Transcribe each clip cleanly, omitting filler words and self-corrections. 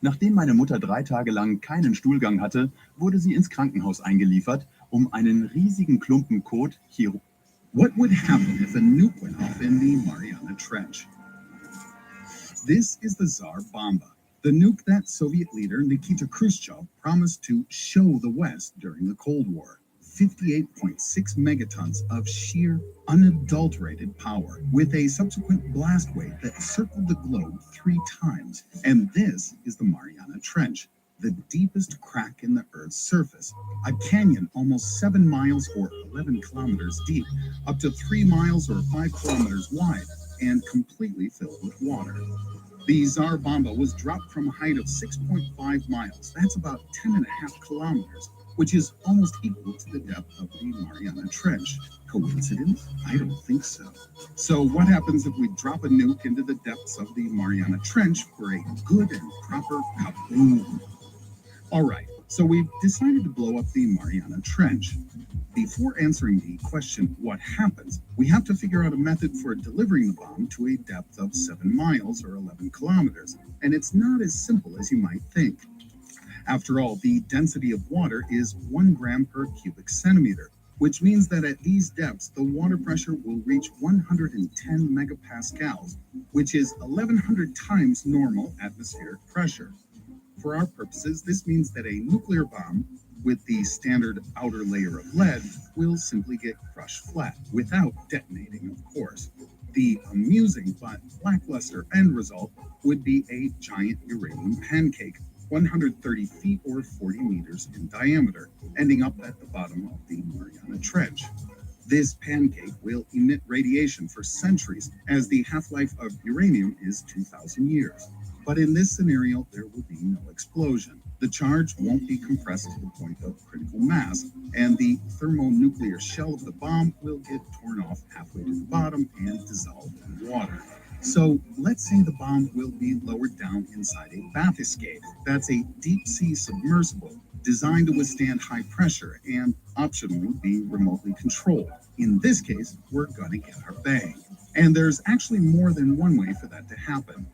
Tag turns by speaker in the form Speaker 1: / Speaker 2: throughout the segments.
Speaker 1: Nachdem meine Mutter 3 Tage lang keinen Stuhlgang hatte, wurde sie ins Krankenhaus eingeliefert, um einen riesigen Klumpen Kot Chiro. What would happen if a nuke went off in the Mariana Trench? This is the Tsar Bomba, the nuke that Soviet leader Nikita Khrushchev promised to show the West during the Cold War. 58.6 megatons of sheer, unadulterated power, with a subsequent blast wave that circled the globe 3 times. And this is the Mariana Trench, the deepest crack in the Earth's surface, a canyon almost 7 miles or 11 kilometers deep, up to 3 miles or 5 kilometers wide, and completely filled with water. The Tsar Bomba was dropped from a height of 6.5 miles. That's about 10.5 kilometers, which is almost equal to the depth of the Mariana Trench. Coincidence? I don't think so. So what happens if we drop a nuke into the depths of the Mariana Trench for a good and proper kaboom? All right, so we've decided to blow up the Mariana Trench. Before answering the question, what happens, we have to figure out a method for delivering the bomb to a depth of 7 miles or 11 kilometers. And it's not as simple as you might think. After all, the density of water is 1 gram per cubic centimeter, which means that at these depths, the water pressure will reach 110 megapascals, which is 1,100 times normal atmospheric pressure. For our purposes, this means that a nuclear bomb with the standard outer layer of lead will simply get crushed flat, without detonating, of course. The amusing but lackluster end result would be a giant uranium pancake, 130 feet or 40 meters in diameter, ending up at the bottom of the Mariana Trench. This pancake will emit radiation for centuries, as the half-life of uranium is 2,000 years. But in this scenario, there will be no explosion. The charge won't be compressed to the point of critical mass, and the thermonuclear shell of the bomb will get torn off halfway to the bottom and dissolve in water. So let's say the bomb will be lowered down inside a bathyscaphe. That's a deep-sea submersible designed to withstand high pressure and optionally be remotely controlled. In this case, we're gonna get our bang. And there's actually more than one way for that to happen.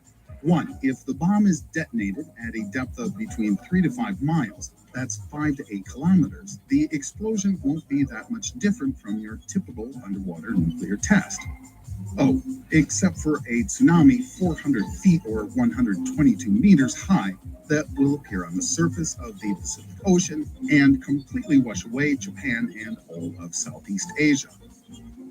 Speaker 1: 1, if the bomb is detonated at a depth of between 3 to 5 miles, that's 5 to 8 kilometers, the explosion won't be that much different from your typical underwater nuclear test. Oh, except for a tsunami 400 feet or 122 meters high that will appear on the surface of the Pacific Ocean and completely wash away Japan and all of Southeast Asia.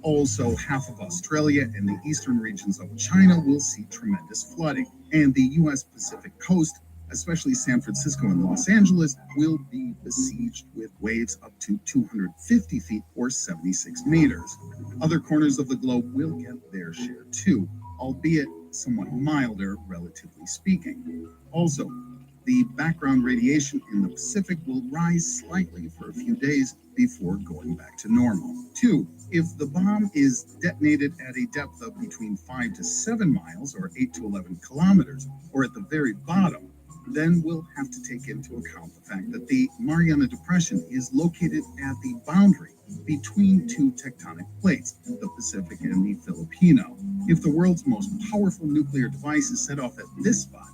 Speaker 1: Also, half of Australia and the eastern regions of China will see tremendous flooding, and the U.S. Pacific coast, especially San Francisco and Los Angeles, will be besieged with waves up to 250 feet or 76 meters. Other corners of the globe will get their share too, albeit somewhat milder, relatively speaking. Also, the background radiation in the Pacific will rise slightly for a few days before going back to normal. 2, if the bomb is detonated at a depth of between 5 to 7 miles or 8 to 11 kilometers, or at the very bottom, Then we'll have to take into account the fact that the Mariana Depression is located at the boundary between two tectonic plates, the Pacific and the Filipino. If the world's most powerful nuclear device is set off at this spot,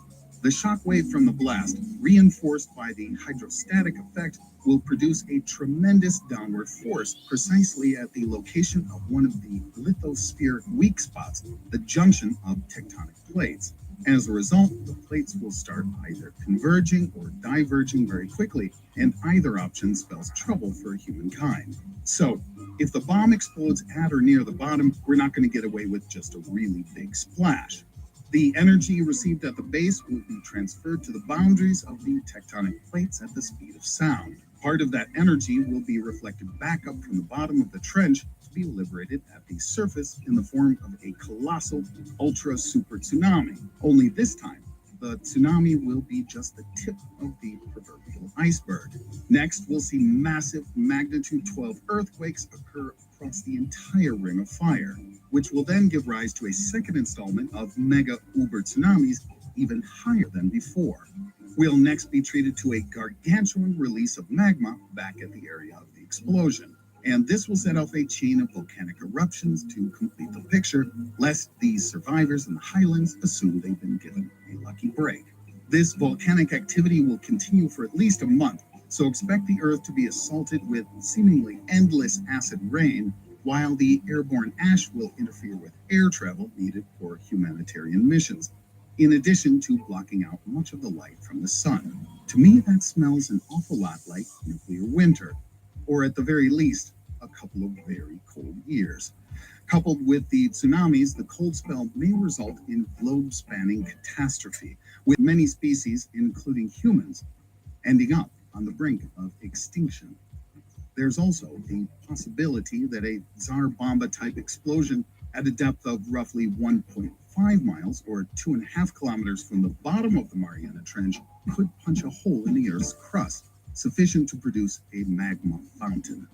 Speaker 1: the shock wave from the blast, reinforced by the hydrostatic effect, will produce a tremendous downward force precisely at the location of one of the lithospheric weak spots, the junction of tectonic plates. As a result, the plates will start either converging or diverging very quickly, and either option spells trouble for humankind. So, if the bomb explodes at or near the bottom, we're not going to get away with just a really big splash. The energy received at the base will be transferred to the boundaries of the tectonic plates at the speed of sound. Part of that energy will be reflected back up from the bottom of the trench to be liberated at the surface in the form of a colossal ultra super tsunami. Only this time, the tsunami will be just the tip of the proverbial iceberg. Next, we'll see massive magnitude 12 earthquakes occur across the entire ring of fire, which will then give rise to a second installment of mega uber tsunamis even higher than before. We'll next be treated to a gargantuan release of magma back at the area of the explosion. And this will set off a chain of volcanic eruptions to complete the picture, lest these survivors in the highlands assume they've been given a lucky break. This volcanic activity will continue for at least a month, so expect the Earth to be assaulted with seemingly endless acid rain, while the airborne ash will interfere with air travel needed for humanitarian missions, in addition to blocking out much of the light from the sun. To me, that smells an awful lot like nuclear winter, or at the very least, a couple of very cold years. Coupled with the tsunamis, the cold spell may result in globe-spanning catastrophe, with many species, including humans, ending up on the brink of extinction. There's also the possibility that a Tsar Bomba-type explosion at a depth of roughly 1.5 miles or 2.5 kilometers from the bottom of the Mariana Trench could punch a hole in the Earth's crust, sufficient to produce a magma fountain.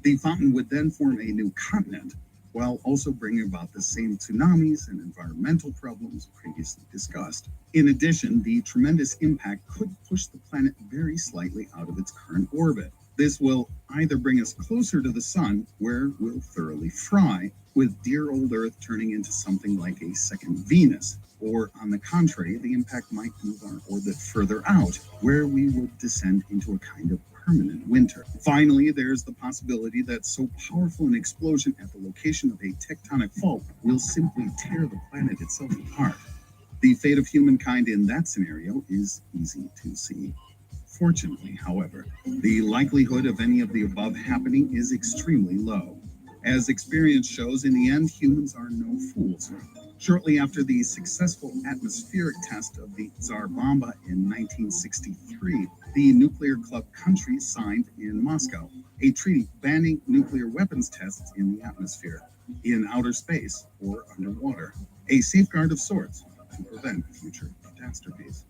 Speaker 1: The fountain would then form a new continent, while also bringing about the same tsunamis and environmental problems previously discussed. In addition, the tremendous impact could push the planet very slightly out of its current orbit. This will either bring us closer to the sun, where we'll thoroughly fry, with dear old Earth turning into something like a second Venus, or on the contrary, the impact might move our orbit further out, where we would descend into a kind of permanent winter. Finally, there's the possibility that so powerful an explosion at the location of a tectonic fault will simply tear the planet itself apart. The fate of humankind in that scenario is easy to see. Fortunately, however, the likelihood of any of the above happening is extremely low. As experience shows, in the end, humans are no fools. Shortly after the successful atmospheric test of the Tsar Bomba in 1963, the nuclear club countries signed in Moscow a treaty banning nuclear weapons tests in the atmosphere, in outer space, or underwater, a safeguard of sorts to prevent future catastrophes.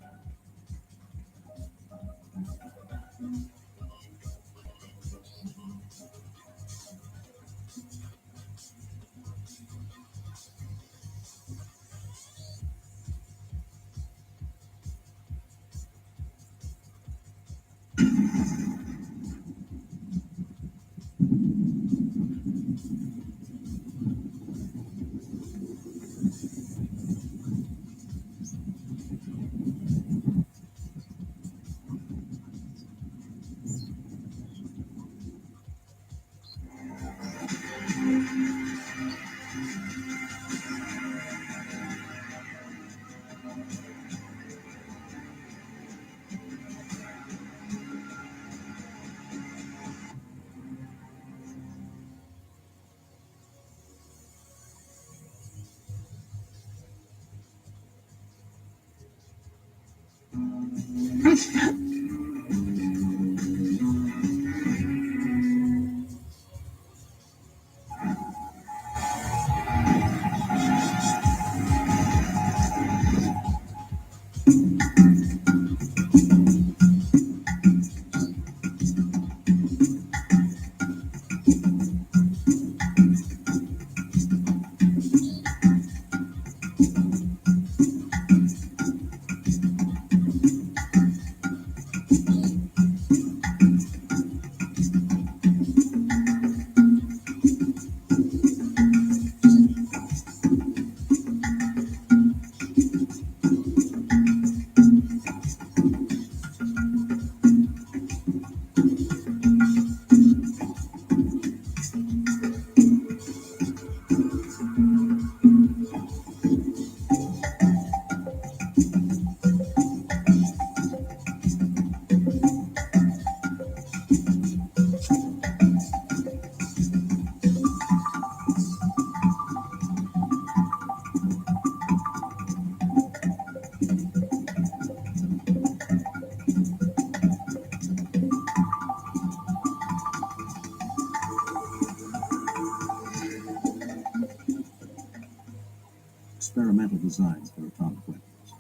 Speaker 1: experimental designs for atomic weapons,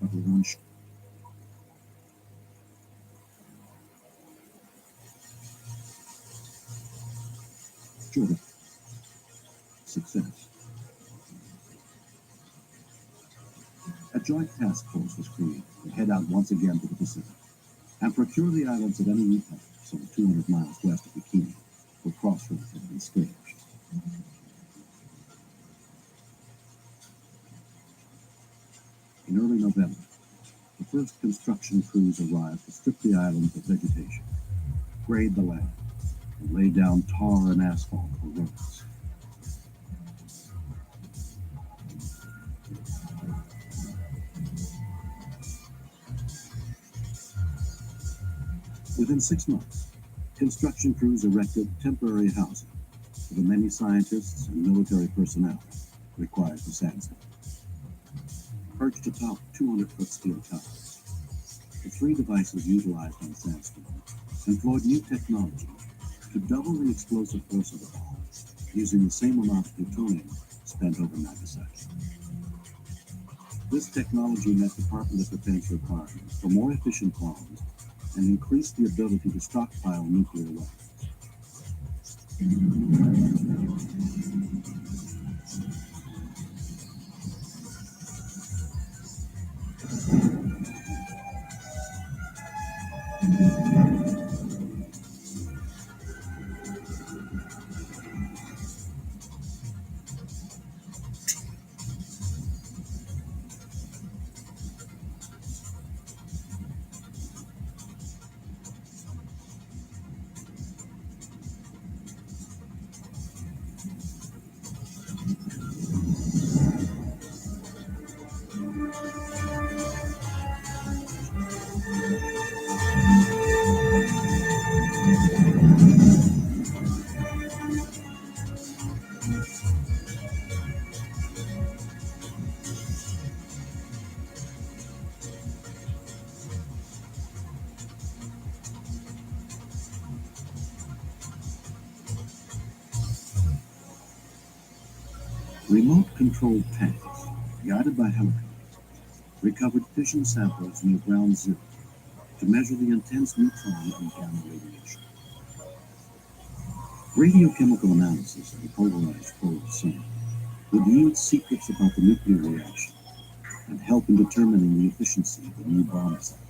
Speaker 1: but were unsure. Short of success. A joint task force was created to head out once again to the Pacific and procure the islands at any report, some 200 miles west of Bikini, where crossroads had been staged. In early November, the first construction crews arrived to strip the islands of vegetation, grade the land, and lay down tar and asphalt for roads. Within 6 months, construction crews erected temporary housing for the many scientists and military personnel required for sandstone. Perched atop 200-foot steel towers, the 3 devices utilized on sandstone employed new technology to double the explosive force of the bomb, using the same amount of plutonium spent over Nagasaki. This technology met Department of Defense requirements for more efficient bombs and increased the ability to stockpile nuclear weapons. Remote-controlled tanks, guided by helicopters, recovered fission samples near ground zero to measure the intense neutron and gamma radiation. Radiochemical analysis of the polarized core of the sun would yield secrets about the nuclear reaction and help in determining the efficiency of the new bomb designs.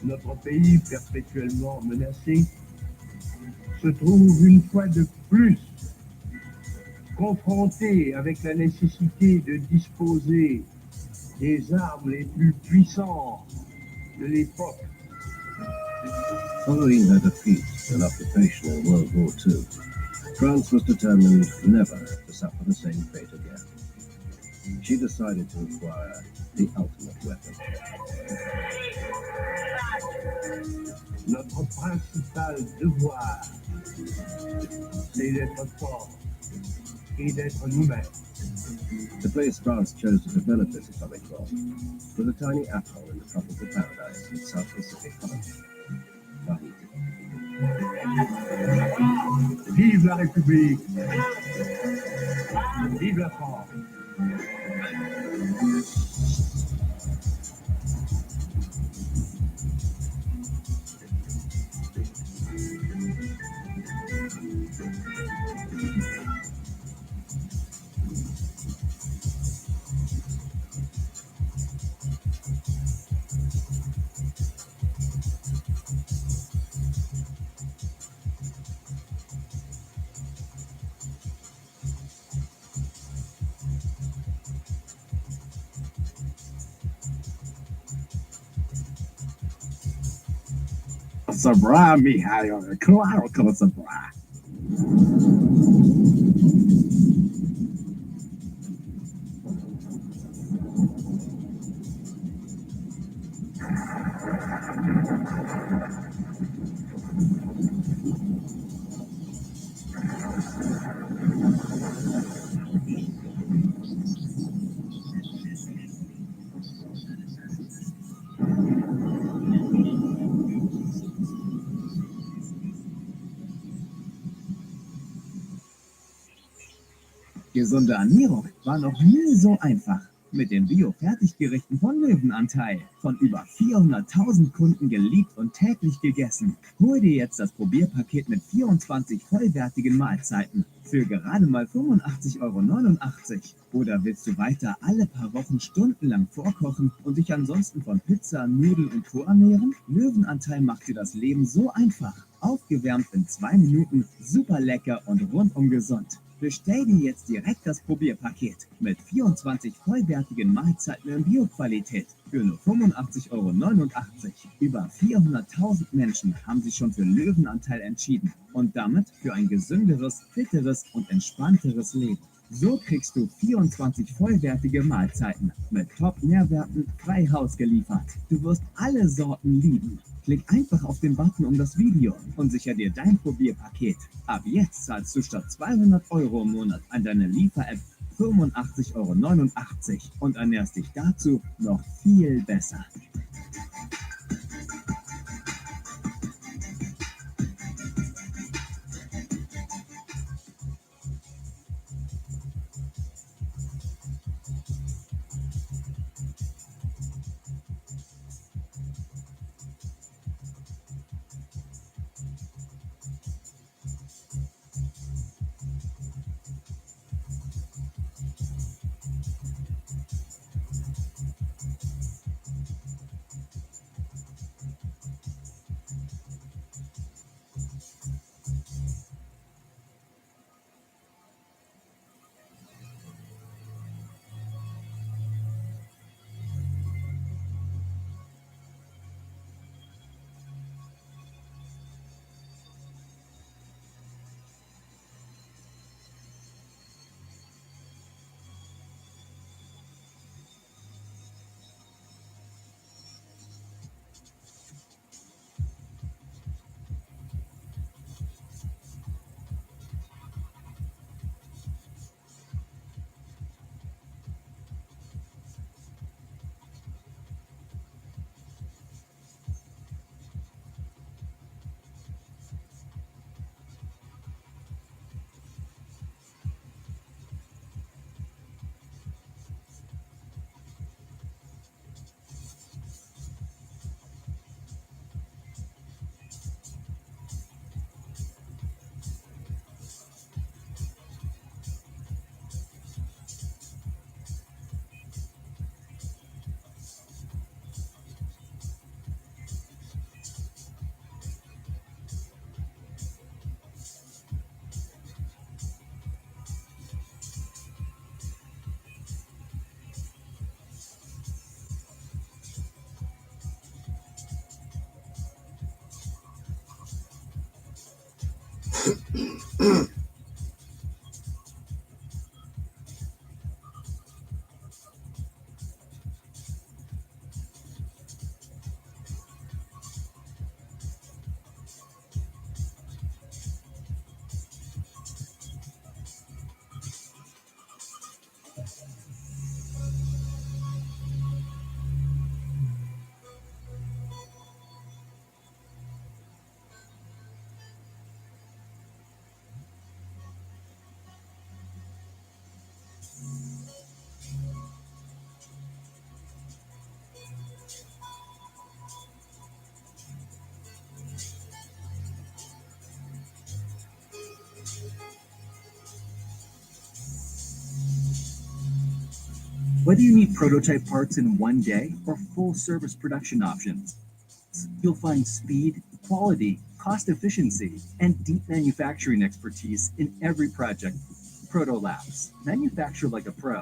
Speaker 2: Notre pays, perpétuellement menacé, se trouve une fois de plus confronté avec la nécessité de disposer des armes les plus puissantes de l'époque.
Speaker 3: Following her defeat in occupation in World War II, France was determined never to suffer the same fate again. She decided to acquire the ultimate weapon.
Speaker 2: Notre principal devoir, c'est d'être fort et d'être nous-mêmes.
Speaker 3: The place France chose to develop this atomic bomb was a tiny atoll in the tropical paradise in South Pacific Island, Tahiti.
Speaker 2: Vive la République! Vive la France!
Speaker 1: Sabra, mijayo, claro que lo sabrá. Gesunde Ernährung war noch nie so einfach. Mit den Bio-Fertiggerichten von Löwenanteil. Von über 400.000 Kunden geliebt und täglich gegessen. Hol dir jetzt das Probierpaket mit 24 vollwertigen Mahlzeiten. Für gerade mal 85,89 €. Oder willst du weiter alle paar Wochen stundenlang vorkochen und dich ansonsten von Pizza, Nudeln und Co. ernähren? Löwenanteil macht dir das Leben so einfach. Aufgewärmt in 2 Minuten, super lecker und rundum gesund. Bestell dir jetzt direkt das Probierpaket mit 24 vollwertigen Mahlzeiten in Bioqualität für nur 85,89 €. Über 400.000 Menschen haben sich schon für Löwenanteil entschieden und damit für ein gesünderes, fitteres und entspannteres Leben. So kriegst du 24 vollwertige Mahlzeiten mit Top-Nährwerten frei Haus geliefert. Du wirst alle Sorten lieben. Klick einfach auf den Button um das Video und sicher dir dein Probierpaket. Ab jetzt zahlst du statt 200 € im Monat an deine Liefer-App 85,89 € und ernährst dich dazu noch viel besser.
Speaker 4: Whether you need prototype parts in one day or full service production options, you'll find speed, quality, cost efficiency, and deep manufacturing expertise in every project. Proto Labs, manufacture like a pro.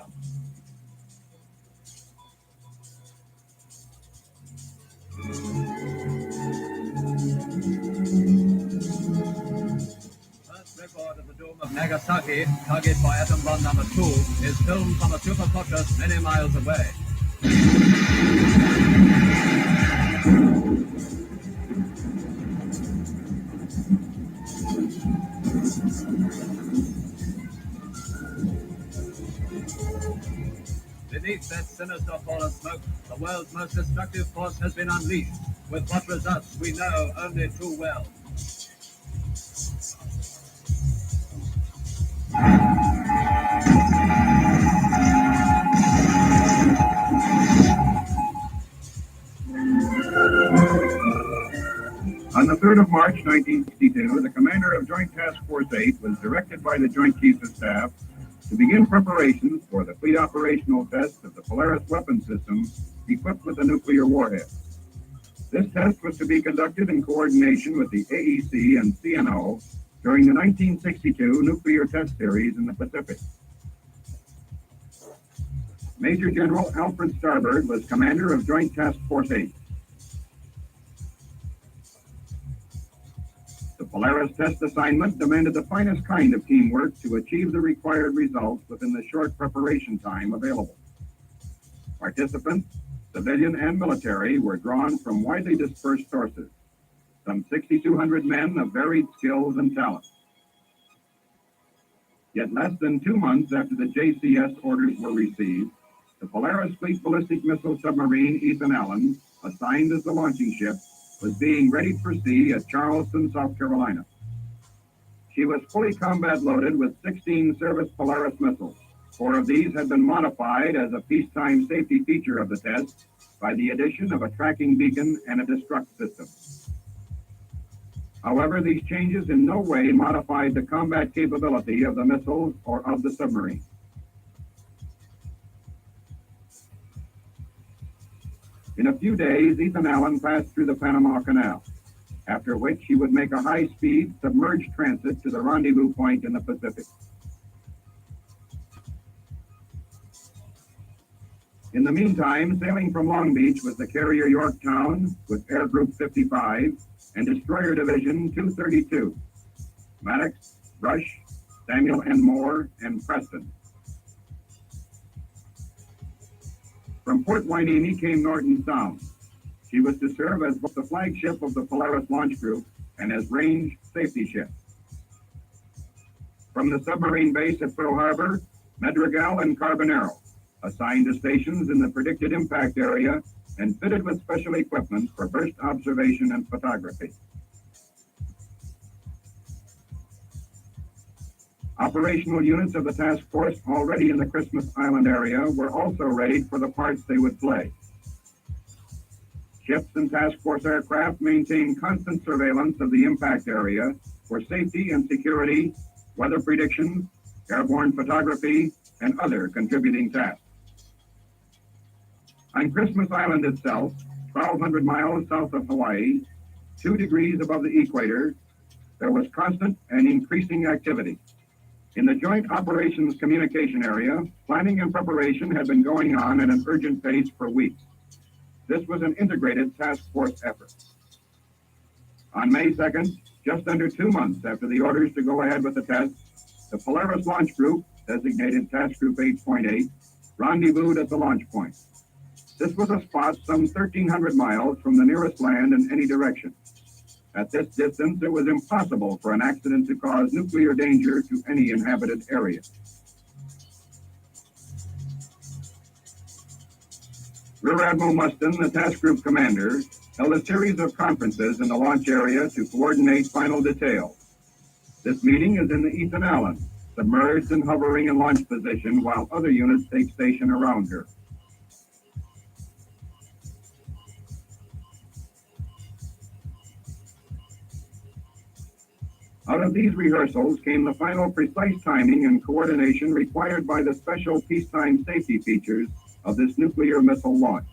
Speaker 5: First record of the Dome of Nagasaki, target for atom bomb number 2, is filmed from a super fortress many miles away. Beneath that sinister fall of smoke, the world's most destructive force has been unleashed, with what results we know only too well.
Speaker 6: On the 3rd of March 1962, the commander of Joint Task Force 8 was directed by the Joint Chiefs of Staff to begin preparations for the fleet operational test of the Polaris weapon system equipped with a nuclear warhead. This test was to be conducted in coordination with the AEC and CNO during the 1962 nuclear test series in the Pacific. Major General Alfred Starbird was commander of Joint Task Force 8. The Polaris test assignment demanded the finest kind of teamwork to achieve the required results within the short preparation time available. Participants, civilian and military, were drawn from widely dispersed sources, some 6,200 men of varied skills and talents. Yet less than 2 months after the JCS orders were received, the Polaris Fleet Ballistic Missile Submarine Ethan Allen, assigned as the launching ship, was being readied for sea at Charleston, South Carolina. She was fully combat loaded with 16 service Polaris missiles. 4 of these had been modified as a peacetime safety feature of the test by the addition of a tracking beacon and a destruct system. However, these changes in no way modified the combat capability of the missiles or of the submarine. In a few days, Ethan Allen passed through the Panama Canal, after which he would make a high-speed, submerged transit to the rendezvous point in the Pacific. In the meantime, sailing from Long Beach was the carrier Yorktown with Air Group 55 and Destroyer Division 232, Maddox, Rush, Samuel N. Moore, and Preston. From Port Hueneme came Norton Sound. She was to serve as both the flagship of the Polaris Launch Group and as range safety ship. From the submarine base at Pearl Harbor, Madrigal and Carbonero, assigned to stations in the predicted impact area and fitted with special equipment for burst observation and photography. Operational units of the task force already in the Christmas Island area were also readied for the parts they would play. Ships and task force aircraft maintained constant surveillance of the impact area for safety and security, weather predictions, airborne photography, and other contributing tasks. On Christmas Island itself, 1,200 miles south of Hawaii, 2 degrees above the equator, there was constant and increasing activity. In the Joint Operations Communication Area, planning and preparation had been going on at an urgent pace for weeks. This was an integrated task force effort. On May 2nd, Just under 2 months after the orders to go ahead with the test, the Polaris Launch Group, designated Task Group 8.8, rendezvoused at the launch point. This was a spot some 1,300 miles from the nearest land in any direction. At this distance, it was impossible for an accident to cause nuclear danger to any inhabited area. Rear Admiral Mustin, the task group commander, held a series of conferences in the launch area to coordinate final details. This meeting is in the Ethan Allen, submerged and hovering in launch position while other units take station around her. Out of these rehearsals came the final precise timing and coordination required by the special peacetime safety features of this nuclear missile launch.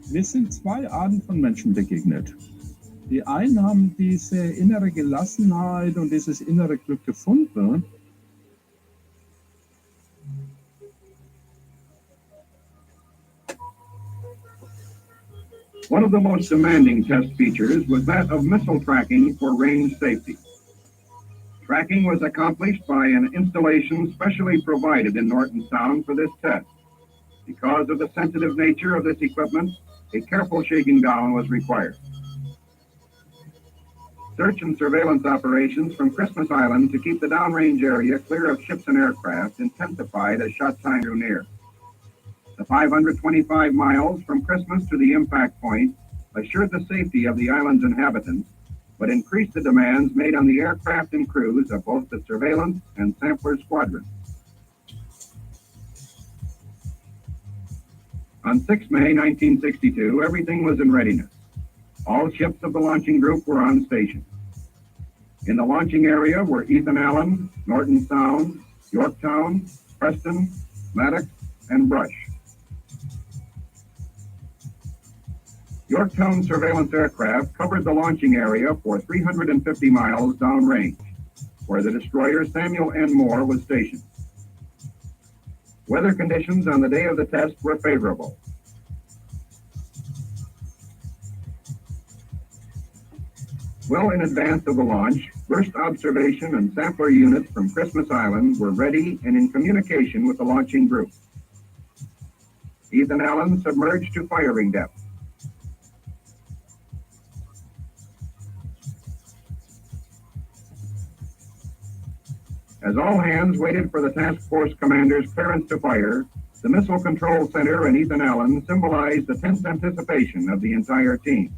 Speaker 7: Wir sind zwei Arten von Menschen begegnet. Die einen haben diese innere Gelassenheit und dieses innere Glück gefunden.
Speaker 6: One of the most demanding test features was that of missile tracking for range safety. Tracking was accomplished by an installation specially provided in Norton Sound for this test. Because of the sensitive nature of this equipment, a careful shaking down was required. Search and surveillance operations from Christmas Island to keep the downrange area clear of ships and aircraft intensified as shot time drew near. The 525 miles from Christmas to the impact point assured the safety of the island's inhabitants, but increased the demands made on the aircraft and crews of both the surveillance and sampler squadrons. On 6 May 1962, everything was in readiness. All ships of the launching group were on station. In the launching area were Ethan Allen, Norton Sound, Yorktown, Preston, Maddox, and Brush. Yorktown surveillance aircraft covered the launching area for 350 miles downrange, where the destroyer Samuel N. Moore was stationed. Weather conditions on the day of the test were favorable. Well in advance of the launch, burst observation and sampler units from Christmas Island were ready and in communication with the launching group. Ethan Allen submerged to firing depth. As all hands waited for the task force commander's clearance to fire, the Missile Control Center and Ethan Allen symbolized the tense anticipation of the entire team.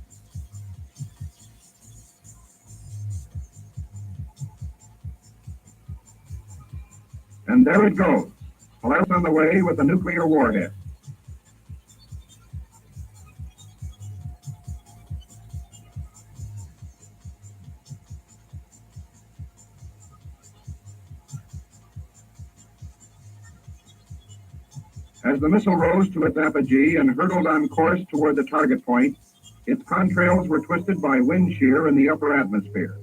Speaker 6: And there it goes, Polaris on the way with a nuclear warhead. As the missile rose to its apogee and hurtled on course toward the target point, its contrails were twisted by wind shear in the upper atmosphere.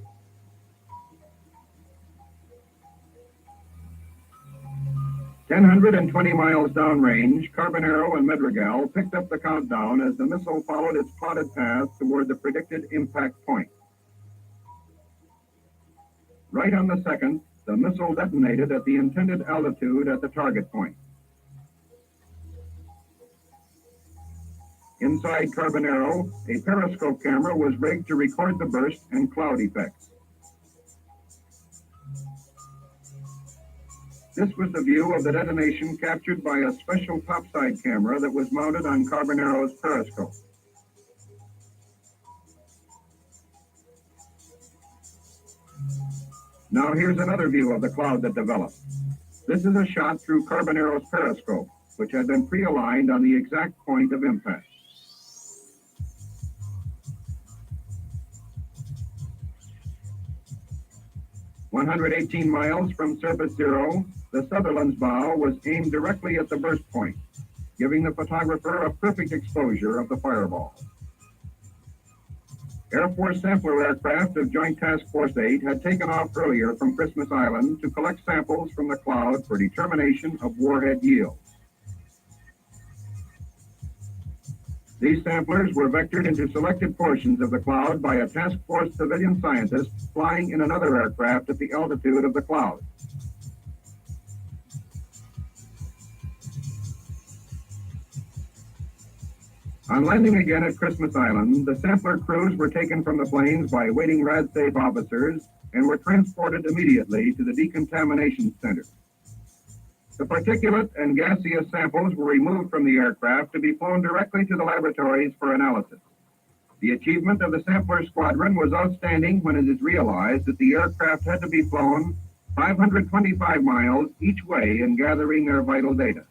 Speaker 6: Ten 120 miles downrange, Carbonero and Madrigal picked up the countdown as the missile followed its plotted path toward the predicted impact point. Right on the second, the missile detonated at the intended altitude at the target point. Inside Carbonero, a periscope camera was rigged to record the burst and cloud effects. This was the view of the detonation captured by a special topside camera that was mounted on Carbonero's periscope. Now here's another view of the cloud that developed. This is a shot through Carbonero's periscope, which had been pre-aligned on the exact point of impact. 118 miles from surface zero, the Sutherland's bow was aimed directly at the burst point, giving the photographer a perfect exposure of the fireball. Air Force sampler aircraft of Joint Task Force 8 had taken off earlier from Christmas Island to collect samples from the cloud for determination of warhead yield. These samplers were vectored into selected portions of the cloud by a task force civilian scientist flying in another aircraft at the altitude of the cloud. On landing again at Christmas Island, the sampler crews were taken from the planes by waiting RADSAFE officers and were transported immediately to the decontamination center. The particulate and gaseous samples were removed from the aircraft to be flown directly to the laboratories for analysis. The achievement of the sampler squadron was outstanding when it is realized that the aircraft had to be flown 525 miles each way in gathering their vital data.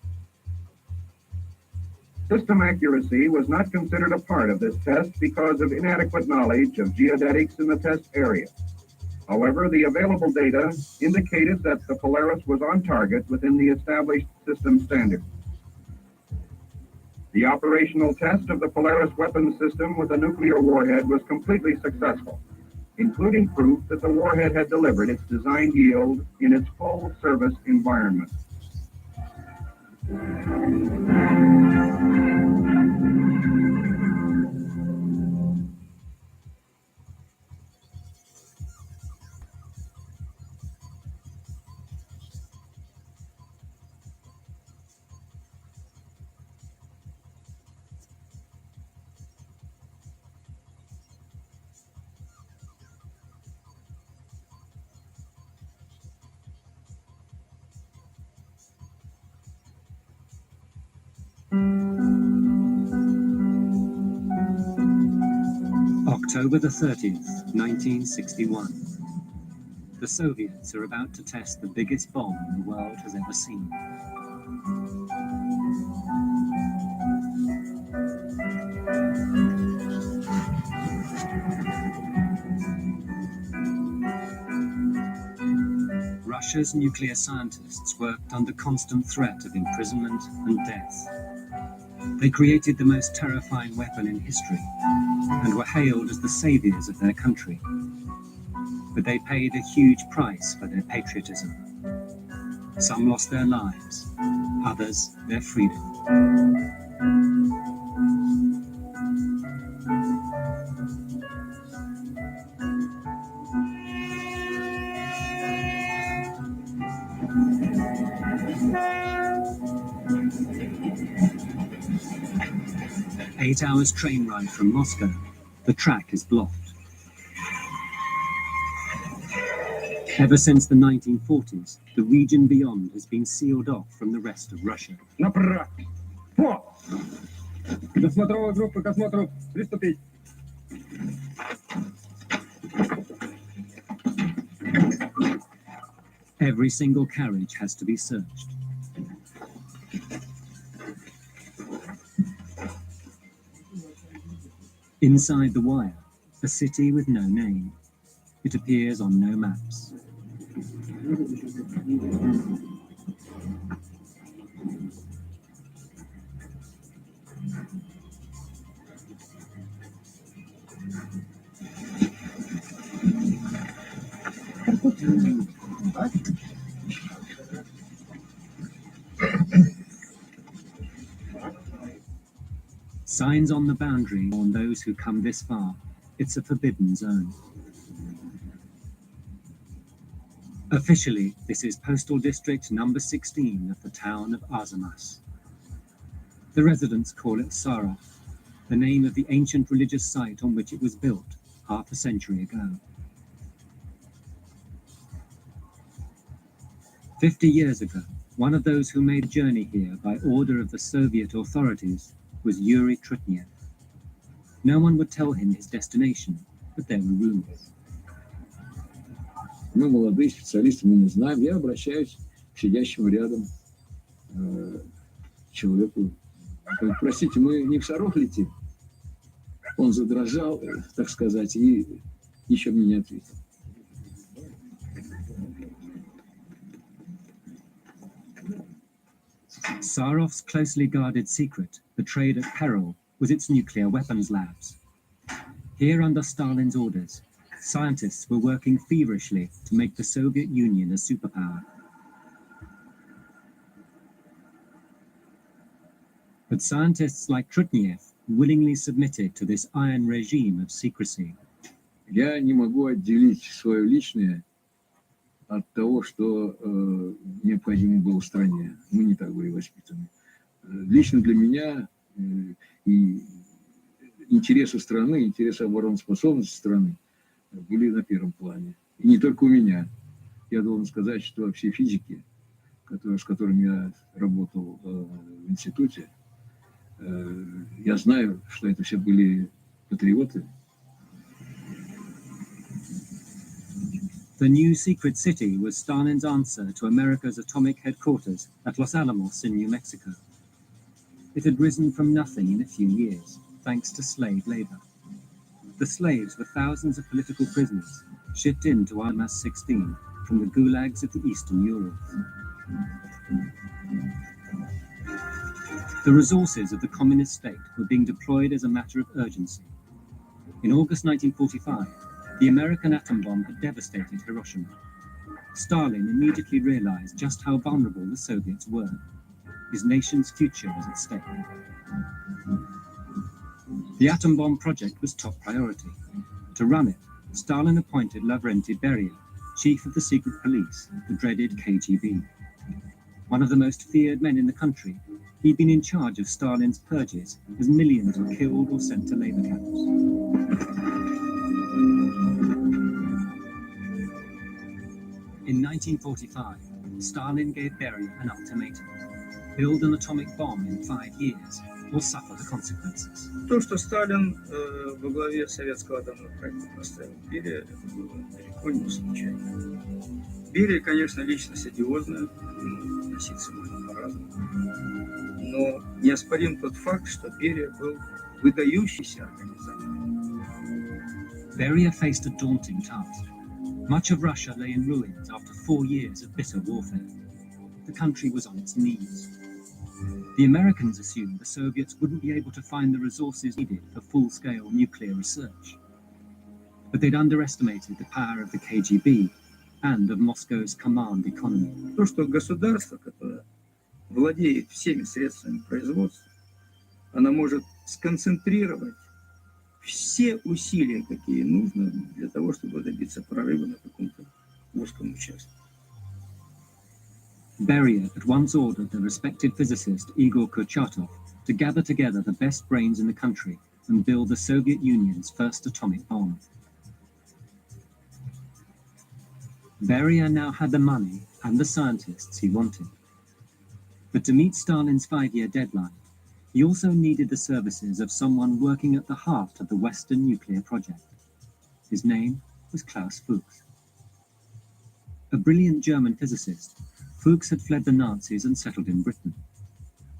Speaker 6: System accuracy was not considered a part of this test because of inadequate knowledge of geodetics in the test area. However, the available data indicated that the Polaris was on target within the established system standard. The operational test of the Polaris weapons system with a nuclear warhead was completely successful, including proof that the warhead had delivered its designed yield in its full service environment.
Speaker 8: October the 30th, 1961. The Soviets are about to test the biggest bomb the world has ever seen. Russia's nuclear scientists worked under constant threat of imprisonment and death. They created the most terrifying weapon in history and were hailed as the saviors of their country. But they paid a huge price for their patriotism. Some lost their lives, others their freedom. 8 hours train ride from Moscow, the track is blocked. Ever since the 1940s, the region beyond has been sealed off from the rest of Russia.
Speaker 5: Досмотровая группа к осмотру приступить.
Speaker 8: Every single carriage has to be searched. Inside the wire, a city with no name. It appears on no maps. Signs on the boundary warn those who come this far. It's a forbidden zone. Officially, this is Postal District number 16 of the town of Arzamas. The residents call it Sarah, the name of the ancient religious site on which it was built half a century ago. 50 years ago, one of those who made a journey here by order of the Soviet authorities was Yuri Trutniev. No one would tell him his destination, but there were rumors.
Speaker 9: Мы, молодые специалисты, мы не знаем. Я обращаюсь к сидящему рядом человеку. Простите, мы не в Саров летим. Он задрожал, так сказать, и еще мне не ответил.
Speaker 8: Sarov's closely guarded secret, the trade at peril, was its nuclear weapons labs. Here, under Stalin's orders, scientists were working feverishly to make the Soviet Union a superpower. But scientists like Trutniev willingly submitted to this iron regime of secrecy.
Speaker 9: Я не могу отделить свое личное от того, что необходимо было в стране. Мы не так были воспитаны. Лично для меня и интересы страны, интересы обороноспособности страны были на первом плане. И не только у меня. Я должен сказать, что все физики, с которыми я работал в институте, я знаю, что это все были патриоты.
Speaker 8: The new secret city was Stalin's answer to America's atomic headquarters at Los Alamos in New Mexico. It had risen from nothing in a few years, thanks to slave labor. The slaves were thousands of political prisoners shipped into Almas 16 from the gulags of the Eastern Urals. The resources of the communist state were being deployed as a matter of urgency. In August 1945, the American atom bomb had devastated Hiroshima. Stalin immediately realized just how vulnerable the Soviets were. His nation's future was at stake. The atom bomb project was top priority. To run it, Stalin appointed Lavrentiy Beria, chief of the secret police, the dreaded KGB. One of the most feared men in the country, he'd been in charge of Stalin's purges as millions were killed or sent to labor camps. In 1945, Stalin gave Beria an ultimatum: build an atomic bomb in 5 years or suffer the consequences.
Speaker 10: То, что Сталин во главе советского атомного проекта поставил Берия, это было далеко не случайно. Берия, конечно, личность одиозная, относиться можно по-разному. Но неоспорим тот факт, что Берия был выдающийся организатор.
Speaker 8: Beria faced a daunting task. Much of Russia lay in ruins after 4 years of bitter warfare. The country was on its knees. The Americans assumed the Soviets wouldn't be able to find the resources needed for full-scale nuclear research. But they'd underestimated the power of the KGB and of Moscow's command economy.
Speaker 10: То, что государство, которое владеет всеми средствами производства, оно может сконцентрировать все усилия, какие нужны для того, чтобы добиться прорыва на каком-то узком участке.
Speaker 8: Beria at once ordered the respected physicist Igor Kurchatov to gather together the best brains in the country and build the Soviet Union's first atomic bomb. Beria now had the money and the scientists he wanted. But to meet Stalin's 5-year deadline, he also needed the services of someone working at the heart of the Western nuclear project. His name was Klaus Fuchs. A brilliant German physicist, Fuchs had fled the Nazis and settled in Britain.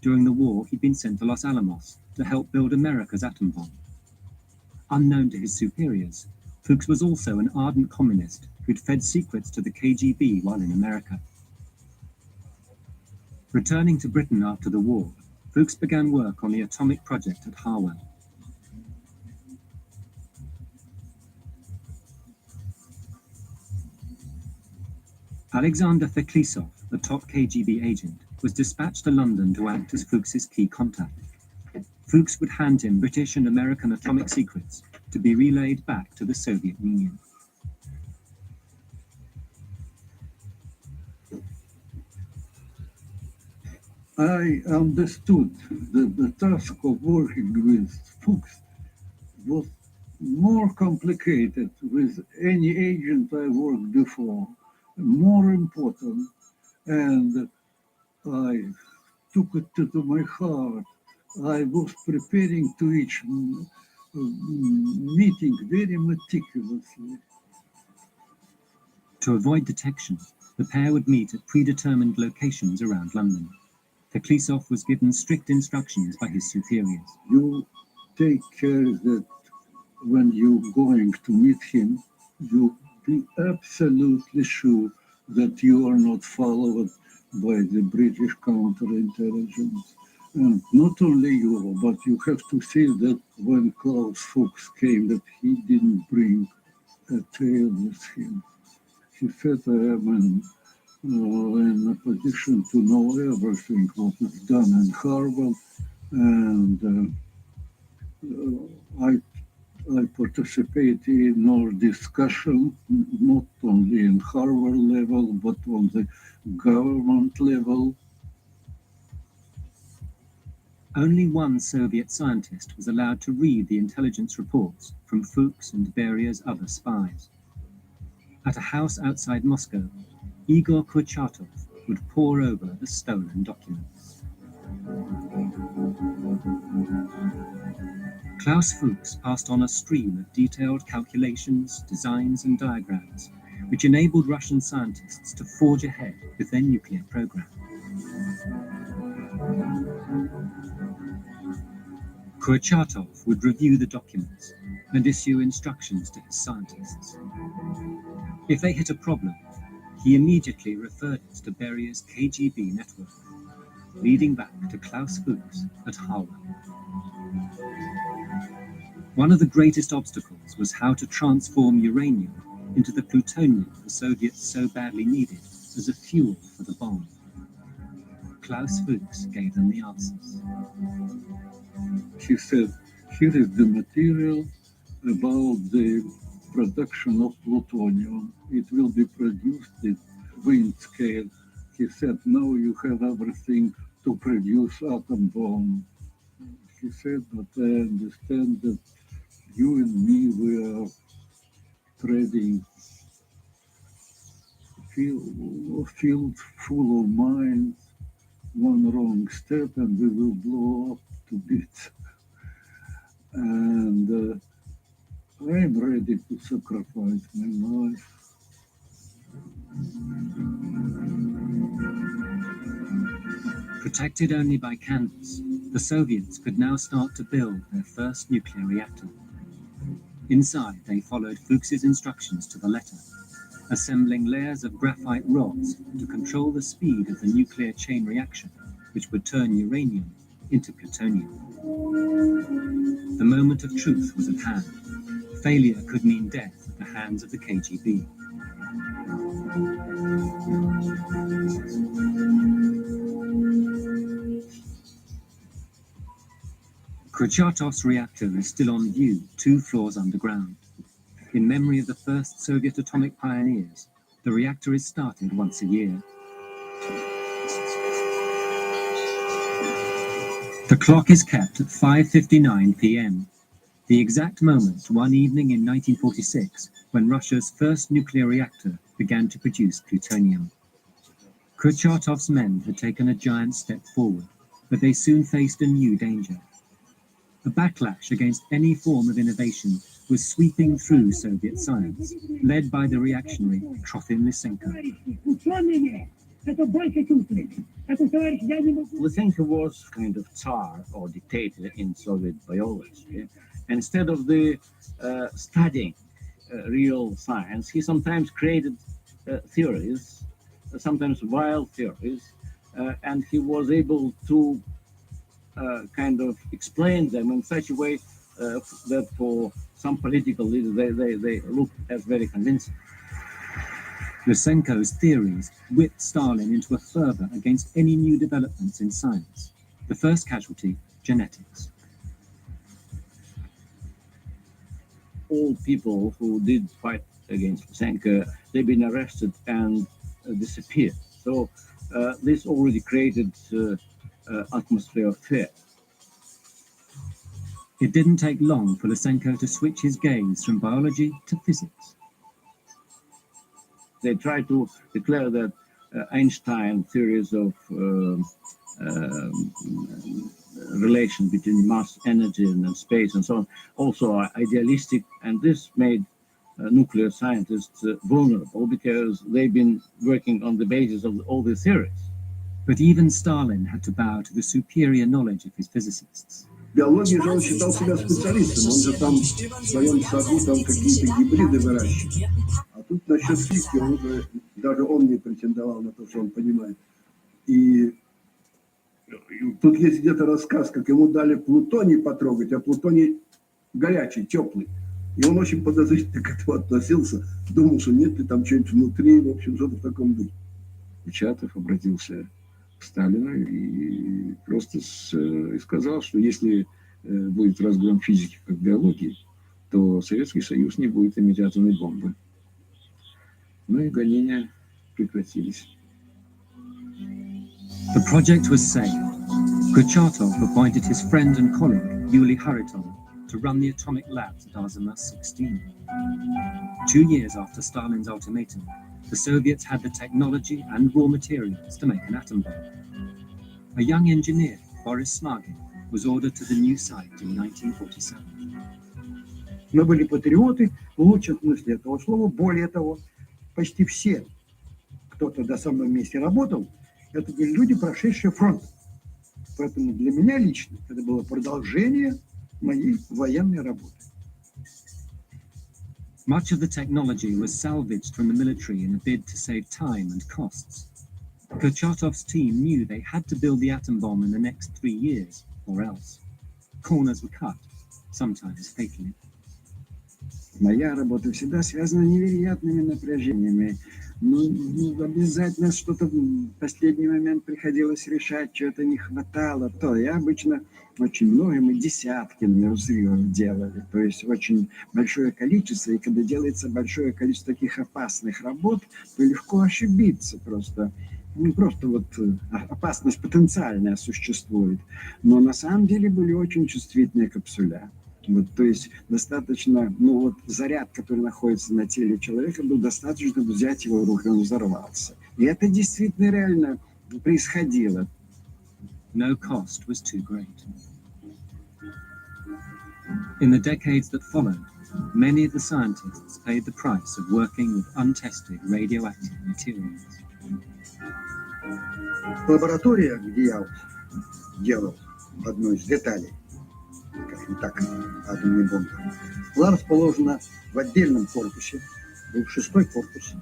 Speaker 8: During the war, he'd been sent to Los Alamos to help build America's atom bomb. Unknown to his superiors, Fuchs was also an ardent communist who'd fed secrets to the KGB while in America. Returning to Britain after the war, Fuchs began work on the atomic project at Harwell. Alexander Feklisov, the top KGB agent, was dispatched to London to act as Fuchs's key contact. Fuchs would hand him British and American atomic secrets to be relayed back to the Soviet Union.
Speaker 2: I understood that the task of working with Fuchs was more complicated with any agent I worked before, more important, and I took it to my heart. I was preparing to each meeting very meticulously.
Speaker 8: To avoid detection, the pair would meet at predetermined locations around London. Feklisov was given strict instructions by his superiors.
Speaker 2: You take care that when you're going to meet him, you be absolutely sure that you are not followed by the British counterintelligence. And not only you, but you have to see that when Klaus Fuchs came, that he didn't bring a tail with him. He said, I am in a position to know everything what is done in Harvard, and I participate in our discussion, not only in Harvard level, but on the government level.
Speaker 8: Only one Soviet scientist was allowed to read the intelligence reports from Fuchs and Beria's other spies. At a house outside Moscow, Igor Kurchatov would pore over the stolen documents. Klaus Fuchs passed on a stream of detailed calculations, designs, and diagrams, which enabled Russian scientists to forge ahead with their nuclear program. Kurchatov would review the documents and issue instructions to his scientists. If they hit a problem, he immediately referred it to Beria's KGB network, leading back to Klaus Fuchs at Harvard. One of the greatest obstacles was how to transform uranium into the plutonium the Soviets so badly needed as a fuel for the bomb. Klaus Fuchs gave them the answers.
Speaker 2: He said, here is the material about the production of plutonium. It will be produced at wind scale. He said, now you have everything to produce atom bomb. He said, but I understand that you and me, we are treading a field full of mines, one wrong step and we will blow up to bits. And I am ready to sacrifice my life.
Speaker 8: Protected only by canvas, the Soviets could now start to build their first nuclear reactor. Inside, they followed Fuchs's instructions to the letter, assembling layers of graphite rods to control the speed of the nuclear chain reaction, which would turn uranium into plutonium. The moment of truth was at hand. Failure could mean death at the hands of the KGB. Kurchatov's reactor is still on view 2 floors underground. In memory of the first Soviet atomic pioneers, the reactor is started once a year. The clock is kept at 5:59 p.m., the exact moment one evening in 1946 when Russia's first nuclear reactor began to produce plutonium. Kurchatov's men had taken a giant step forward, but they soon faced a new danger. A backlash against any form of innovation was sweeping through Soviet science, led by the reactionary Trofim Lysenko.
Speaker 11: Lysenko was kind of Tsar or dictator in Soviet biology. Instead of studying real science, he sometimes created theories, sometimes wild theories, and he was able to kind of explain them in such a way that for some political leaders they look as very convincing.
Speaker 8: Lysenko's theories whipped Stalin into a fervor against any new developments in science. The first casualty, genetics.
Speaker 11: All people who did fight against Lysenko, they've been arrested and disappeared. So this already created atmosphere of fear.
Speaker 8: It didn't take long for Lysenko to switch his gaze from biology to physics.
Speaker 11: They tried to declare that Einstein theories of relation between mass, energy, and space and so on also are idealistic, and this made nuclear scientists vulnerable because they've been working on the basis of all these theories.
Speaker 8: But even Stalin had to bow to the superior knowledge of his physicists.
Speaker 12: Биологии же он считал себя специалистом, он же там в своем саду там какие-то гибриды выращивал. А тут насчет физики он уже, даже он не претендовал на то, что он понимает. И тут есть где-то рассказ, как ему дали плутоний потрогать, а плутоний горячий, теплый. И он очень подозрительно к этому относился, думал, что нет ли там что-нибудь внутри, в общем, что-то в таком духе.
Speaker 9: Курчатов обратился к Сталину и просто и сказал, что если будет разгром физики как биологии, то Советский Союз не будет иметь атомной бомбы. Ну и гонения прекратились.
Speaker 8: The project was saved. Kurchatov appointed his friend and colleague, Yuli Hariton, to run the atomic labs at Arzamas-16. 2 years after Stalin's ultimatum, the Soviets had the technology and raw materials to make an atom bomb. A young engineer, Boris Smagin, was ordered to the new site in 1947.
Speaker 13: Мы были патриоты в лучшем смысле этого слова. Более того, почти все, кто тогда со мной вместе работал, это были люди, прошедшие фронт. Поэтому для меня лично это было продолжение моей военной работы.
Speaker 8: Much of the technology was salvaged from the military in a bid to save time and costs. Kurchatov's team knew they had to build the atom bomb in the next 3 years, or else. Corners were cut, sometimes fatally.
Speaker 13: Моя работа всегда связана с невероятными напряжениями. Ну, обязательно что-то в последний момент приходилось решать, чего-то не хватало. То я обычно очень много, мы десятками взрывов делали. То есть очень большое количество. И когда делается большое количество таких опасных работ, то легко ошибиться просто. Ну, просто вот опасность потенциальная существует. Но на самом деле были очень чувствительные капсуля. Вот, то есть достаточно, ну вот заряд, который находится на теле человека, был достаточно, чтобы взять его в руки, он взорвался. И это действительно реально происходило.
Speaker 8: No cost was too great. In the decades that followed, many of the scientists paid the price of working with untested radioactive materials.
Speaker 13: Лаборатория, где я делал одну из деталей, скажем так, атомной бомбы, была расположена в отдельном корпусе, был 6-й корпус,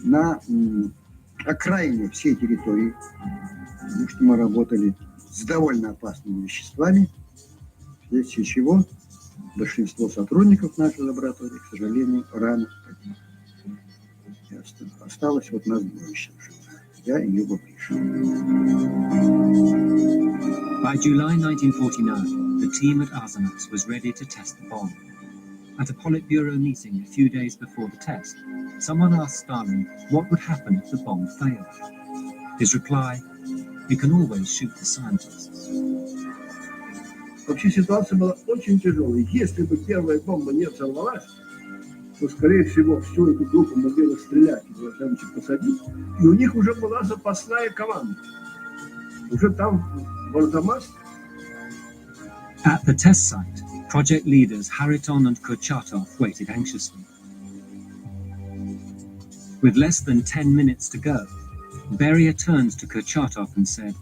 Speaker 13: на окраине всей территории, потому что мы работали с довольно опасными веществами, вследствие чего большинство сотрудников нашей лаборатории, к сожалению, рано осталось вот нас двое еще. Я и его пишу.
Speaker 8: By July 1949, the team at Arzamas was ready to test the bomb. At a Politburo meeting a few days before the test, someone asked Stalin what would happen if the bomb failed. His reply, "You can always shoot the scientists."
Speaker 12: Вообще ситуация была очень тяжелая. Если бы первая бомба не взорвалась, то, скорее всего, всю эту группу могли расстрелять и куда-нибудь посадить. И у них уже была запасная команда. Уже там, в Арзамас.
Speaker 8: At the test site, project leaders Hariton and Kurchatov waited anxiously. With less than 10 minutes to go, Beria turned to Kurchatov and said,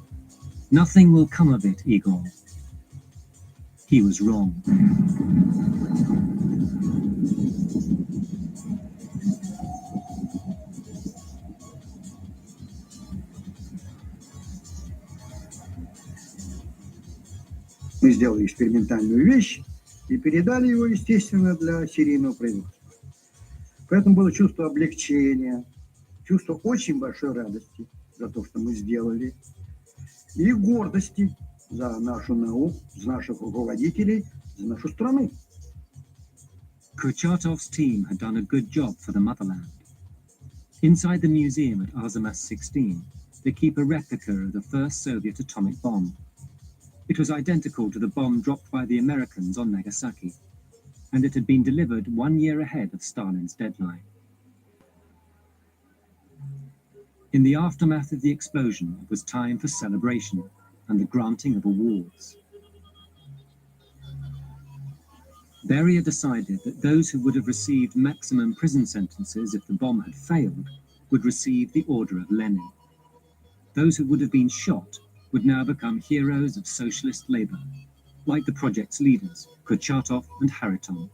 Speaker 8: "Nothing will come of it, Igor." He was wrong.
Speaker 13: Мы сделали экспериментальную вещь и передали его, естественно, для серийного производства. Поэтому было чувство облегчения, чувство очень большой радости за то, что мы сделали, и гордости за нашу науку, за наших руководителей, за нашу страну.
Speaker 8: Kurchatov's team had done a good job for the motherland. Inside the museum at Arzamas-16, they keep a replica of the first Soviet atomic bomb. It was identical to the bomb dropped by the Americans on Nagasaki, and it had been delivered 1 year ahead of Stalin's deadline. In the aftermath of the explosion, it was time for celebration and the granting of awards. Beria decided that those who would have received maximum prison sentences if the bomb had failed would receive the Order of Lenin. Those who would have been shot would now become heroes of socialist labor, like the project's leaders, Kurchatov and Hariton.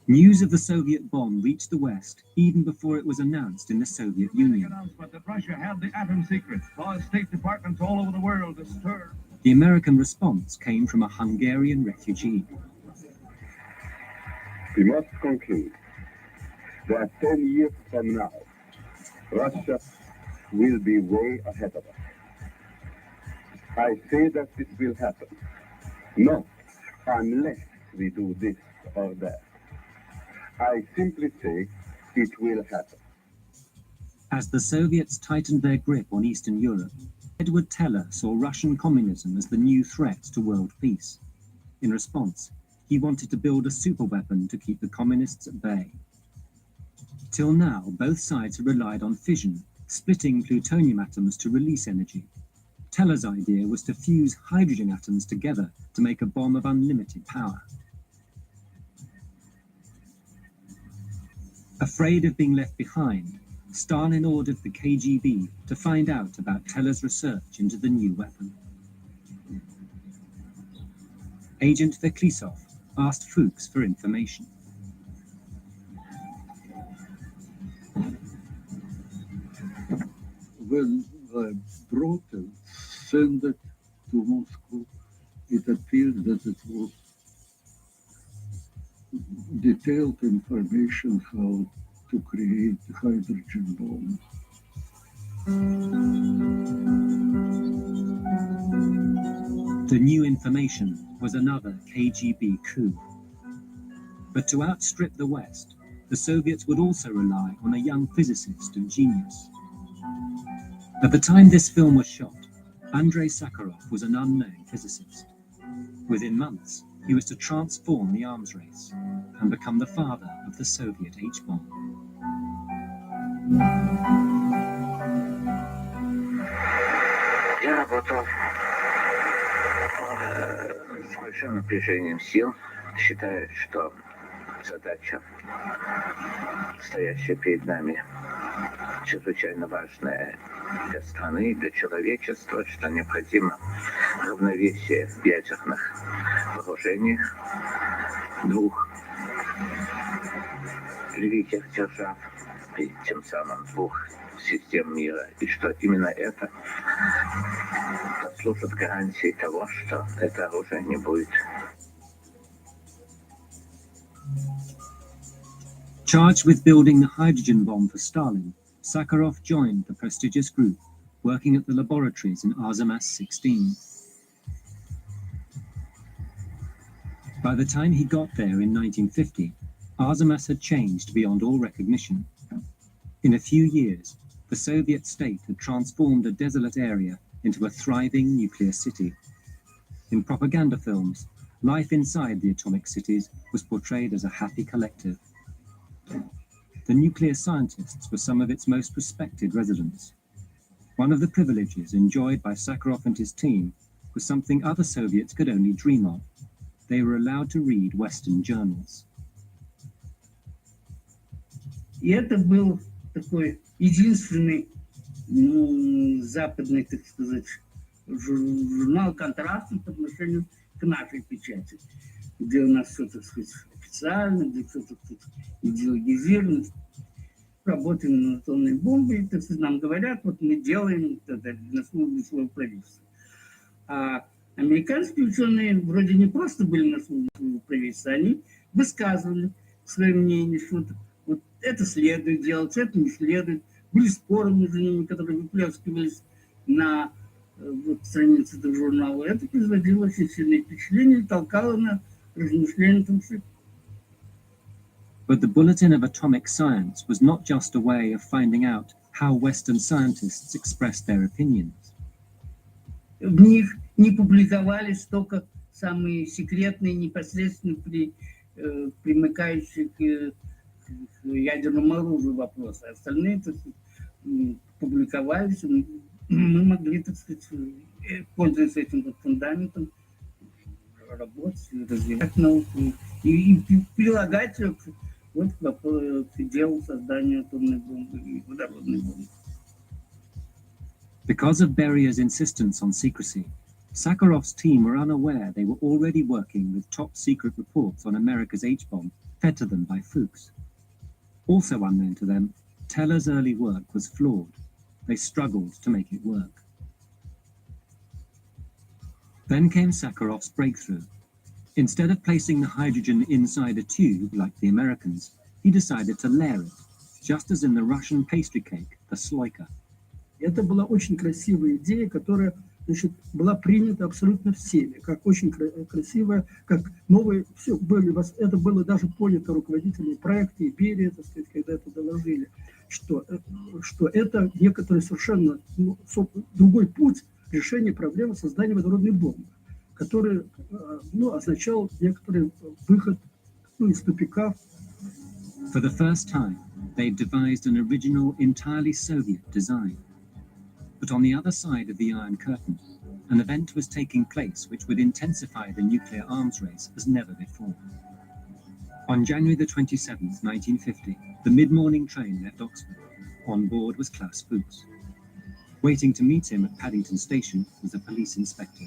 Speaker 8: News of the Soviet bomb reached the West even before it was announced in the Soviet Union.
Speaker 6: Announcement that Russia had the atom secret caused state departments all over the world to stir.
Speaker 8: The American response came from a Hungarian refugee.
Speaker 14: We must conclude that 10 years from now, Russia will be way ahead of us. I say that this will happen, not unless we do this or that. I simply say it will happen.
Speaker 8: As the Soviets tightened their grip on Eastern Europe, Edward Teller saw Russian communism as the new threat to world peace. In response, he wanted to build a superweapon to keep the communists at bay. Till now, both sides have relied on fission, splitting plutonium atoms to release energy. Teller's idea was to fuse hydrogen atoms together to make a bomb of unlimited power. Afraid of being left behind, Stalin ordered the KGB to find out about Teller's research into the new weapon. Agent Veklisov asked Fuchs for information.
Speaker 2: When the broker sent it to Moscow, it appeared that it was detailed information how to create the hydrogen bomb.
Speaker 8: The new information was another KGB coup. But to outstrip the West, the Soviets would also rely on a young physicist of genius. At the time this film was shot, Andrei Sakharov was an unknown physicist. Within months, he was to transform the arms race and become the father of the Soviet H-bomb.
Speaker 15: Я работал с большим напряжением сил, считая, что задача, стоящая перед нами, чрезвычайно важная для страны и для человечества, что необходимо равновесие в ядерных вооружениях двух великих держав и тем самым двух систем мира, и что именно это послужит гарантией того, что это оружие не будет.
Speaker 8: Charged with building the hydrogen bomb for Stalin, Sakharov joined the prestigious group working at the laboratories in Arzamas 16. By the time he got there in 1950, Arzamas had changed beyond all recognition. In a few years, the Soviet state had transformed a desolate area into a thriving nuclear city. In propaganda films, life inside the atomic cities was portrayed as a happy collective. The nuclear scientists were some of its most respected residents. One of the privileges enjoyed by Sakharov and his team was something other Soviets could only dream of. They were allowed to read Western journals.
Speaker 16: И это был такой единственный западный, так сказать, журнал контрастный по отношению к нашей печати, где у нас все, так сказать, официально, где все, так сказать, идеологизировано. Работаем на атомной бомбе, и, так сказать, нам говорят, вот мы делаем это на службе своего правительства. А американские ученые вроде не просто были на службе своего правительства, они высказывали свое мнение, что вот это следует делать, это не следует. Были споры между ними, которые выплескивались на вот, странице этого журнала. Это производило очень сильное впечатление и толкало на размышления о том, что...
Speaker 8: But the Bulletin of Atomic Science was not just a way of finding out how Western scientists expressed their opinions.
Speaker 16: В них не публиковались только самые секретные, непосредственно примыкающие к ядерному оружию вопросы. Остальные, так сказать, публиковались. Мы могли, так сказать, пользуясь этим вот фундаментом, работать, развивать науку и прилагать вот к делу создания атомной бомбы и водородной бомбы.
Speaker 8: Because of Berier's insistence on secrecy, Sakharov's team were unaware they were already working with top-secret reports on America's H-bomb fed to them by Fuchs. Also unknown to them, Teller's early work was flawed. They struggled to make it work. Then came Sakharov's breakthrough. Instead of placing the hydrogen inside a tube like the Americans, he decided to layer it, just as in the Russian pastry cake, the sloika.
Speaker 17: Это была очень красивая идея, которая, значит, была принята абсолютно всеми, как очень красивая, как новые, все были, это было даже понято руководителями проекта и Берия, так сказать, когда это доложили, что это некоторый совершенно другой путь решения проблемы создания водородной бомбы, который означал некоторый выход из тупика.
Speaker 8: For the first time, they devised an original, entirely Soviet design. But on the other side of the Iron Curtain, an event was taking place which would intensify the nuclear arms race as never before. On January the 27th, 1950, the mid-morning train left Oxford. On board was Klaus Fuchs. Waiting to meet him at Paddington Station was a police inspector.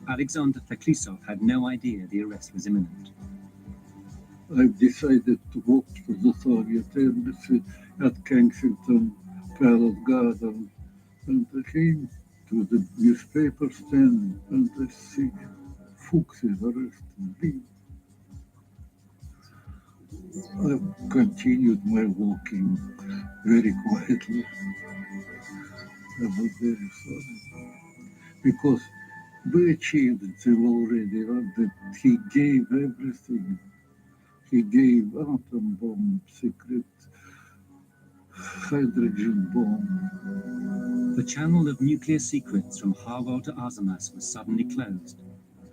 Speaker 8: Alexander Feklissov had no idea the arrest was imminent.
Speaker 2: I've decided to walk to the Soviet embassy at Kensington Palace Garden, and I came to the newspaper stand and I see Fuchs is arrested. I continued my walking very quietly. I was very sorry because we achieved it already, that he gave everything. He gave atom bomb, secret hydrogen bomb.
Speaker 8: The channel of nuclear secrets from Harwell to Arzamas was suddenly closed,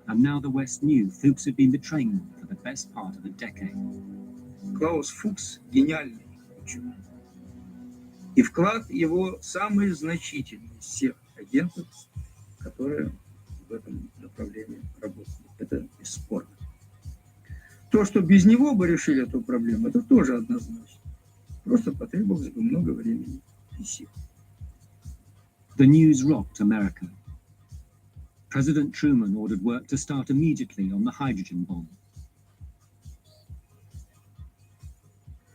Speaker 8: and now the West knew Fuchs had been betraying them for the best part of a decade.
Speaker 10: Клаус Фукс – гениальный ученый. И вклад его самый значительный из всех агентов, которые в этом направлении работали. Это бесспорно. То, что без него бы решили эту проблему, это тоже однозначно. Просто потребовалось бы много времени и сил.
Speaker 8: The news rocked America. President Truman ordered work to start immediately on the hydrogen bomb.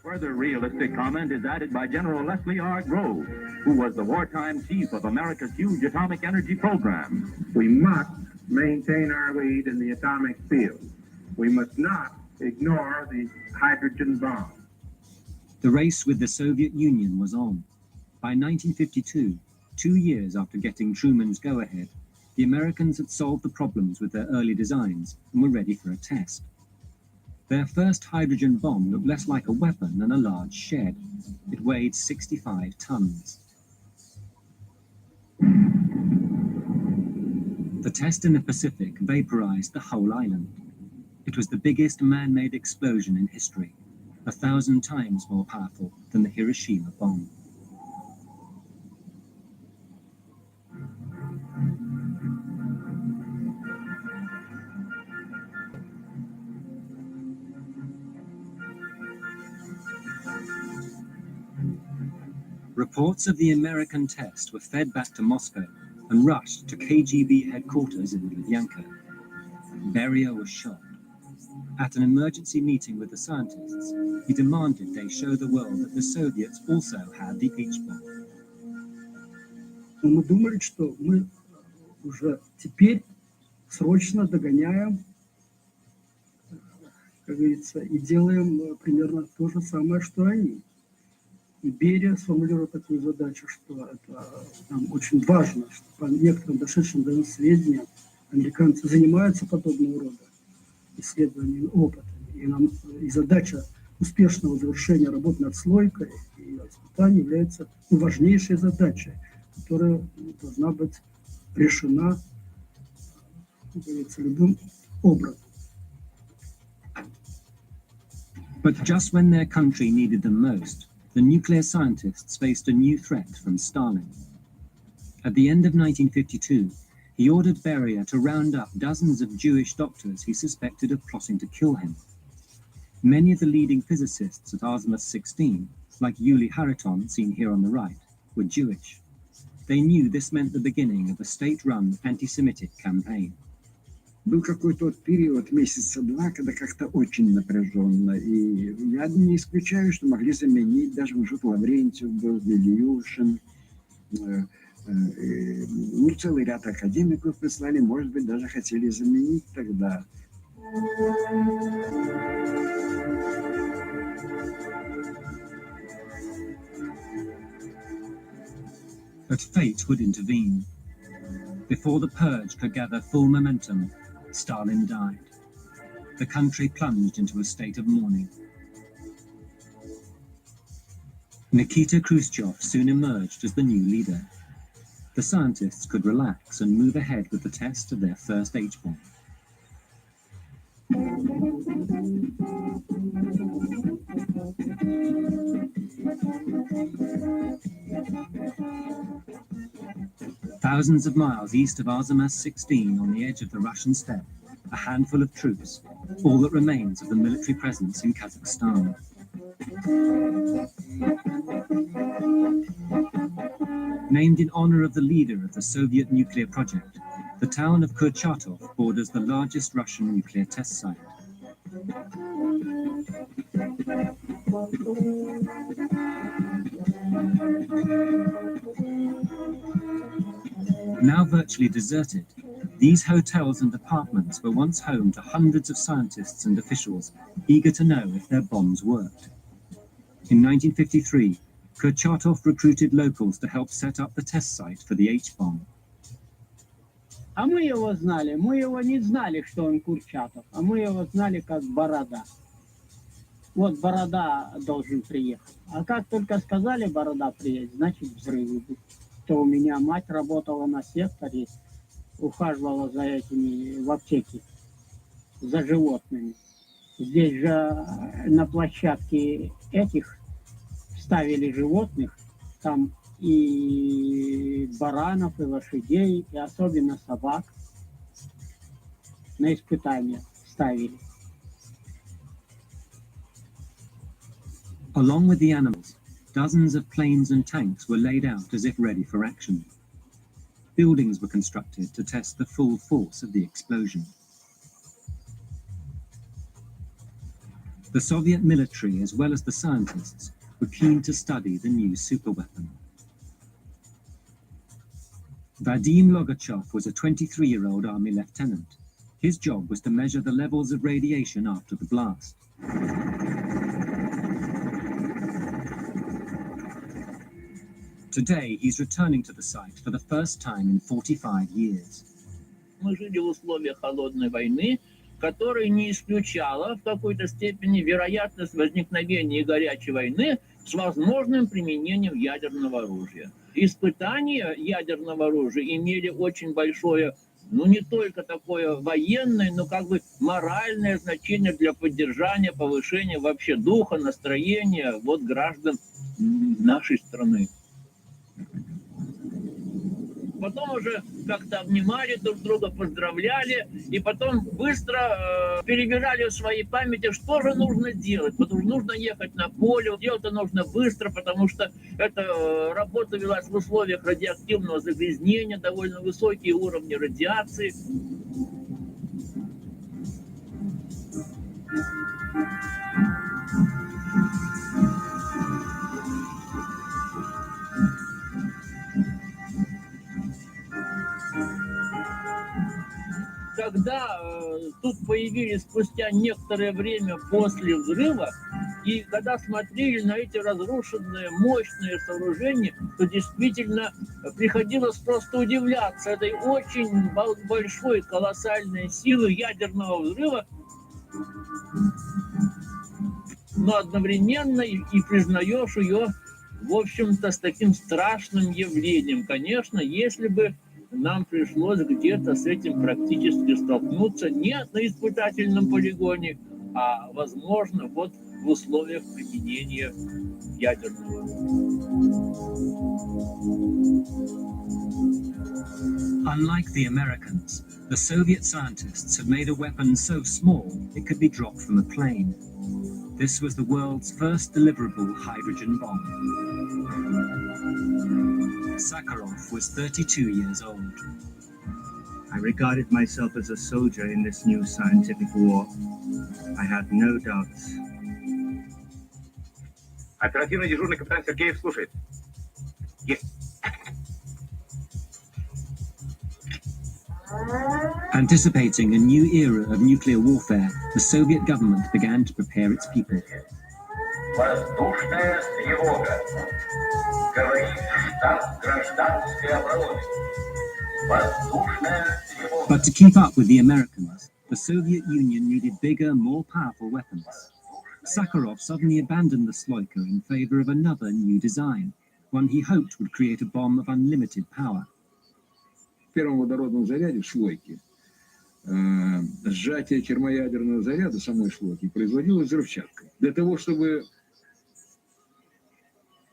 Speaker 18: Further realistic comment is added by General Leslie R. Grove, who was the wartime chief of America's huge atomic energy program.
Speaker 6: We must maintain our lead in the atomic field. We must not ignore the hydrogen bomb.
Speaker 8: The race with the Soviet Union was on. By 1952, 2 years after getting Truman's go-ahead, the Americans had solved the problems with their early designs and were ready for a test. Their first hydrogen bomb looked less like a weapon than a large shed. It weighed 65 tons. The test in the Pacific vaporized the whole island. It was the biggest man-made explosion in history, 1,000 times more powerful than the Hiroshima bomb. Reports of the American test were fed back to Moscow and rushed to KGB headquarters in Lubyanka. Beria was shocked. At an emergency meeting with the scientists, he demanded they show the world that the Soviets also had the H-bomb.
Speaker 17: Мы думали, что мы уже теперь срочно догоняем, как говорится, и делаем примерно то же самое, что они. И Берия сформулировал такую задачу, что это нам очень важно, что по некоторым дошедшим до нас сведениям американцы занимаются подобного рода исследованиями, опытами. И задача успешного завершения работы над слойкой и испытаний является важнейшей задачей, которая должна быть решена, как говорится, любым образом.
Speaker 8: But just when their country needed them most, the nuclear scientists faced a new threat from Stalin. At the end of 1952, he ordered Beria to round up dozens of Jewish doctors he suspected of plotting to kill him. Many of the leading physicists at Artemis 16, like Yuli Hariton, seen here on the right, were Jewish. They knew this meant the beginning of a state-run anti-Semitic campaign.
Speaker 13: Был какой-то вот период, месяца два, когда как-то очень напряженно. И я не исключаю, что могли заменить, даже может Лаврентьев был, Ильюшин. Ну, целый ряд академиков прислали, может быть, даже хотели заменить тогда.
Speaker 8: But fate would intervene. Before the purge could gather full momentum, Stalin died. The country plunged into a state of mourning. Nikita Khrushchev soon emerged as the new leader. The scientists could relax and move ahead with the test of their first H-bomb. Thousands of miles east of Arzamas 16 on the edge of the Russian steppe, a handful of troops, all that remains of the military presence in Kazakhstan. Named in honor of the leader of the Soviet nuclear project, the town of Kurchatov borders the largest Russian nuclear test site. Now virtually deserted, these hotels and apartments were once home to hundreds of scientists and officials eager to know if their bombs worked. In 1953, Kurchatov recruited locals to help set up the test site for the H-bomb.
Speaker 19: А мы его знали. Мы его не знали, что он Курчатов, а мы его знали как Борода. Вот Борода должен приехать. А как только сказали Борода приедет, значит взрывы будут. То у меня мать работала на секторе, ухаживала за этими в аптеке, за животными. Здесь же на площадке этих ставили животных, там и баранов, и лошадей, и особенно собак на испытания ставили.
Speaker 8: Along with the animals, dozens of planes and tanks were laid out as if ready for action. Buildings were constructed to test the full force of the explosion. The Soviet military, as well as the scientists, were keen to study the new superweapon. Vadim Logachev was a 23-year-old army lieutenant. His job was to measure the levels of radiation after the blast. Today, he's returning to the site for the first time in 45 years.
Speaker 20: Мы жили в условиях холодной войны, которая не исключала в какой-то степени вероятность возникновения горячей войны с возможным применением ядерного оружия. Испытания ядерного оружия имели очень большое, ну не только такое военное, но как бы моральное значение для поддержания, повышения вообще духа, настроения вот граждан нашей страны. Потом уже как-то обнимали друг друга, поздравляли, и потом быстро перебирали в своей памяти, что же нужно делать. Потому что нужно ехать на поле, делать-то нужно быстро, потому что эта работа велась в условиях радиоактивного загрязнения, довольно высокие уровни радиации. Когда тут появились спустя некоторое время после взрыва, и когда смотрели на эти разрушенные мощные сооружения, то действительно приходилось просто удивляться этой очень большой, колоссальной силы ядерного взрыва, но одновременно и признаешь ее, в общем-то, с таким страшным явлением. Конечно, если бы нам пришлось где-то с этим практически столкнуться не на испытательном полигоне, а, возможно, вот в условиях применения ядерного.
Speaker 8: Unlike the Americans, the Soviet scientists had made a weapon so small it could be dropped from a plane.
Speaker 4: This was the world's first deliverable hydrogen bomb. Sakharov was 32 years old.
Speaker 21: I regarded myself as a soldier in this new scientific war. I had no doubts.
Speaker 15: Оперативный дежурный капитан Сергеев слушает. Есть.
Speaker 4: Anticipating a new era of nuclear warfare, the Soviet government began to prepare its people.
Speaker 15: Воздушная тревога. Говорит штаб гражданской обороны. Воздушная тревога.
Speaker 4: But to keep up with the Americans, the Soviet Union needed bigger, more powerful weapons. Sakharov suddenly abandoned the Sloika in favor of another new design, one he hoped would create a bomb of unlimited power.
Speaker 9: В первом водородном заряде в шлойке сжатие термоядерного заряда самой шлойки производилось взрывчаткой. Для того, чтобы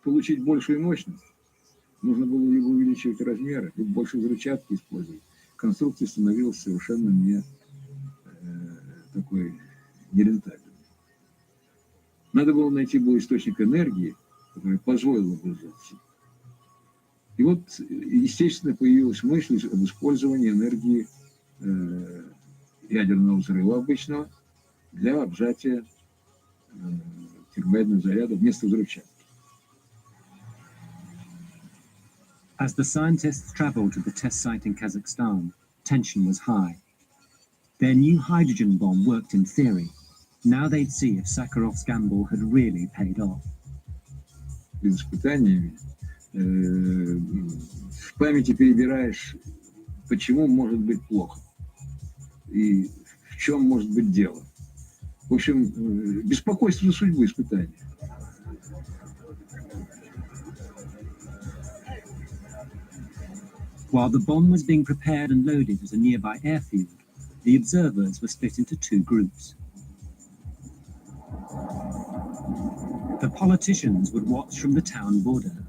Speaker 9: получить большую мощность, нужно было либо увеличивать размеры, либо больше взрывчатки использовать. Конструкция становилась совершенно не такой нерентабельной. Надо было найти был источник энергии, который позволил бы взрывать. И вот, естественно, появилась мысль об использовании энергии ядерного взрыва обычного для обжатия термоядерного заряда вместо взрывчатки.
Speaker 4: As the scientists traveled to the test site in Kazakhstan, tension was high. Their new hydrogen bomb worked in theory. Now they'd see if Sakharov's gamble had really paid off.
Speaker 9: Перед испытаниями в памяти перебираешь, почему может быть плохо и в чем может быть дело. В общем, беспокойство за судьбу испытания.
Speaker 4: While the bomb was being prepared and loaded at a nearby airfield, the observers were split into two groups. The politicians would watch from the town border.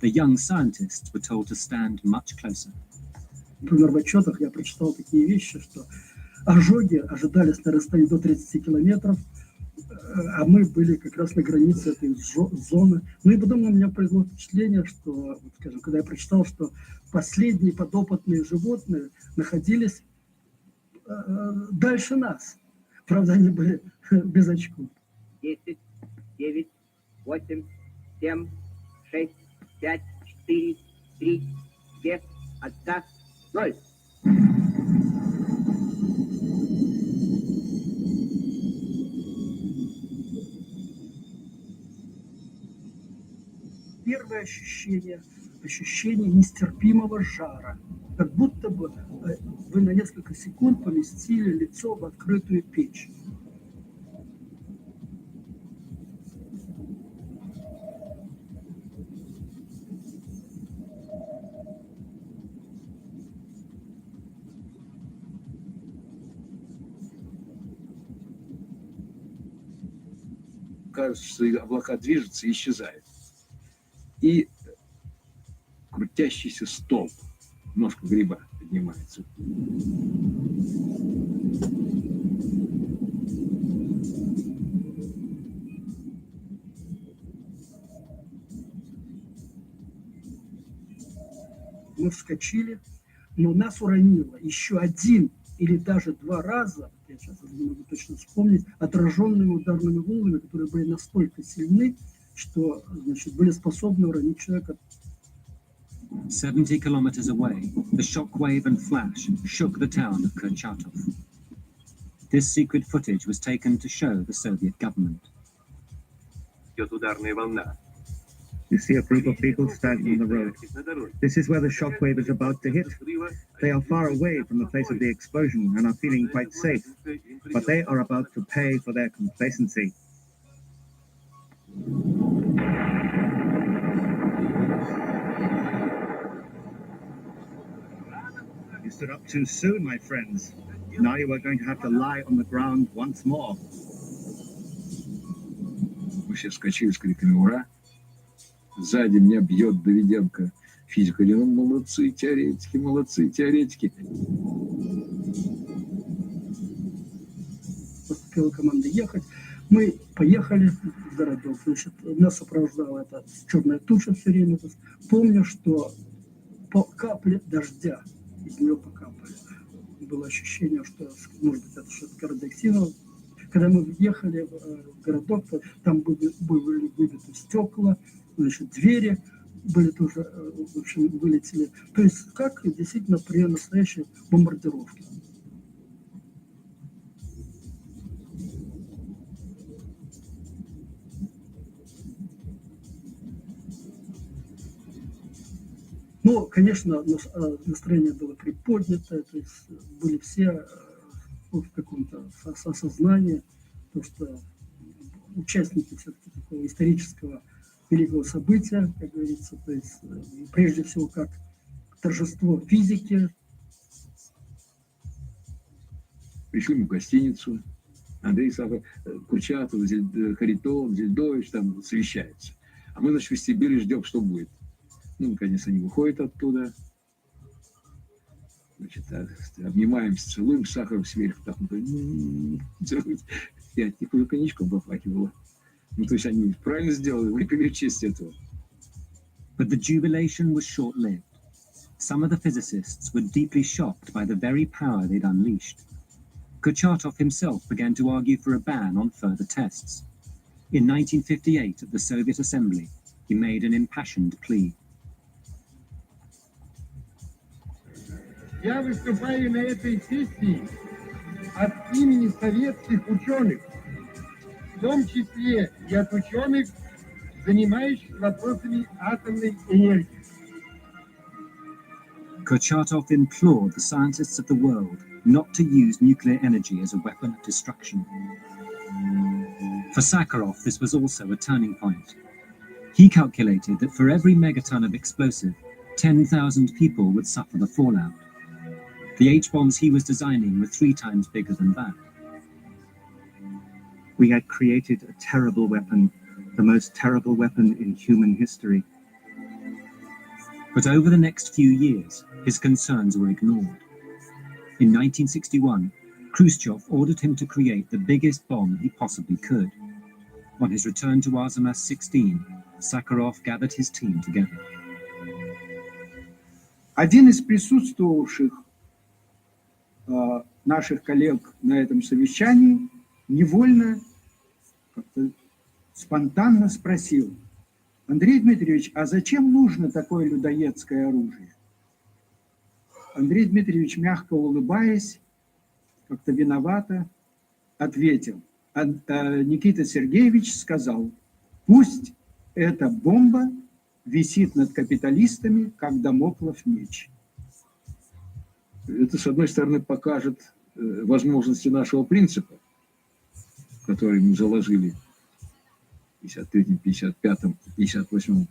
Speaker 4: The young scientists were told to stand much closer.
Speaker 17: Например, в отчетах я прочитал такие вещи, что ожоги ожидались на расстоянии до 30 километров, а мы были как раз на границе этой зоны. Ну и потом на меня произвело впечатление, что, вот, скажем, когда я прочитал, что последние подопытные животные находились дальше нас. Правда, они были без очков.
Speaker 22: 10, 9, 8, 7, 6, 5, 4, 3, 2, 1, 0.
Speaker 17: Первое ощущение нестерпимого жара, как будто бы вы на несколько секунд поместили лицо в открытую печь.
Speaker 9: Кажется, что облака движутся и исчезают. И крутящийся столб, ножка гриба поднимается.
Speaker 17: Мы вскочили, но нас уронило еще один или даже два раза, я сейчас не могу точно вспомнить, отраженными ударными волнами, которые были настолько сильны, что, значит, были способны уронить человека.
Speaker 4: 70 kilometers away, the shockwave and flash shook the town of Kurchatov. This secret footage was taken to show the Soviet government.
Speaker 5: Идет ударная волна.
Speaker 23: You see a group of people standing on the road. This is where the shockwave is about to hit. They are far away from the place of the explosion and are feeling quite safe, but they are about to pay for their complacency. You stood up too soon, my friends. Now you are going to have to lie on the ground once more.
Speaker 9: Мы все вскочили с криками «Ура!». Сзади меня бьет Давиденко. Физик говорит: ну, молодцы, теоретики, молодцы, теоретики.
Speaker 17: Поступила команда ехать. Мы поехали в городок, значит, нас сопровождала эта черная туча все время. Помню, что по капле дождя из нее покапали. Было ощущение, что, может быть, это что-то городоактивно. Когда мы въехали в городок, то там были выбиты стекла, значит, двери были тоже, в общем, вылетели. То есть как действительно при настоящей бомбардировке. Ну, конечно, настроение было приподнято, то есть были все в каком-то осознании, потому что участники все-таки такого исторического великого события, как говорится, то есть прежде всего как торжество физики.
Speaker 9: Пришли мы в гостиницу, Андрей Сахаров, Курчатов, Харитон, Зельдович там совещаются. А мы, значит, в вестибюле ждем, что будет. Ну, наконец, они выходят оттуда. Значит, обнимаемся, целуем, Сахаров сверху. Так, и от них уже коньячком попахивало. Ну, то есть они правильно сделали, выпили в честь этого.
Speaker 8: But the jubilation was short-lived. Some of the physicists were deeply shocked by the very power they'd unleashed. Kurchatov himself began to argue for a ban on further tests. In 1958, at the Soviet Assembly, he made an impassioned plea.
Speaker 1: Я выступаю на этой сессии от имени советских ученых, в том числе и от ученых, занимающихся вопросами атомной энергии.
Speaker 8: Kurchatov implored the scientists of the world not to use nuclear energy as a weapon of destruction. For Sakharov, this was also a turning point. He calculated that for every megaton of explosive, 10,000 people would suffer the fallout. The H-bombs he was designing were 3 times bigger than that.
Speaker 23: We had created a terrible weapon, the most terrible weapon in human history.
Speaker 8: But over the next few years, his concerns were ignored. In 1961, Khrushchev ordered him to create the biggest bomb he possibly could. On his return to Artemis 16, Sakharov gathered his team together.
Speaker 13: Один из присутствовавших наших коллег на этом совещании невольно, как-то спонтанно спросил: Андрей Дмитриевич, а зачем нужно такое людоедское оружие? Андрей Дмитриевич, мягко улыбаясь, как-то виновато ответил. Никита Сергеевич сказал: пусть эта бомба висит над капиталистами, как дамоклов меч.
Speaker 9: Это, с одной стороны, покажет возможности нашего принципа, который мы заложили в 53-м, 55-м, 58-м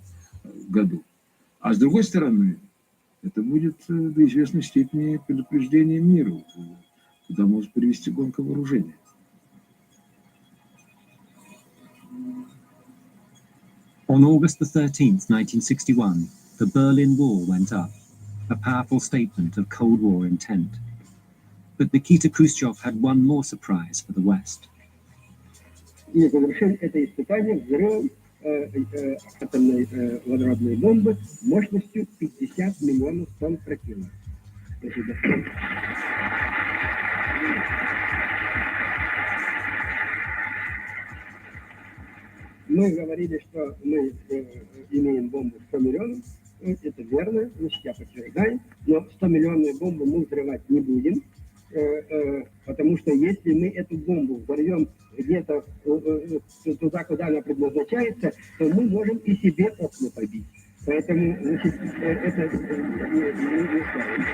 Speaker 9: году. А с другой стороны, это будет до известной степени предупреждение миру, куда может привести гонка вооружения.
Speaker 8: On August the 13th, 1961, the Berlin Wall went up, a powerful statement of Cold War intent. But Nikita Khrushchev had one more surprise for the West.
Speaker 12: И завершил это испытание взрывом атомной водородной бомбы мощностью 50 миллионов тонн тротила. Мы говорили, что мы имеем бомбу 100 миллионов. Это верно, значит, я подтверждаю. Но 100-миллионную бомбу мы взрывать не будем, потому что если мы эту бомбу взорвем где-то туда, куда она предназначается, то мы можем и себе окна побить. Поэтому, значит, это не ставим.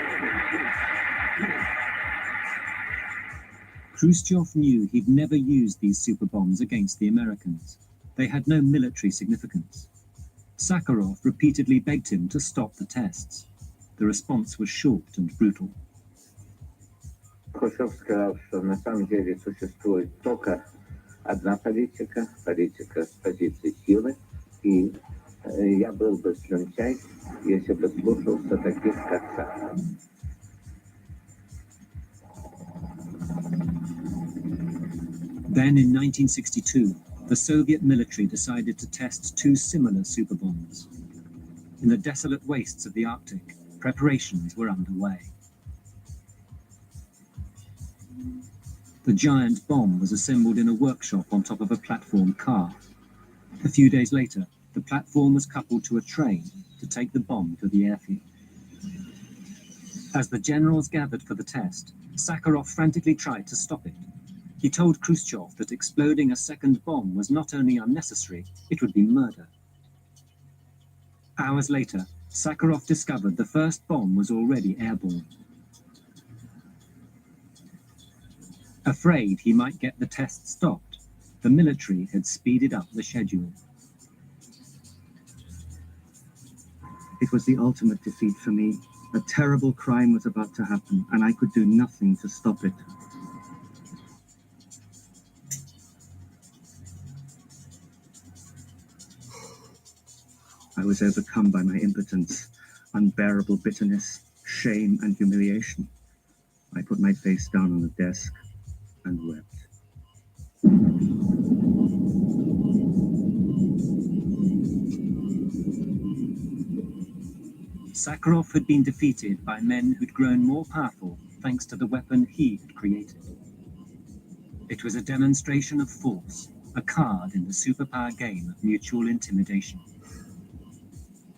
Speaker 8: Khrushchev knew he'd never use these super bombs against the Americans. They had no military significance. Sakharov repeatedly begged him to stop the tests. The response was short and brutal.
Speaker 15: Хрущев сказал, что на самом деле существует только одна политика, политика с позиции силы, и я был бы слюнчай, если бы слушался таких, как Сахаров.
Speaker 8: Then in 1962, the Soviet military decided to test two similar superbombs. In the desolate wastes of the Arctic, preparations were underway. The giant bomb was assembled in a workshop on top of a platform car. A few days later, the platform was coupled to a train to take the bomb to the airfield. As the generals gathered for the test, Sakharov frantically tried to stop it. He told Khrushchev that exploding a second bomb was not only unnecessary, it would be murder. Hours later, Sakharov discovered the first bomb was already airborne. Afraid he might get the test stopped, the military had speeded up the schedule.
Speaker 23: It was the ultimate defeat for me. A terrible crime was about to happen, and I could do nothing to stop it. I was overcome by my impotence, unbearable bitterness, shame, and humiliation. I put my face down on the desk and wept.
Speaker 8: Sakharov had been defeated by men who'd grown more powerful thanks to the weapon he had created. It was a demonstration of force, a card in the superpower game of mutual intimidation.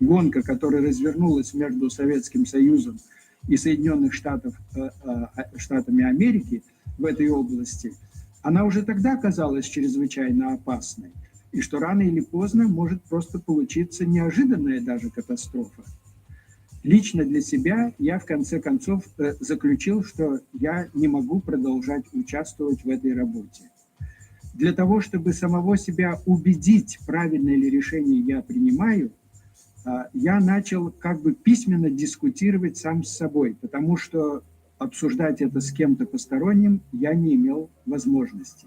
Speaker 17: Гонка, которая развернулась между Советским Союзом и Соединенных Штатами Америки в этой области, она уже тогда казалась чрезвычайно опасной, и что рано или поздно может просто получиться неожиданная даже катастрофа. Лично для себя я в конце концов заключил, что я не могу продолжать участвовать в этой работе. Для того, чтобы самого себя убедить, правильное ли решение я принимаю, я начал как бы письменно дискутировать сам с собой, потому что обсуждать это с кем-то посторонним я не имел возможности.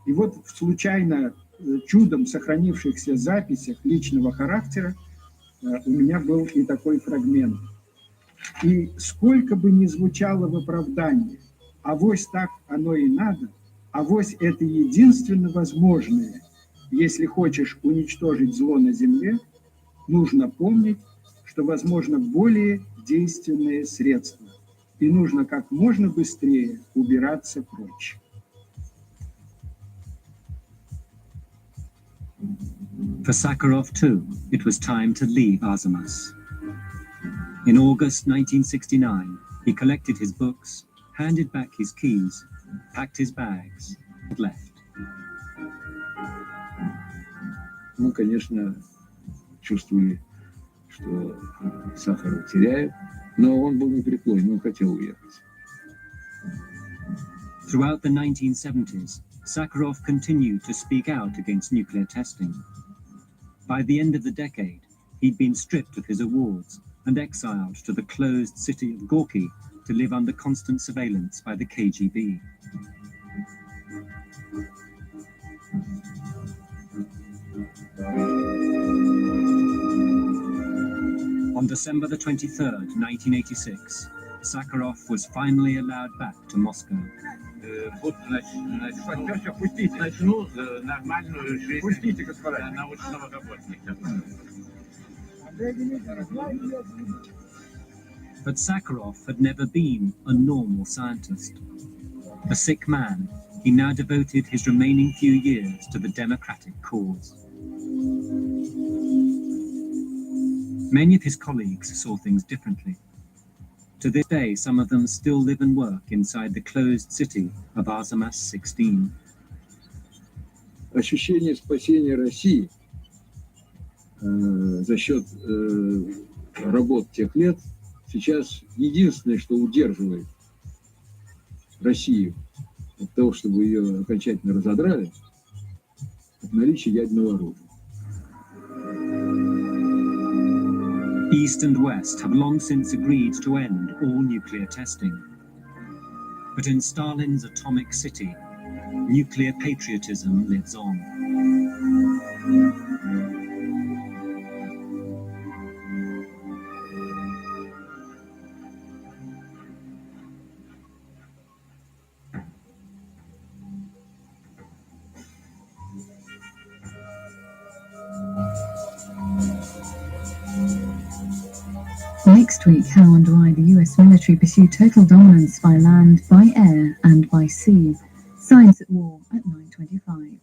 Speaker 17: И вот в случайно чудом сохранившихся записях личного характера у меня был и такой фрагмент. И сколько бы ни звучало в оправдании, авось так оно и надо, авось это единственно возможное, если хочешь уничтожить зло на земле, нужно помнить, что возможно более действенные средства, и нужно как можно быстрее убираться прочь.
Speaker 8: For Sakharov, too, it was time to leave Arzamas. In August 1969, he collected his books, handed back his keys, packed his bags, and left.
Speaker 9: Мы, конечно, чувствовали, что Сахаров теряет, но он был непреклонен, он хотел уехать.
Speaker 8: Throughout the 1970s, Sakharov continued to speak out against nuclear testing. By the end of the decade, he'd been stripped of his awards and exiled to the closed city of Gorky to live under constant surveillance by the KGB. On December the 23rd, 1986, Sakharov was finally allowed back to Moscow.
Speaker 5: Начну нормальную жизнь научного работника.
Speaker 8: But Sakharov had never been a normal scientist. A sick man, he now devoted his remaining few years to the democratic cause. Many of his colleagues saw things differently. To this day, some of them still live and work inside the closed city of Arzamas 16.
Speaker 9: Ощущение спасения России за счет работ тех лет сейчас единственное, что удерживает Россию от того, чтобы ее окончательно разодрали, это наличие ядерного оружия.
Speaker 8: East and West have long since agreed to end all nuclear testing. But in Stalin's atomic city, nuclear patriotism lives on.
Speaker 3: Next week, how and why the US military pursue total dominance by land, by air, and by sea. Science at War at 9:25.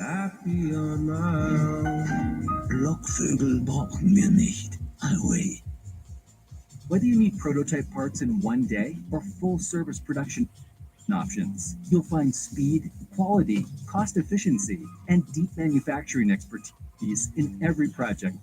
Speaker 4: Happy on my own. Lockvögel brauchen wir nicht. Highway. Whether you need prototype parts in one day or full service production options, you'll find speed, quality, cost efficiency, and deep manufacturing expertise in every project.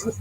Speaker 4: Yes.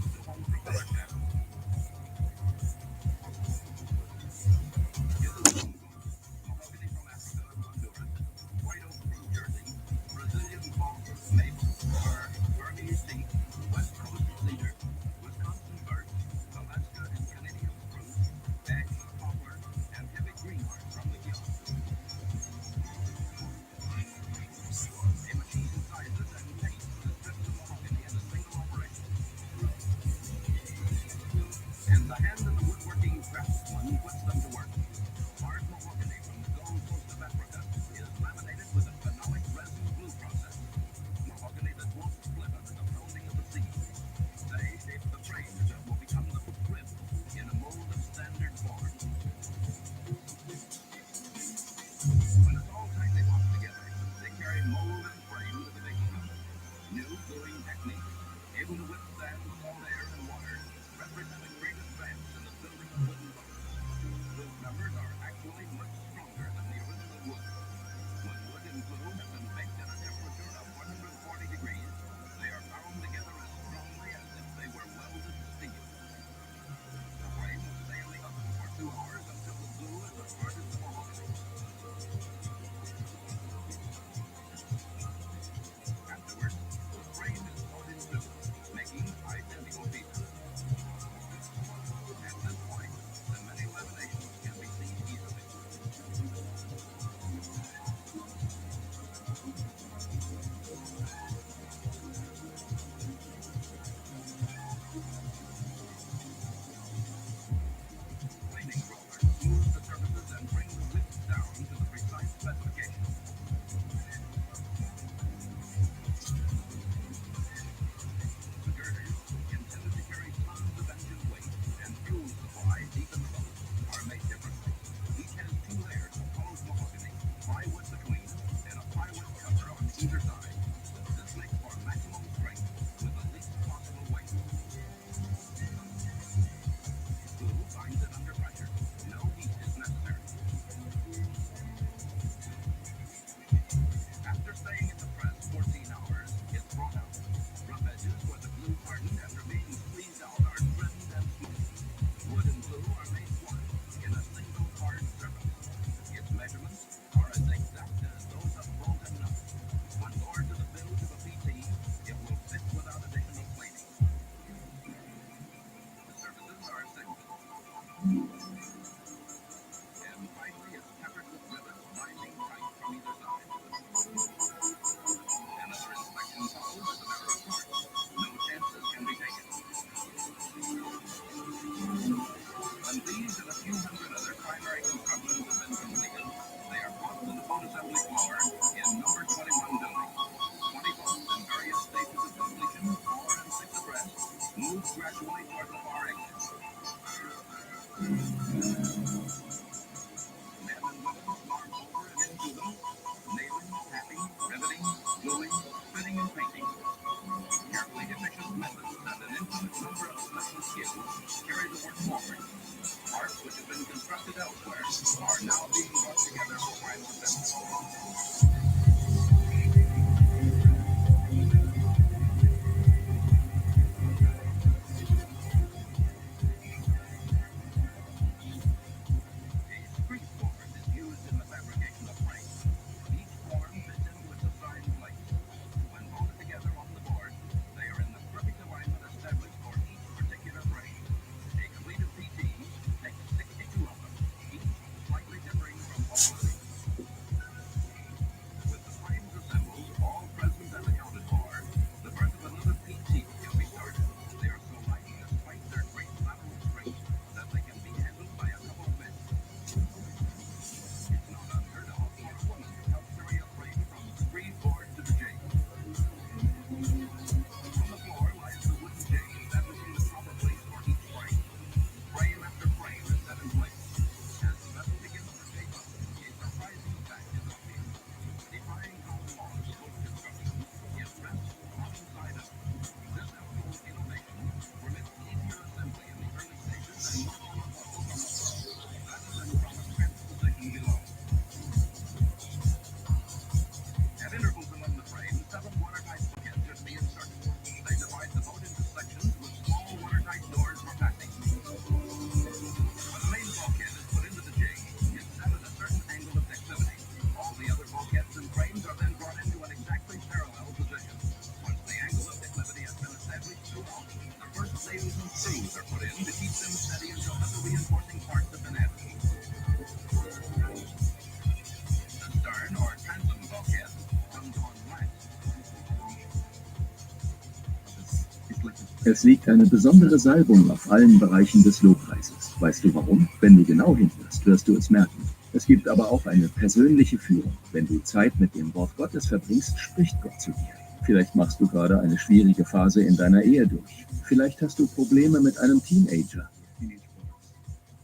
Speaker 4: Es liegt eine besondere Salbung auf allen Bereichen des Lobpreises. Weißt du warum? Wenn du genau hinhörst, wirst du es merken. Es gibt aber auch eine persönliche Führung. Wenn du Zeit mit dem Wort Gottes verbringst, spricht Gott zu dir. Vielleicht machst du gerade eine schwierige Phase in deiner Ehe durch. Vielleicht hast du Probleme mit einem Teenager.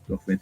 Speaker 4: Doch wenn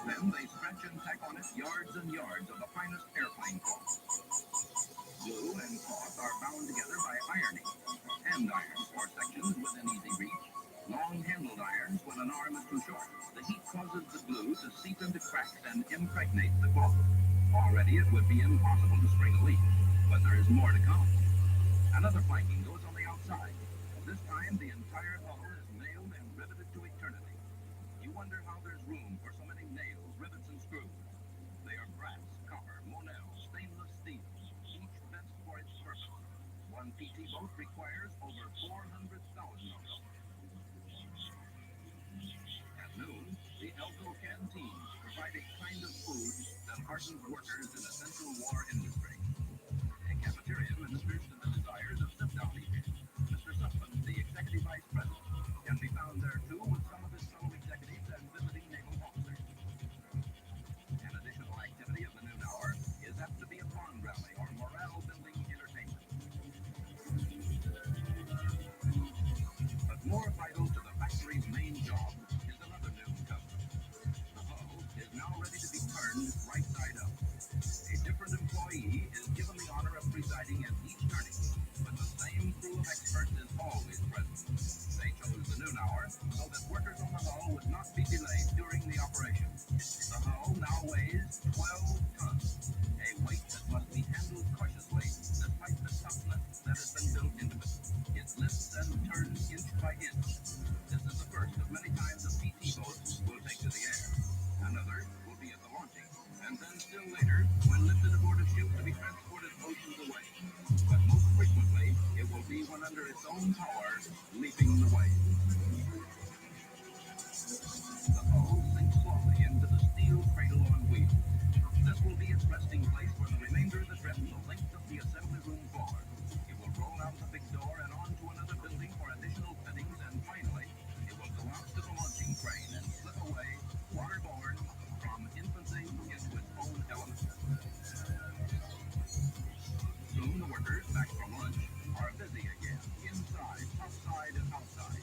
Speaker 6: Then they stretch and tack on it yards and yards of the finest airplane cloth. Glue and cloth are bound together by ironing. Hand irons for sections within easy reach. Long-handled irons when an arm is too short. The heat causes the glue to seep into cracks and impregnate the cloth. Already it would be impossible to spring a leak, but there is more to come. Another planking goes on the outside. This time the entire hull is nailed and riveted to eternity. You wonder how there's room for so many nails, rivets, and screws. They are brass, copper, Monel, stainless steels, each best for its purpose. One PT boat requires over 400,000 of them. At noon, the Elko canteens provide a kind of food that hardens workers in essential war industry. A cafeteria ministers to the desires of sit-down eaters. Mr. Sussman, the executive vice president, can be found there too with some of his fellow executives and visiting naval officers. An additional activity of the noon hour is apt to be a pond rally or morale-building entertainment. But more vital to the factory's main job is another noon custom. The hull is now ready to be turned right side up. A different employee is given the honor of presiding at each turning, but the same crew of experts is always present. They chose the noon hour so that workers on the hull would not be delayed during the operation. The hull now weighs 12 tons, a weight that must be handled cautiously despite the toughness that has been built into it. It lifts and turns inch by inch. This is the first of many times a PT boat will take to the air. Another will be at the launching, and then still later when lifted aboard a ship to be transported oceans away. But most frequently, it will be when under its own power, leaping the waves. The hull sinks slowly into the steel cradle on wheels. This will be its resting place for the remainder of the trip, the length of the assembly room floor. It will roll out the big door and onto another building for additional fittings, and finally, it will go out to the launching crane and slip away, waterborne, from infancy into its own element. Soon the workers, back from lunch, are busy again, inside, topside, and outside.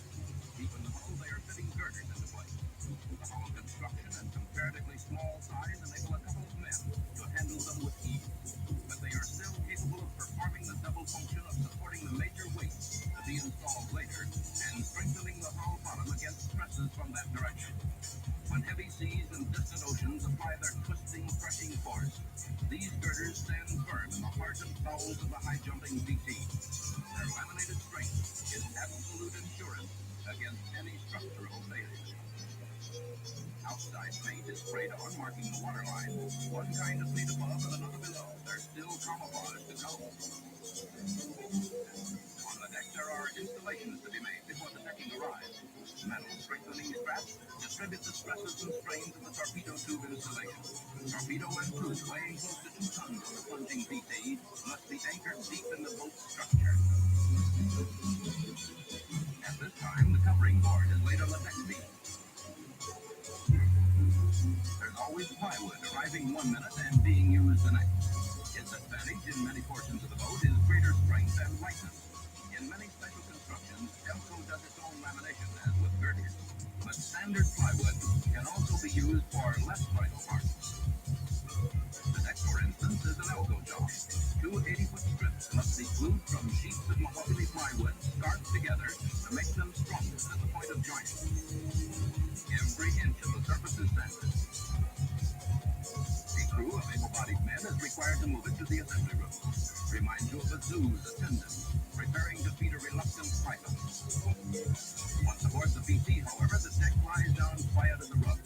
Speaker 6: radar marking the waterline. One kind of fleet above and another below. There's still camouflage to go. On the deck, there are installations to be made before the decking arrives. Metal strengthening straps distribute the stresses and strains of the torpedo tube installation. Torpedo and tube weighing close to 2 tons on the plunging PT must be anchored deep in the boat's structure. At this time, the covering board is laid on the deck beam. There's always plywood arriving 1 minute and being used the next. Its advantage in many portions of the boat is greater strength and lightness. In many special constructions, Elco does its own lamination, as with girders. But standard plywood can also be used for less vital parts. The deck, for instance, is an Elco job. 2 80-foot strips must be glued from sheets of mahogany plywood scarfed together to make them strongest at the point of joining. Every inch of the surface is sanded. A crew of able-bodied men is required to move it to the assembly room. Reminds you of a zoo's attendant preparing to feed a reluctant python. Once aboard the PT, however, the deck lies down quiet as a rug.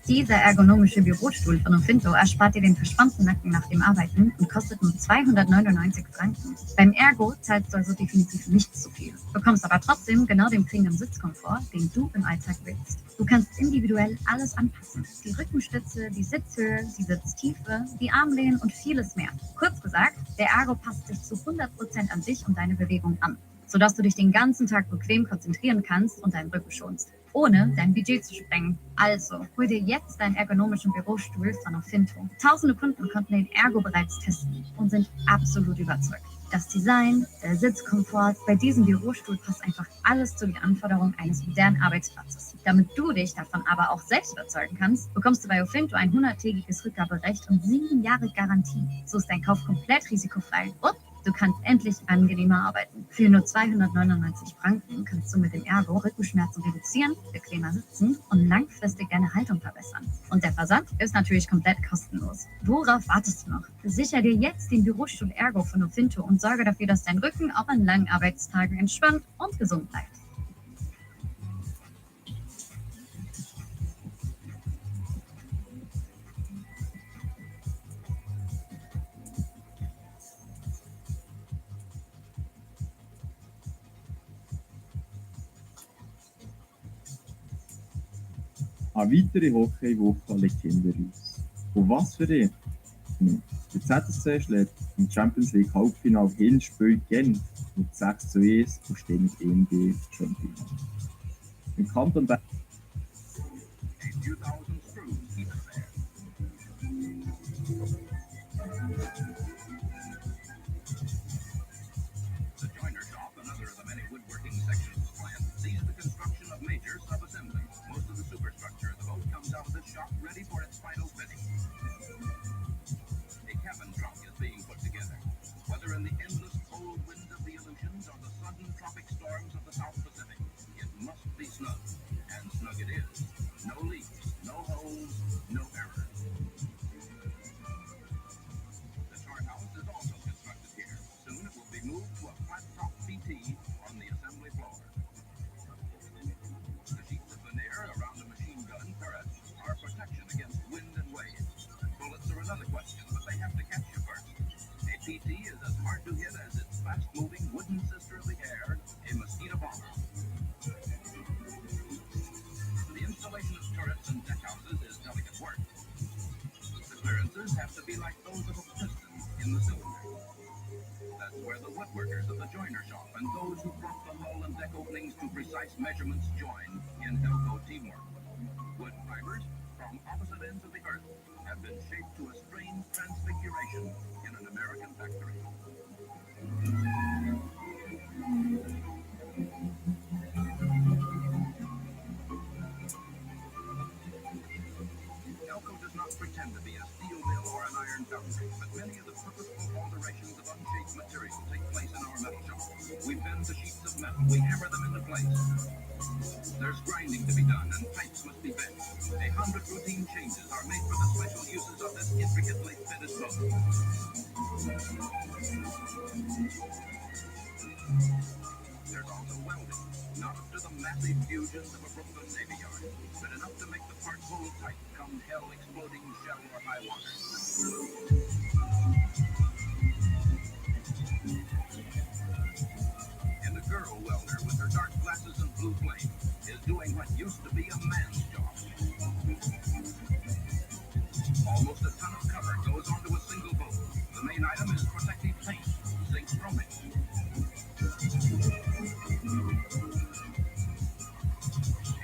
Speaker 7: Dieser ergonomische Bürostuhl von Ofinto erspart dir den verspannten Nacken nach dem Arbeiten und kostet nur 299 Franken. Beim Ergo zahlst du also definitiv nicht zu viel, bekommst aber trotzdem genau den Premium Sitzkomfort, den du im Alltag willst. Du kannst individuell alles anpassen. Die Rückenstütze, die Sitzhöhe, die Sitztiefe, die Armlehnen und vieles mehr. Kurz gesagt, der Ergo passt sich zu 100% an dich und deine Bewegung an, sodass du dich den ganzen Tag bequem konzentrieren kannst und deinen Rücken schonst, ohne dein Budget zu sprengen. Also, hol dir jetzt deinen ergonomischen Bürostuhl von Ofinto. Tausende Kunden konnten den Ergo bereits testen und sind absolut überzeugt. Das Design, der Sitzkomfort, bei diesem Bürostuhl passt einfach alles zu den Anforderungen eines modernen Arbeitsplatzes. Damit du dich davon aber auch selbst überzeugen kannst, bekommst du bei Ofinto ein 100-tägiges Rückgaberecht und 7 Jahre Garantie. So ist dein Kauf komplett risikofrei und du kannst endlich angenehmer arbeiten. Für nur 299 Franken kannst du mit dem Ergo Rückenschmerzen reduzieren, bequemer sitzen und langfristig deine Haltung verbessern. Und der Versand ist natürlich komplett kostenlos. Worauf wartest du noch? Sicher dir jetzt den Bürostuhl Ergo von Ofinto und sorge dafür, dass dein Rücken auch an langen Arbeitstagen entspannt und gesund bleibt.
Speaker 11: Eine weitere Hockeywoche liegt hinter uns. Und was für dich? Der ZSC schlägt im Champions League Halbfinale Hinspiel Genf mit 6:1 und steht mit EMG schon im Finale. Im Kanton Bern
Speaker 6: ready for its final fitting. A cabin trunk is being put together. Whether in the endless cold wind of the Aleutians or the sudden tropic storms of the South Pacific, it must be snug. And snug it is. No leaks, no holes, no errors. The chart house is also constructed here. Soon it will be moved to a flat-top PT on the assembly floor. The sheets of veneer around the machine gun turret are protection against wind and waves. Bullets are another question, but they have to catch you first. A PT is as hard to hit as its fast-moving wooden sister of the air, a mosquito bomber. The installation of turrets and deckhouses is delicate work. The clearances have to be like those of a piston in the cylinder. That's where the woodworkers of the joiner shop and those who brought the hull and deck openings to precise measurements join in Elco teamwork. Wood fibers from opposite ends of the earth have been shaped to a strange transfiguration in an American factory. Elco does not pretend to be a steel mill or an iron foundry, but many of the purposeful alterations of unshaped material take place in our metal shop. We bend the sheets of metal, we hammer them into place. There's grinding to be done, and pipes must be bent. 100 routine changes are made for the special uses of this intricately fitted boat. There's also welding, not up to the massive fusions of a Brooklyn Navy Yard, but enough to make strike the part hold tight come hell exploding shell or high water. And a girl welder with her dark glasses and blue flame is doing what used to be a man's job. Almost a ton of cover goes onto a single boat. The main item is protective paint, zinc chroming.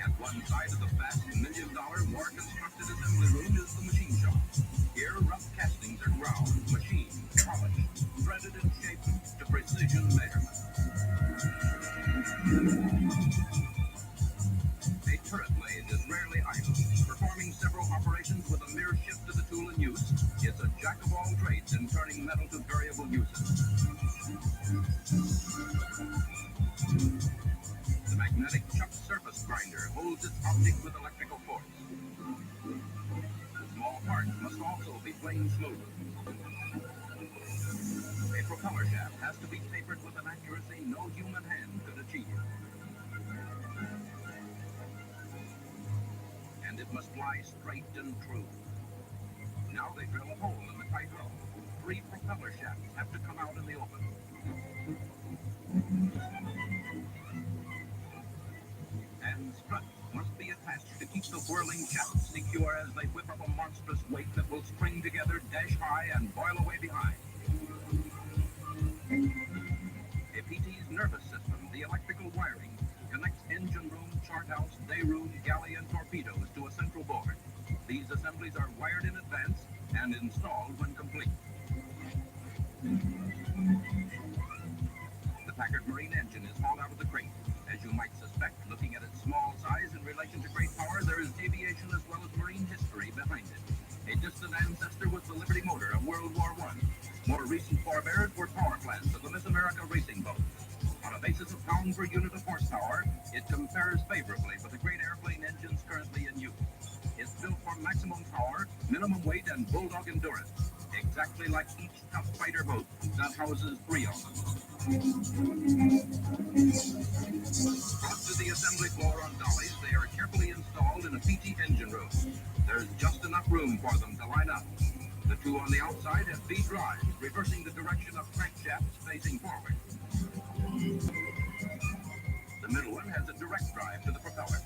Speaker 6: At one side of the vast $1 million war-constructed assembly room is the machine shop. Here, rough castings are ground, machined, polished, threaded and shaped to precision measurement. A turret lathe is rarely idle, performing several operations with a mere shift of the tool in use. It's a jack of all trades in turning metal to variable uses. The magnetic chuck surface grinder holds its object with electrical force. Small parts must also be planed smooth. A propeller shaft has to be tapered with an accuracy no human hand could achieve. And it must lie straight and true. Now they drill a hole in the tight rope. 3 propeller shafts have to come out in the open. And struts must be attached to keep the whirling shafts secure as they whip up a monstrous weight that will spring together, dash high, and boil away behind. A PT's nervous system, the electrical wiring, connects engine room, chart house, day room, galley, and torpedoes to a central board. These assemblies are wired in advance and installed when complete. The Packard Marine engine is hauled out of the crate. As you might suspect, looking at its small size in relation to great power, there is aviation as well as marine history behind it. A distant ancestor was the Liberty motor of World War I. More recent forebears were power plants of the Miss America racing boat. On a basis of pound per unit of horsepower, it compares favorably with the great airplane engines currently in use. It's built for maximum power, minimum weight, and bulldog endurance, exactly like each tough fighter boat that houses 3 of them. Brought to the assembly floor on dollies, they are carefully installed in a PT engine room. There's just enough room for them to line up. The 2 on the outside have V drives, reversing the direction of crankshafts facing forward. The middle one has a direct drive to the propeller.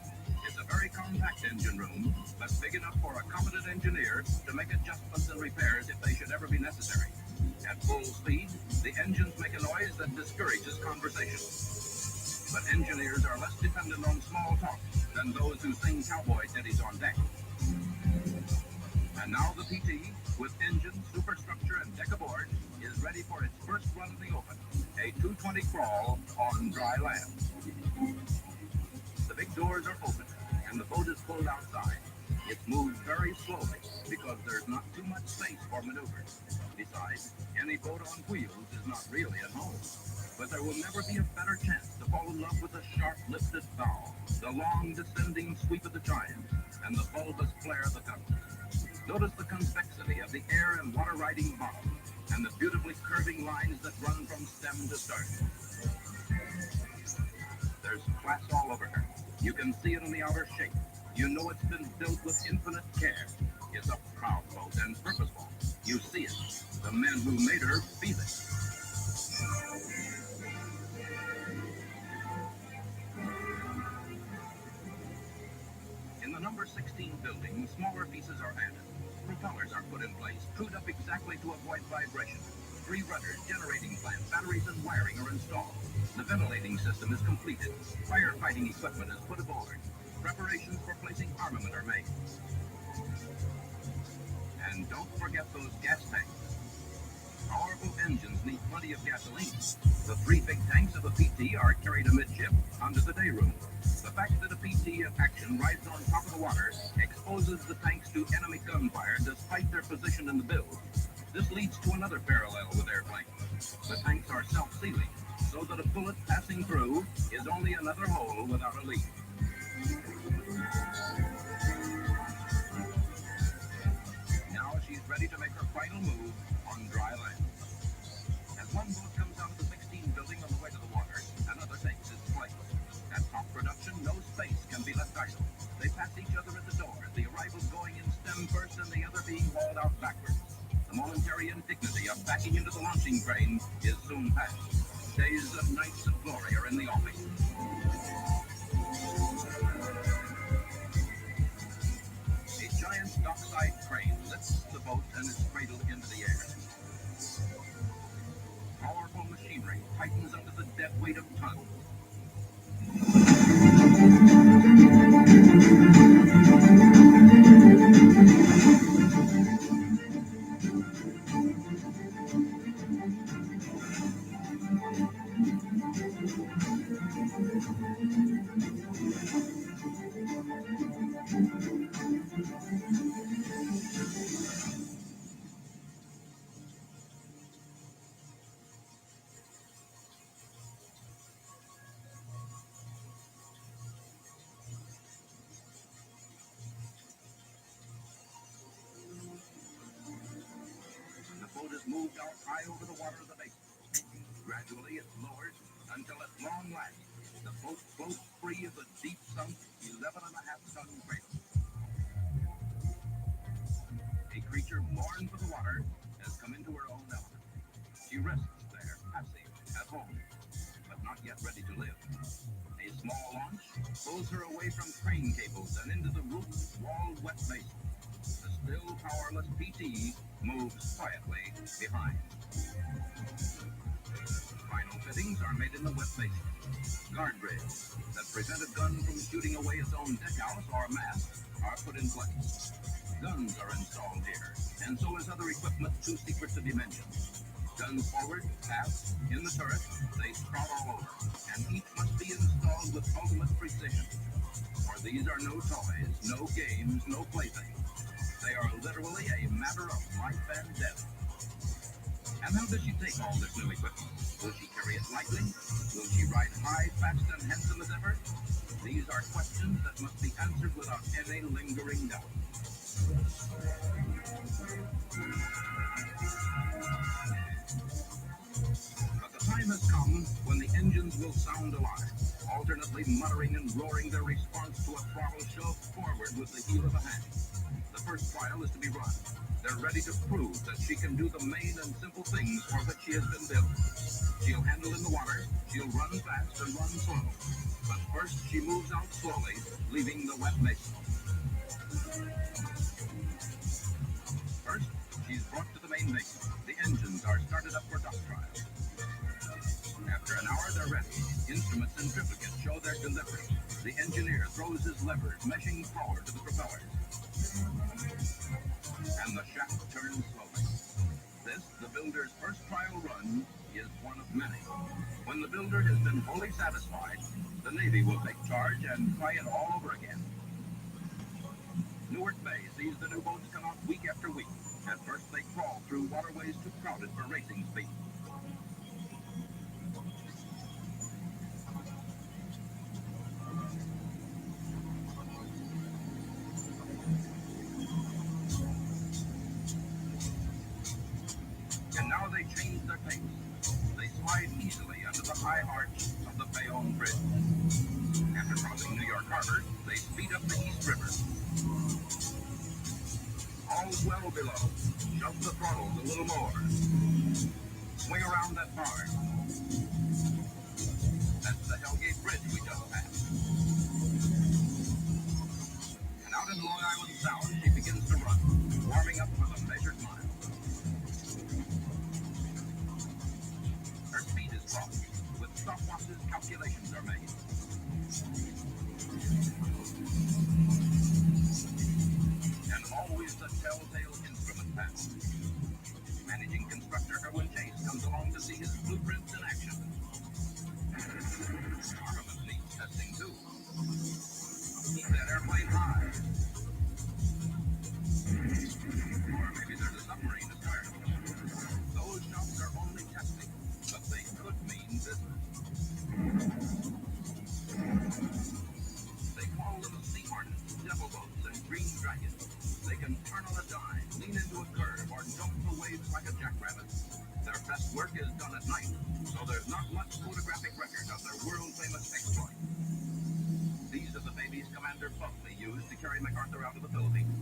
Speaker 6: It's a very compact engine room, but big enough for a competent engineer to make adjustments and repairs if they should ever be necessary. At full speed, the engines make a noise that discourages conversation. But engineers are less dependent on small talk than those who sing cowboy ditties on deck. And now the PT, with engine, superstructure, and deck aboard, is ready for its first run in the open, a 220 crawl on dry land. The big doors are open, and the boat is pulled outside. It moves very slowly because there's not too much space for maneuvers. Besides, any boat on wheels is not really at home. But there will never be a better chance to fall in love with the sharp lifted bow, the long descending sweep of the giant, and the bulbous flare of the compass. Notice the convexity of the air and water riding bottom, and the beautifully curving lines that run from stem to stern. There's class all over her. You can see it in the outer shape. You know it's been built with infinite care. It's a proud boat and purposeful. You see it. The men who made her feel it. In the number 16 building, smaller pieces are added. Propellers are put in place, screwed up exactly to avoid vibration. 3 rudders, generating plant, batteries, and wiring are installed. The ventilating system is completed. Firefighting equipment is put aboard. Preparations for placing armament are made. And don't forget those gas tanks. Powerful engines need plenty of gasoline. The 3 big tanks of a PT are carried amidship onto the day room. The fact that a PT in action rides on top of the water exposes the tanks to enemy gunfire despite their position in the build. This leads to another parallel with airplanes. The tanks are self-sealing, so that a bullet passing through is only another hole without a leak. Now she's ready to make her final move on dry land. As one boat comes out of the 16 building on the way to the water, another takes its place. At top production, no space can be left idle. They pass each other at the doors,
Speaker 18: The momentary indignity of backing into the launching crane is soon past. Days and nights of glory are in the offing. A giant dockside crane lifts the boat and is cradled into the air. Powerful machinery tightens under the dead weight of tons. Moved out high over the water of the basin. Gradually it's lowered until at long last the boat floats free of the deep sunk 11.5-ton cradle. A creature born for the water has come into her own element. She rests there, passive, at home, but not yet ready to live. A small launch pulls her away from crane cables and into the roof-walled wet basin. The still powerless PT moves quietly behind. Final fittings are made in the wet basin. Guardrails that prevent a gun from shooting away its own deckhouse or mast are put in place. Guns are installed here, and so is other equipment too secret to be mentioned. Guns forward, aft, in the turret, they sprawl all over, and each must be installed with ultimate precision. For these are no toys, no games, no playthings. They are literally a matter of life and death. And how does she take all this new equipment? Will she carry it lightly? Will she ride high, fast, and handsome as ever? These are questions that must be answered without any lingering doubt. But the time has come when the engines will sound alarm, alternately muttering and roaring their response to a throttle shoved forward with the heel of a hand. The first trial is to be run. They're ready to prove that she can do the main and simple things for which she has been built. She'll handle in the water, she'll run fast and run slow. But first she moves out slowly, leaving the wet basin. First, she's brought to the main basin. The engines are started up for duck trial. After an hour, they're ready. Instruments and triplicates show their delivery. The engineer throws his levers, meshing forward to the propellers. And the shaft turns slowly. This, the builder's first trial run, is one of many. When the builder has been fully satisfied, the Navy will take charge and try it all over again. Newark Bay sees the new boats come out week after week. At first they crawl through waterways too crowded for racing speed. And now they change their pace. They slide easily under the high arch of the Bayonne Bridge. After crossing New York Harbor, they speed up the East River. All well below. Shove the throttles a little more. Swing around that bar. That's the Hellgate Bridge we just passed. And out in Long Island Sound, she begins to run, warming up for the measured mile. Her speed is lost. With stopwatches, calculations are made. And always the telltale instrument pass. Managing constructor Erwin Chase comes along to see his blueprints in action. Armament needs testing too. Keep that airplane high. Or maybe there's a submarine astern. Those shots are only testing, but they could mean business. They call them sea hornets, devil boats, and green dragons. They can turn on a dime, lean into a curve, or jump the waves like a jackrabbit. Their best work is done at night, so there's not much photographic record of their world-famous exploit. These are the babies Commander Buckley used to carry MacArthur out of the Philippines.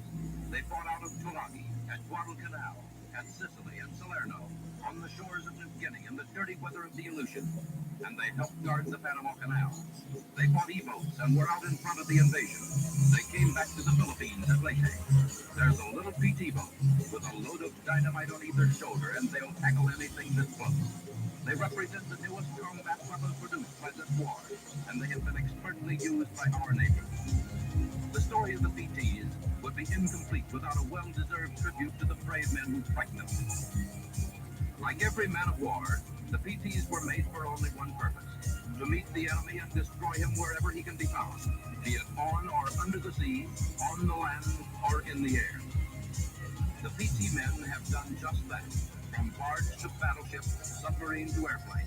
Speaker 18: They fought out of Tulagi, at Guadalcanal, at Sicily and Salerno, on the shores of New Guinea and the dirty weather of the Aleutian, and they helped guard the Panama Canal. They fought E-boats and were out in front of the invasion. They came back to the Philippines at Leyte. There's a little PT boat with a load of dynamite on either shoulder, and they'll tackle anything that floats. They represent the newest combat weapons produced by this war, and they have been expertly used by our neighbors. The story of the PTs would be incomplete without a well-deserved tribute to the brave men who fight them. Like every man of war, the PTs were made for only one purpose: to meet the enemy and destroy him wherever he can be found, be it on or under the sea, on the land, or in the air. The PT men have done just that, from barge to battleship, submarine to airplane.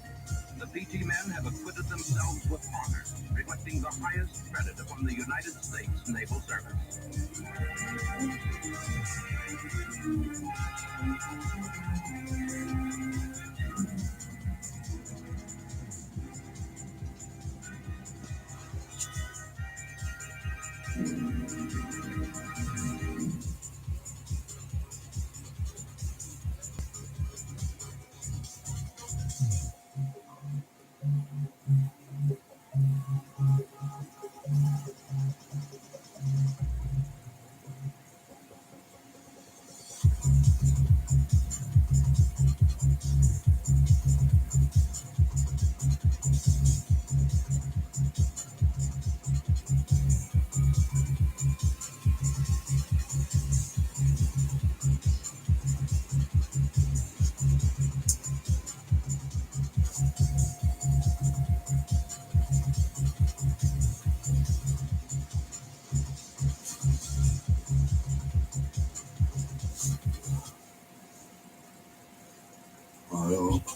Speaker 18: The PT men have acquitted themselves with honor, reflecting the highest credit upon the United States Naval Service.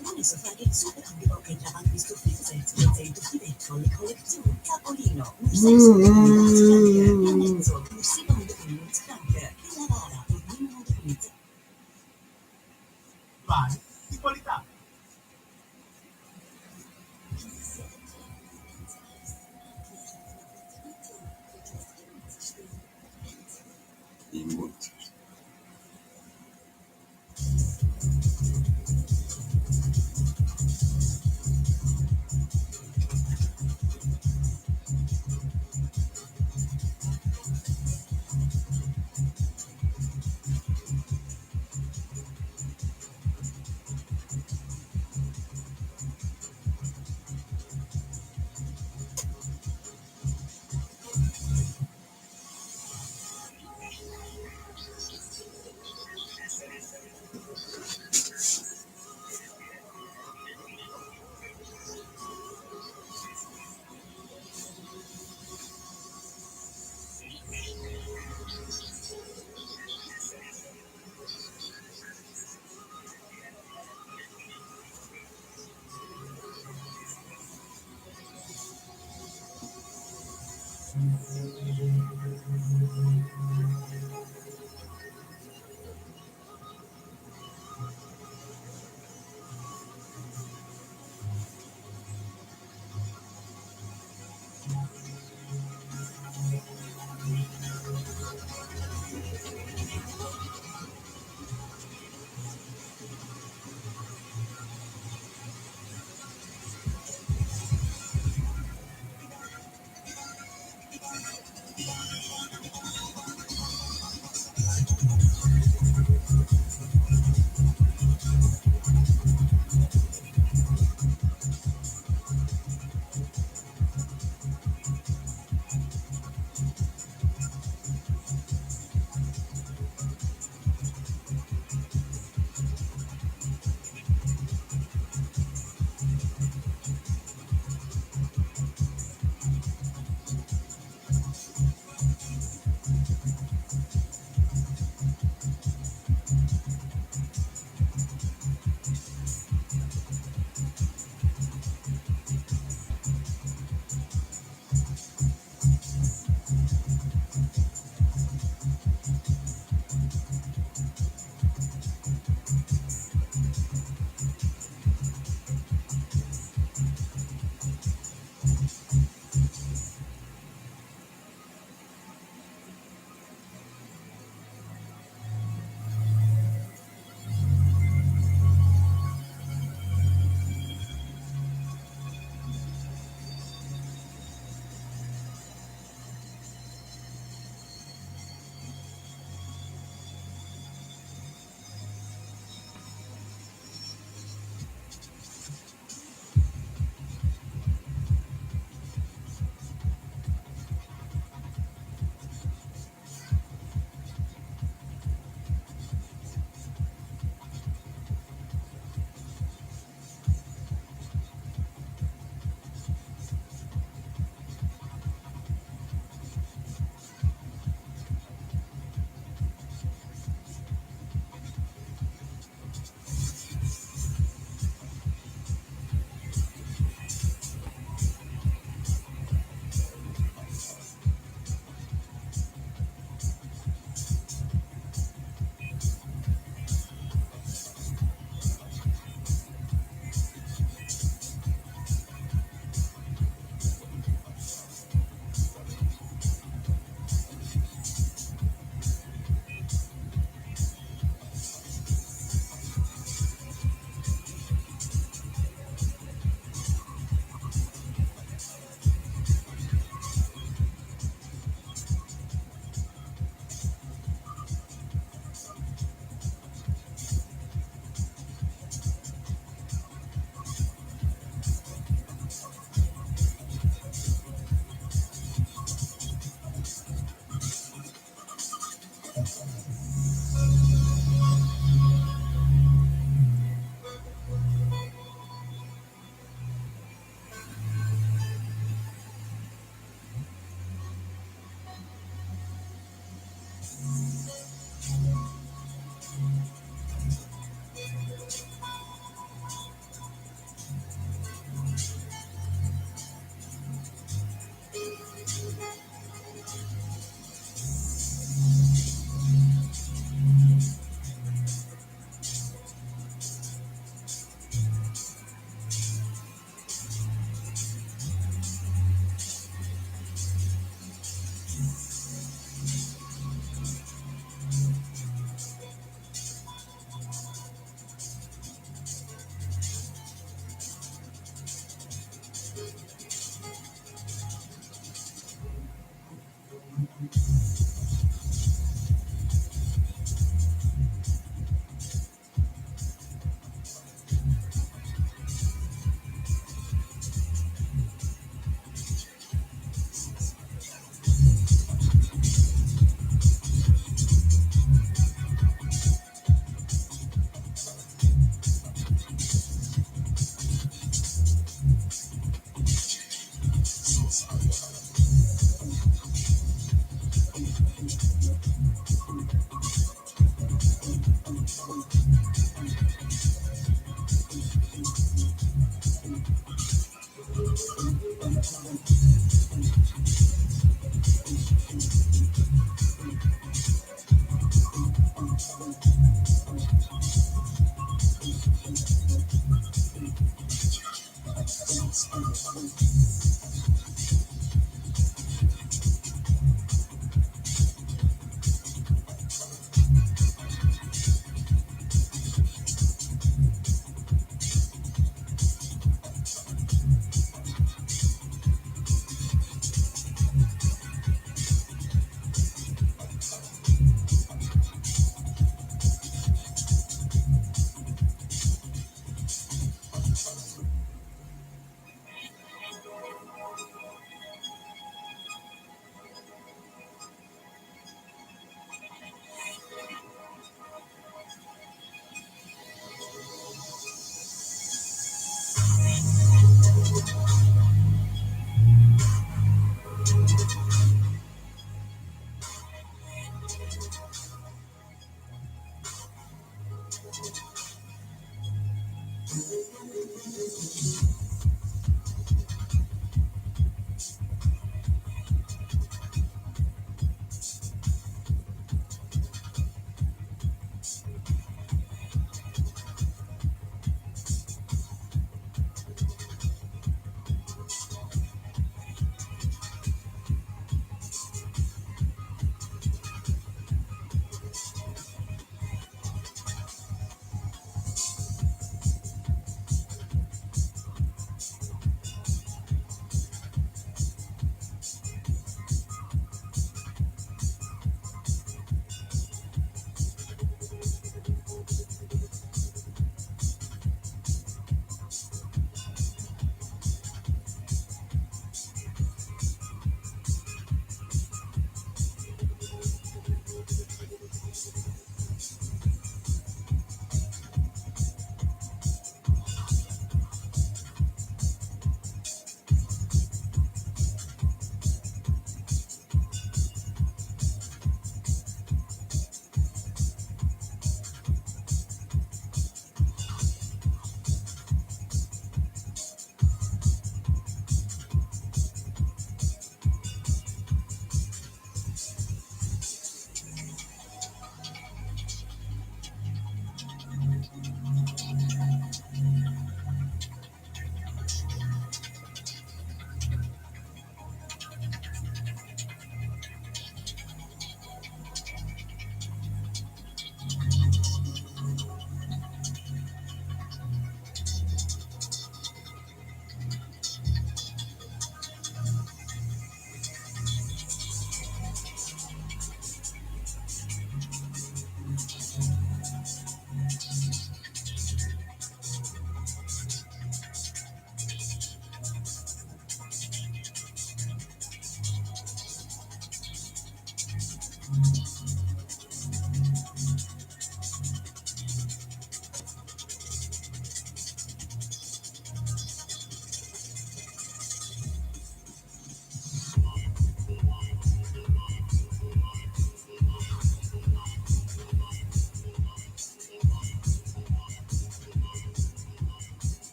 Speaker 2: Nelle soffiate super cambio che la di stuffize senza divetto le collezioni Capolino Mercedes e mezzo Musino di Frank e la vara di
Speaker 14: Vai, di qualità.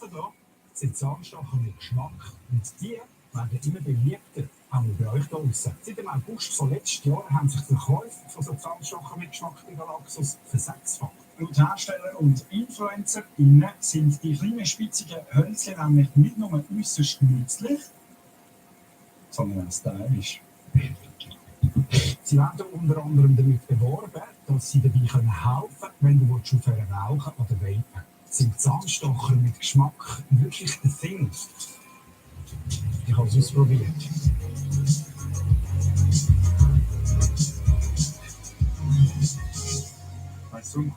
Speaker 10: Das hier sind Zahnstocher mit Geschmack und die werden immer beliebter, auch bei euch da draussen. Seit dem August von letztes Jahr haben sich die Verkäufe von so Zahnstocher mit Geschmack bei Galaxus versechsfacht. Laut Hersteller und InfluencerInnen sind die kleinen spitzigen Hölzchen nämlich nicht nur äußerst nützlich, sondern auch stylisch. Sie werden unter anderem damit beworben, dass sie dabei helfen können, wenn du aufhören rauchen oder vapen. Sind Zahnstocher mit Geschmack wirklich ein Thing? Ich habe es ausprobiert. Weißt du?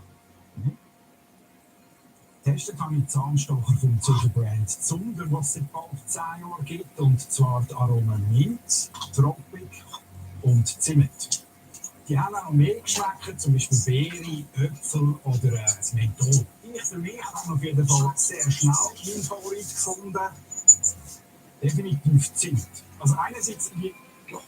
Speaker 10: Getestet habe ich Zahnstocher vom Zuckerbrand Zunder, was es seit bald 10 Jahren gibt. Und zwar die Aromen Mint, Tropic und Zimt. Die haben auch noch mehr Geschmäcker, zum Beispiel Beere, Äpfel oder das Menthol. Ich für mich habe auf jeden Fall sehr schnell meinen Favorit gefunden. Definitiv Zimt. Also einerseits wie... Ja.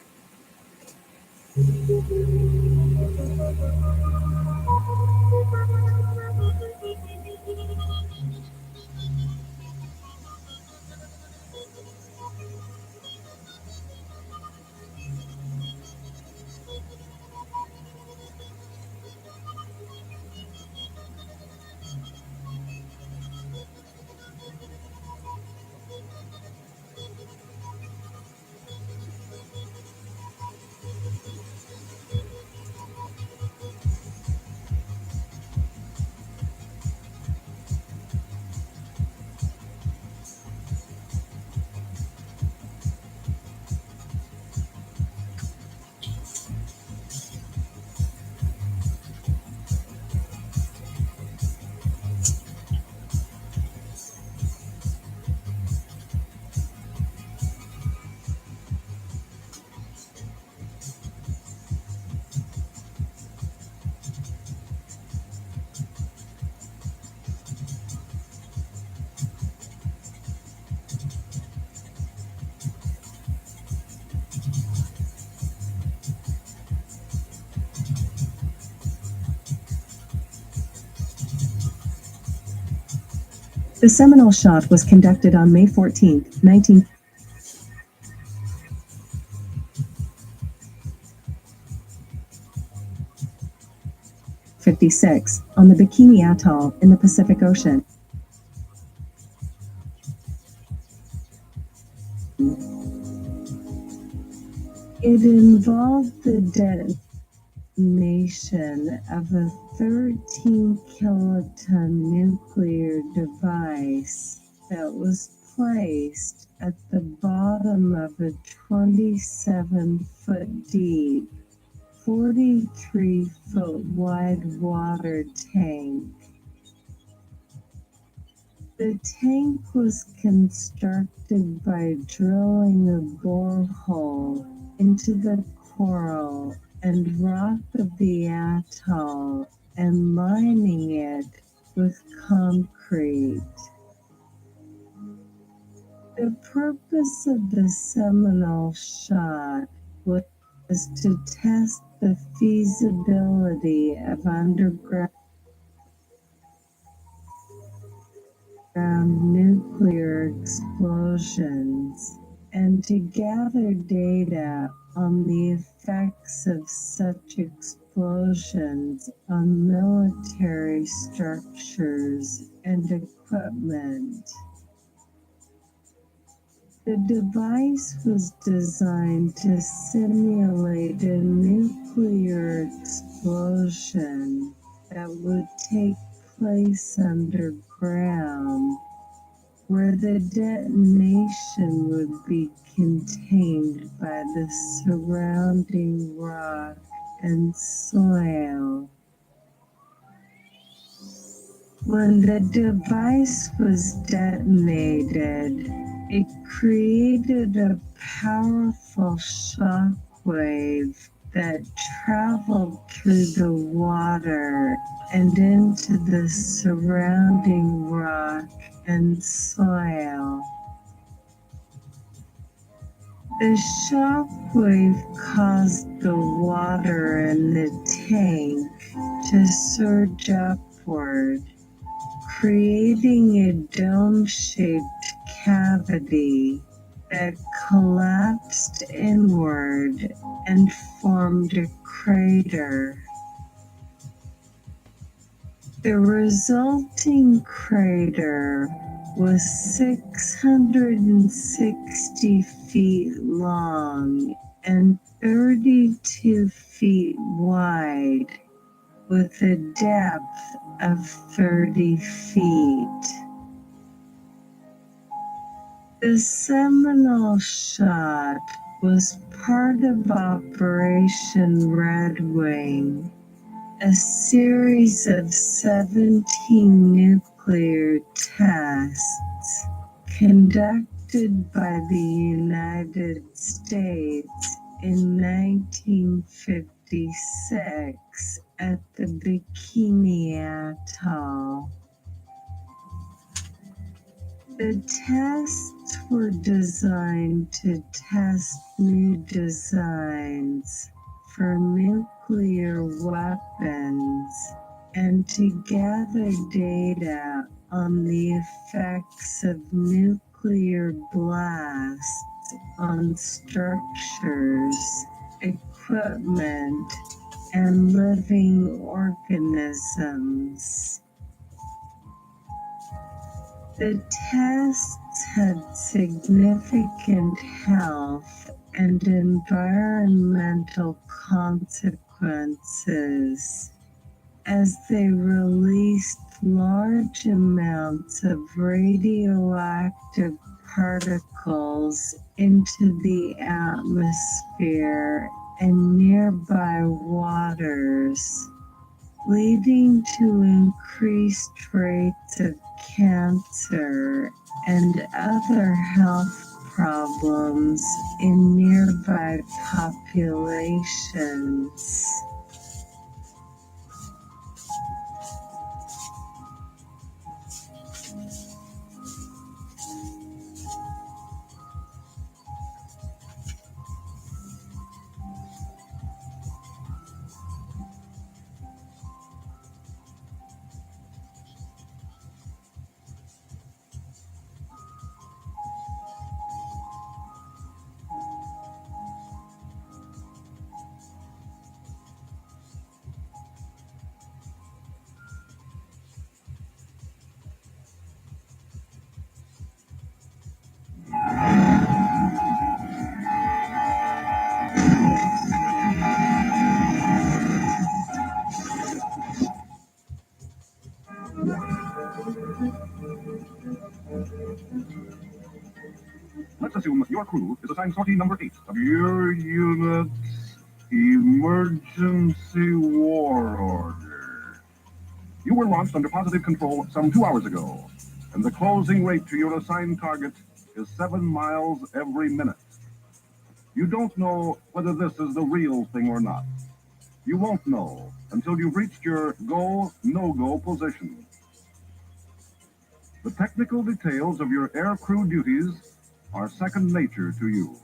Speaker 16: The Seminole shot was conducted on May 14, 1956 on the Bikini Atoll in the Pacific Ocean. It involved the detonation of a 13-kiloton nuclear device that was placed at the bottom of a 27-foot deep, 43-foot wide water tank. The tank was constructed by drilling a borehole into the coral and rock of the atoll and lining it with concrete. The purpose of the Seminole shot was to test the feasibility of underground nuclear explosions and to gather data on the effects of such explosions on military structures and equipment. The device was designed to simulate a nuclear explosion that would take place underground, where the detonation would be contained by the surrounding rock and soil. When the device was detonated, it created a powerful shock wave that traveled through the water and into the surrounding rock and soil. The shock wave caused the water in the tank to surge upward, creating a dome-shaped cavity that collapsed inward and formed a crater. The resulting crater was 660 feet long and 32 feet wide, with a depth of 30 feet. The seminal shot was part of Operation Red Wing, a series of 17 nuclear tests conducted by the United States in 1956 at the Bikini Atoll. The tests were designed to test new designs for nuclear weapons and to gather data on the effects of nuclear blasts on structures, equipment, and living organisms. The tests had significant health and environmental consequences as they released large amounts of radioactive particles into the atmosphere and nearby waters, leading to increased rates of cancer and other health problems in nearby populations.
Speaker 6: Let's assume your crew is assigned sortie number 8 of your unit's emergency war order. You were launched under positive control some 2 hours ago, and the closing rate to your assigned target is 7 miles every minute. You don't know whether this is the real thing or not. You won't know until you've reached your go, no-go position. The technical details of your air crew duties are second nature to you.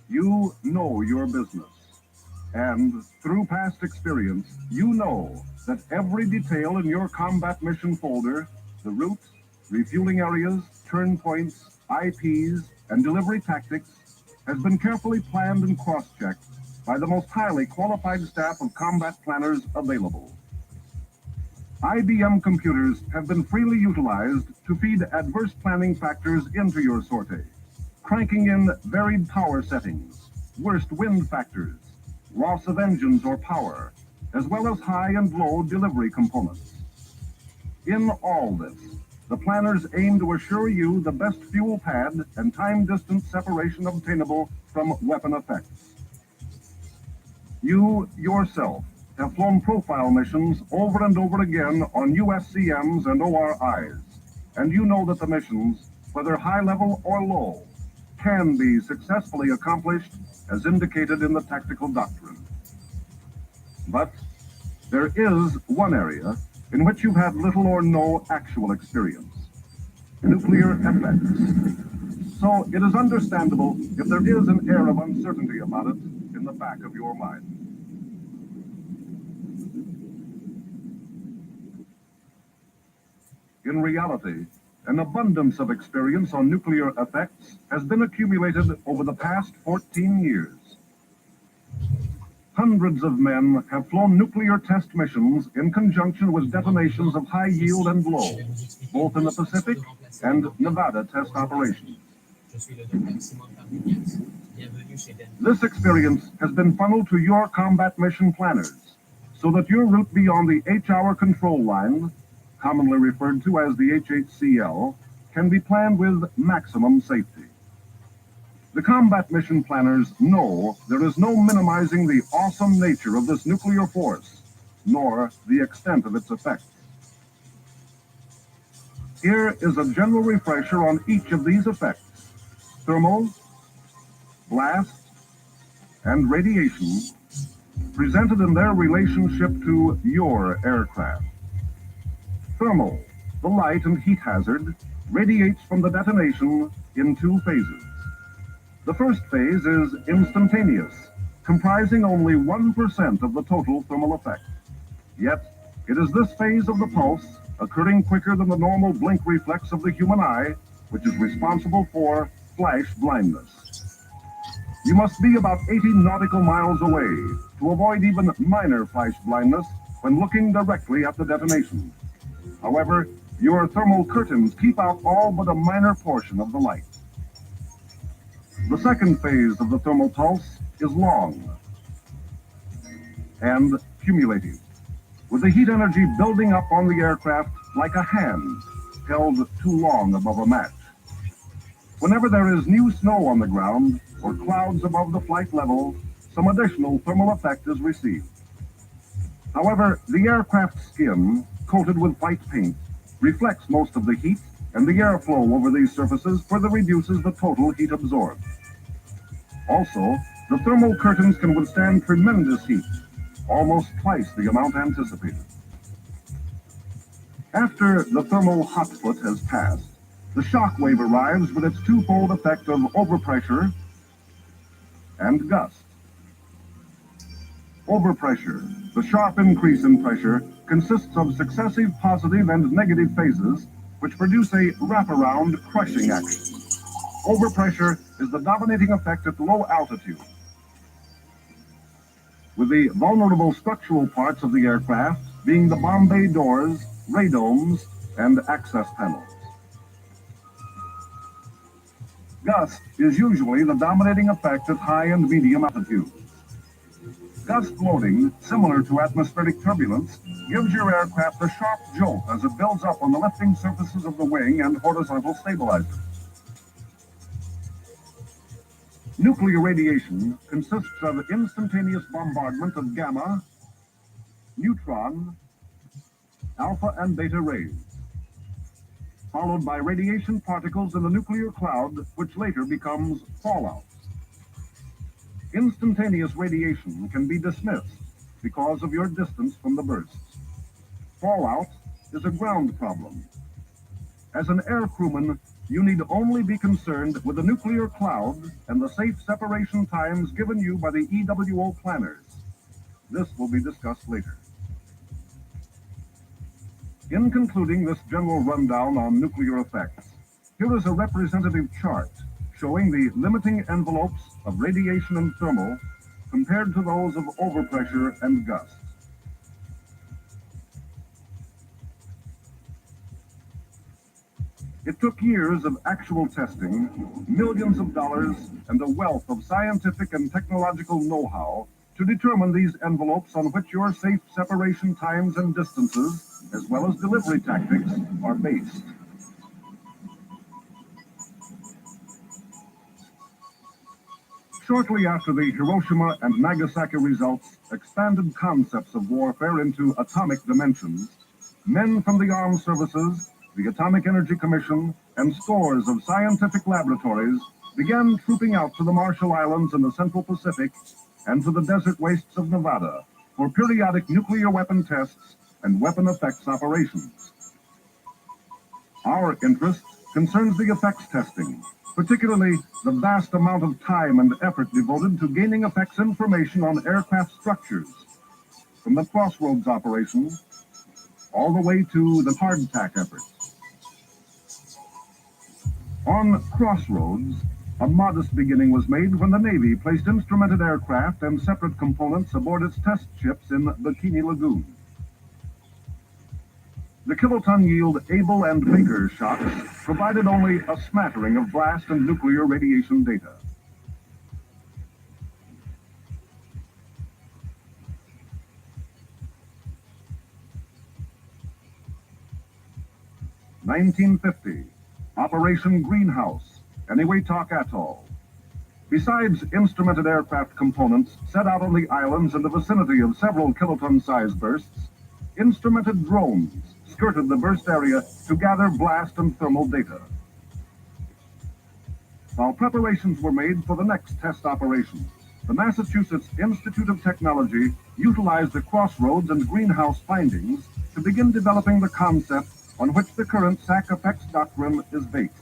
Speaker 6: You know your business, and through past experience, you know that every detail in your combat mission folder, the routes, refueling areas, turn points, IPs, and delivery tactics, has been carefully planned and cross-checked by the most highly qualified staff of combat planners available. IBM computers have been freely utilized to feed adverse planning factors into your sortie, cranking in varied power settings, worst wind factors, loss of engines or power, as well as high and low delivery components. In all this, the planners aim to assure you the best fuel pad and time-distance separation obtainable from weapon effects. You, yourself, have flown profile missions over and over again on USCMs and ORIs, and you know that the missions, whether high level or low, can be successfully accomplished as indicated in the tactical doctrine. But there is one area in which you've had little or no actual experience: nuclear effects. So it is understandable if there is an air of uncertainty about it in the back of your mind. In reality, an abundance of experience on nuclear effects has been accumulated over the past 14 years. Hundreds of men have flown nuclear test missions in conjunction with detonations of high yield and low, both in the Pacific and Nevada test operations. This experience has been funneled to your combat mission planners, so that your route beyond the H-hour control line, commonly referred to as the HHCL, can be planned with maximum safety. The combat mission planners know there is no minimizing the awesome nature of this nuclear force, nor the extent of its effects. Here is a general refresher on each of these effects: thermal, blast, and radiation, presented in their relationship to your aircraft. Thermal, the light and heat hazard, radiates from the detonation in two phases. The first phase is instantaneous, comprising only 1% of the total thermal effect. Yet, it is this phase of the pulse, occurring quicker than the normal blink reflex of the human eye, which is responsible for flash blindness. You must be about 80 nautical miles away to avoid even minor flash blindness when looking directly at the detonation. However, your thermal curtains keep out all but a minor portion of the light. The second phase of the thermal pulse is long and cumulative, with the heat energy building up on the aircraft like a hand held too long above a match. Whenever there is new snow on the ground or clouds above the flight level, some additional thermal effect is received. However, the aircraft skin, coated with white paint, reflects most of the heat, and the airflow over these surfaces further reduces the total heat absorbed. Also, the thermal curtains can withstand tremendous heat, almost twice the amount anticipated. After the thermal hot foot has passed, the shock wave arrives with its twofold effect of overpressure and gust. Overpressure, the sharp increase in pressure, consists of successive positive and negative phases which produce a wraparound crushing action. Overpressure is the dominating effect at low altitude, with the vulnerable structural parts of the aircraft being the bomb bay doors, radomes, and access panels. Gust is usually the dominating effect at high and medium altitudes. Gust loading, similar to atmospheric turbulence, gives your aircraft a sharp jolt as it builds up on the lifting surfaces of the wing and horizontal stabilizers. Nuclear radiation consists of instantaneous bombardment of gamma, neutron, alpha and beta rays, followed by radiation particles in the nuclear cloud, which later becomes fallout. Instantaneous radiation can be dismissed because of your distance from the bursts. Fallout is a ground problem. As an air crewman, you need only be concerned with the nuclear cloud and the safe separation times given you by the EWO planners. This will be discussed later. In concluding this general rundown on nuclear effects, here is a representative chart showing the limiting envelopes of radiation and thermal compared to those of overpressure and gust. It took years of actual testing, millions of dollars, and a wealth of scientific and technological know-how to determine these envelopes on which your safe separation times and distances, as well as delivery tactics, are based. Shortly after the Hiroshima and Nagasaki results expanded concepts of warfare into atomic dimensions, men from the armed services, the Atomic Energy Commission, and scores of scientific laboratories began trooping out to the Marshall Islands in the Central Pacific and to the desert wastes of Nevada for periodic nuclear weapon tests and weapon effects operations. Our interest concerns the effects testing, particularly the vast amount of time and effort devoted to gaining effects information on aircraft structures, from the Crossroads operation all the way to the hardtack efforts. On Crossroads, a modest beginning was made when the Navy placed instrumented aircraft and separate components aboard its test ships in Bikini Lagoon. The kiloton yield Able and Baker shots provided only a smattering of blast and nuclear radiation data. (1950) Operation Greenhouse, Eniwetok Atoll. Besides instrumented aircraft components set out on the islands in the vicinity of several kiloton size bursts, instrumented drones skirted the burst area to gather blast and thermal data. While preparations were made for the next test operation, the Massachusetts Institute of Technology utilized the Crossroads and Greenhouse findings to begin developing the concept on which the current SAC effects doctrine is based.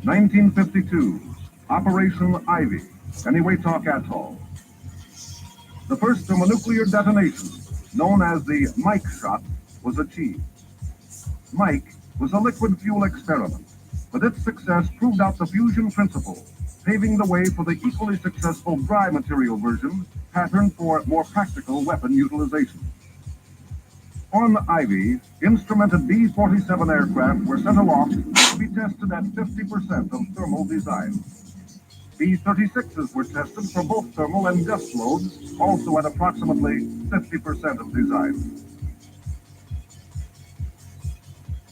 Speaker 6: 1952, Operation Ivy, Eniwetok Atoll. The first thermonuclear detonation, known as the Mike shot, was achieved. Mike was a liquid fuel experiment, but its success proved out the fusion principle, paving the way for the equally successful dry material version, patterned for more practical weapon utilization. On Ivy, instrumented B-47 aircraft were sent aloft to be tested at 50% of thermal design. B-36s were tested for both thermal and gust loads, also at approximately 50% of design.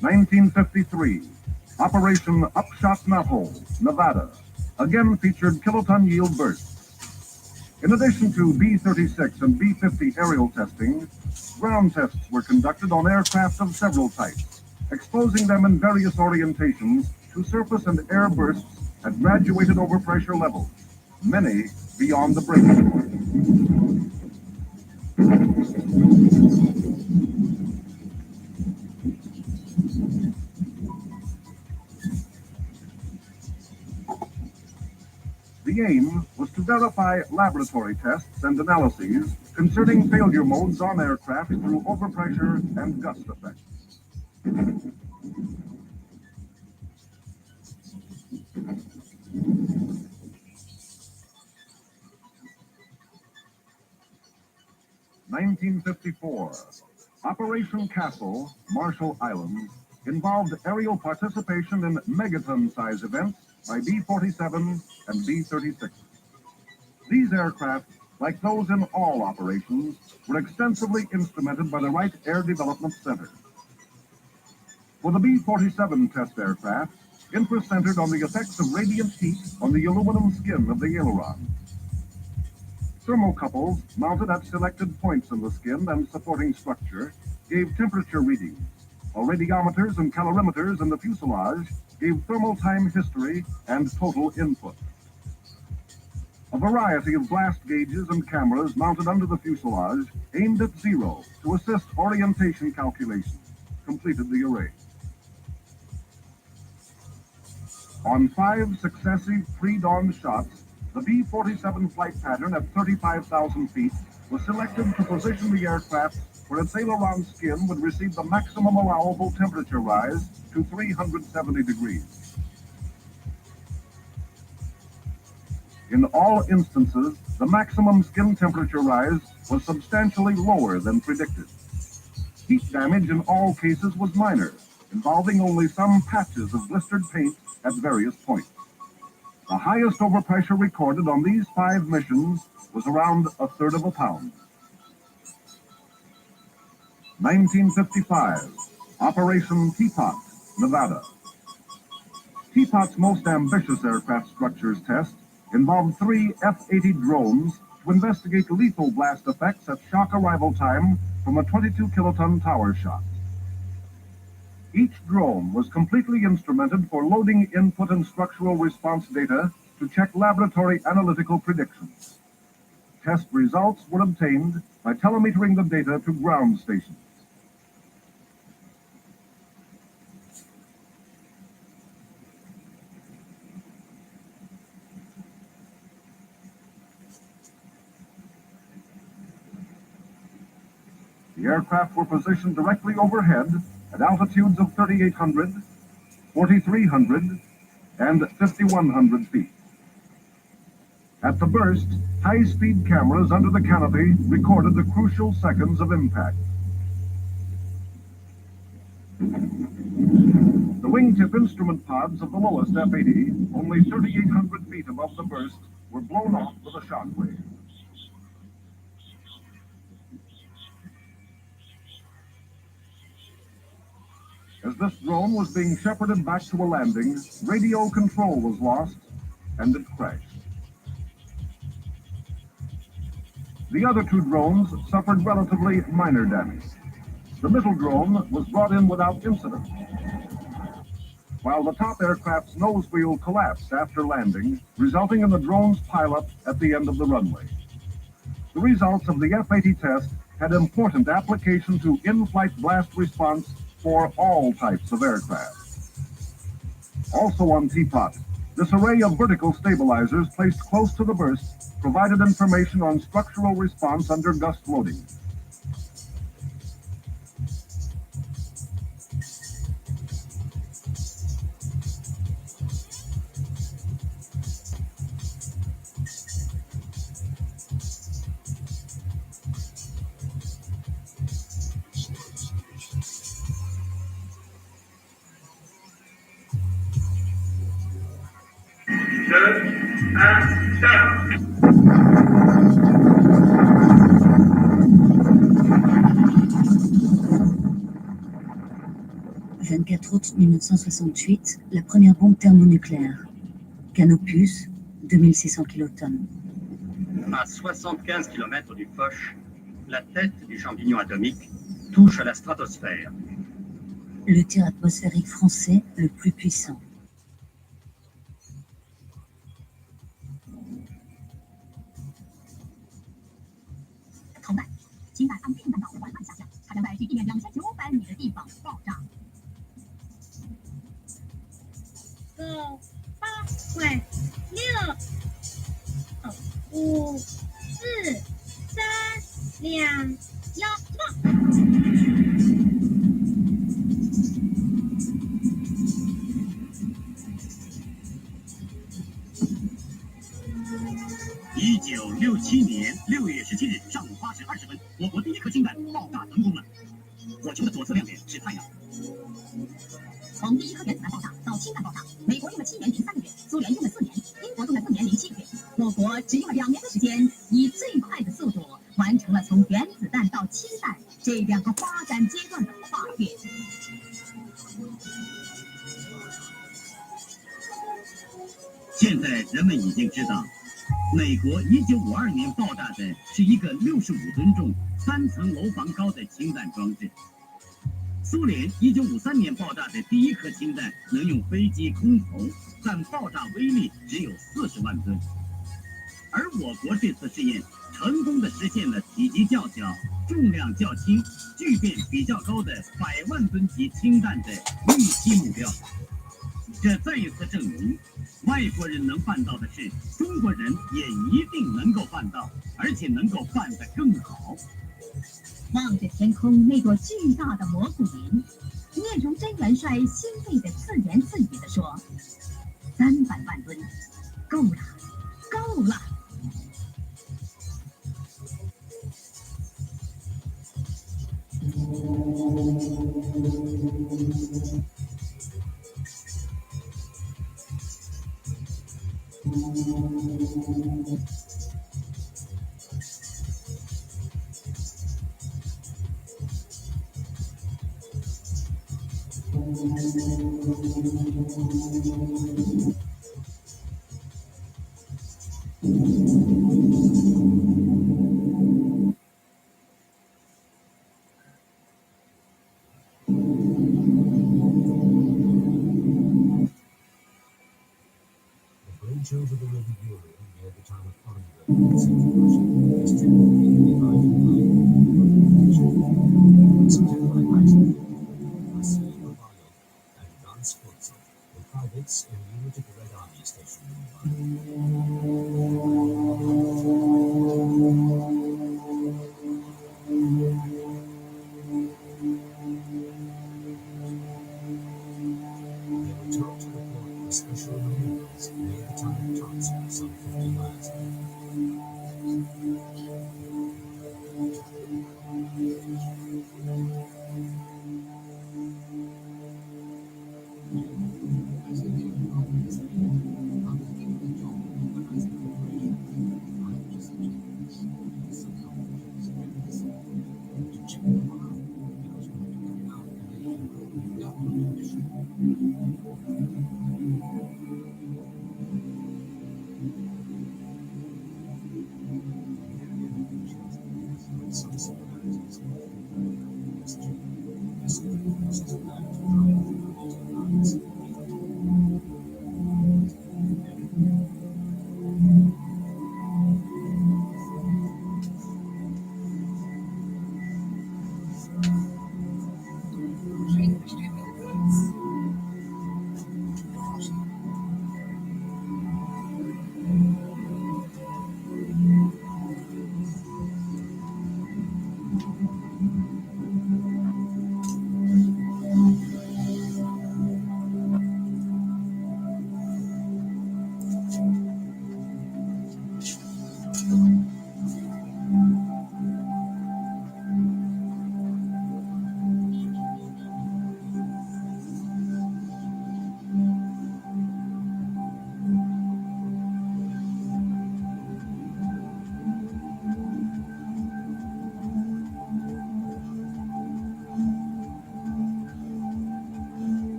Speaker 6: 1953, Operation Upshot Knothole, Nevada, again featured kiloton yield bursts. In addition to B-36 and B-50 aerial testing, ground tests were conducted on aircraft of several types, exposing them in various orientations to surface and air bursts at graduated overpressure levels, many beyond the breaking point. The aim was to verify laboratory tests and analyses concerning failure modes on aircraft through overpressure and gust effects. (1954) Operation Castle, Marshall Islands, involved aerial participation in megaton-size events by B-47 and B-36. These aircraft, like those in all operations, were extensively instrumented by the Wright Air Development Center. For the B-47 test aircraft, interest centered on the effects of radiant heat on the aluminum skin of the aileron. Thermocouples mounted at selected points in the skin and supporting structure gave temperature readings, while radiometers and calorimeters in the fuselage gave thermal time history and total input. A variety of blast gauges and cameras mounted under the fuselage aimed at zero to assist orientation calculations completed the array. On 5 successive pre-dawn shots, the B-47 flight pattern at 35,000 feet was selected to position the aircraft where its aileron skin would receive the maximum allowable temperature rise to 370 degrees. In all instances, the maximum skin temperature rise was substantially lower than predicted. Heat damage in all cases was minor, involving only some patches of blistered paint at various points. The highest overpressure recorded on these 5 missions was around 1/3 of a pound. 1955, Operation Teapot, Nevada. Teapot's most ambitious aircraft structures test involved 3 F-80 drones to investigate lethal blast effects at shock arrival time from a 22 kiloton tower shot. Each drone was completely instrumented for loading input and structural response data to check laboratory analytical predictions. Test results were obtained by telemetering the data to ground stations. The aircraft were positioned directly overhead at altitudes of 3,800, 4,300, and 5,100 feet. At the burst, high-speed cameras under the canopy recorded the crucial seconds of impact. The wingtip instrument pods of the lowest F-80, only 3,800 feet above the burst, were blown off with a shock wave. As this drone was being shepherded back to a landing, radio control was lost and it crashed. The other two drones suffered relatively minor damage. The middle drone was brought in without incident, while the top aircraft's nose wheel collapsed after landing, resulting in the drone's pileup at the end of the runway. The results of the F-80 test had important application to in-flight blast response for all types of aircraft. Also on Teapot, this array of vertical stabilizers placed close to the burst provided information on structural response under gust loading.
Speaker 2: Le 24 août 1968, la première bombe thermonucléaire. Canopus, 2600 kilotonnes.
Speaker 19: À 75 km du Foch, la tête du champignon atomique touche à la stratosphère.
Speaker 2: Le tir atmosphérique français le plus puissant.1967
Speaker 19: 年6月17日上午8时20分，我国第一颗氢弹爆炸成功了。火球的左侧亮点是太阳。从第一颗原子弹爆炸到氢弹爆炸，美国用了7年0.3个月，苏联用了4年，英国用了4年0.7个月，我国只用了2年的时间，以最快的速度完成了从原子弹到氢弹这2个发展阶段的跨越。现在人们已经知道，美国1952年爆炸的是一个65吨重、3层楼房高的氢弹装置。苏联1953年爆炸的第一颗氢弹能用飞机空投，但爆炸威力只有40万吨。而我国这次试验成功地实现了体积较小、重量较轻、聚变比较高的100万吨级氢弹的预期目标。这再一次证明，外国人能办到的事，中国人也一定能够办到，而且能够办得更好。望着天空那朵巨大的蘑菇云，聂荣臻元帅欣慰地自言自语地说：“300万吨，够了，够了。”
Speaker 10: Bridge over the River Uri near the town of Orenburg, is typically divided by September Rising, Vasily Babayov, and Dan Skvortsov were privates in unit of the Red Army station nearby.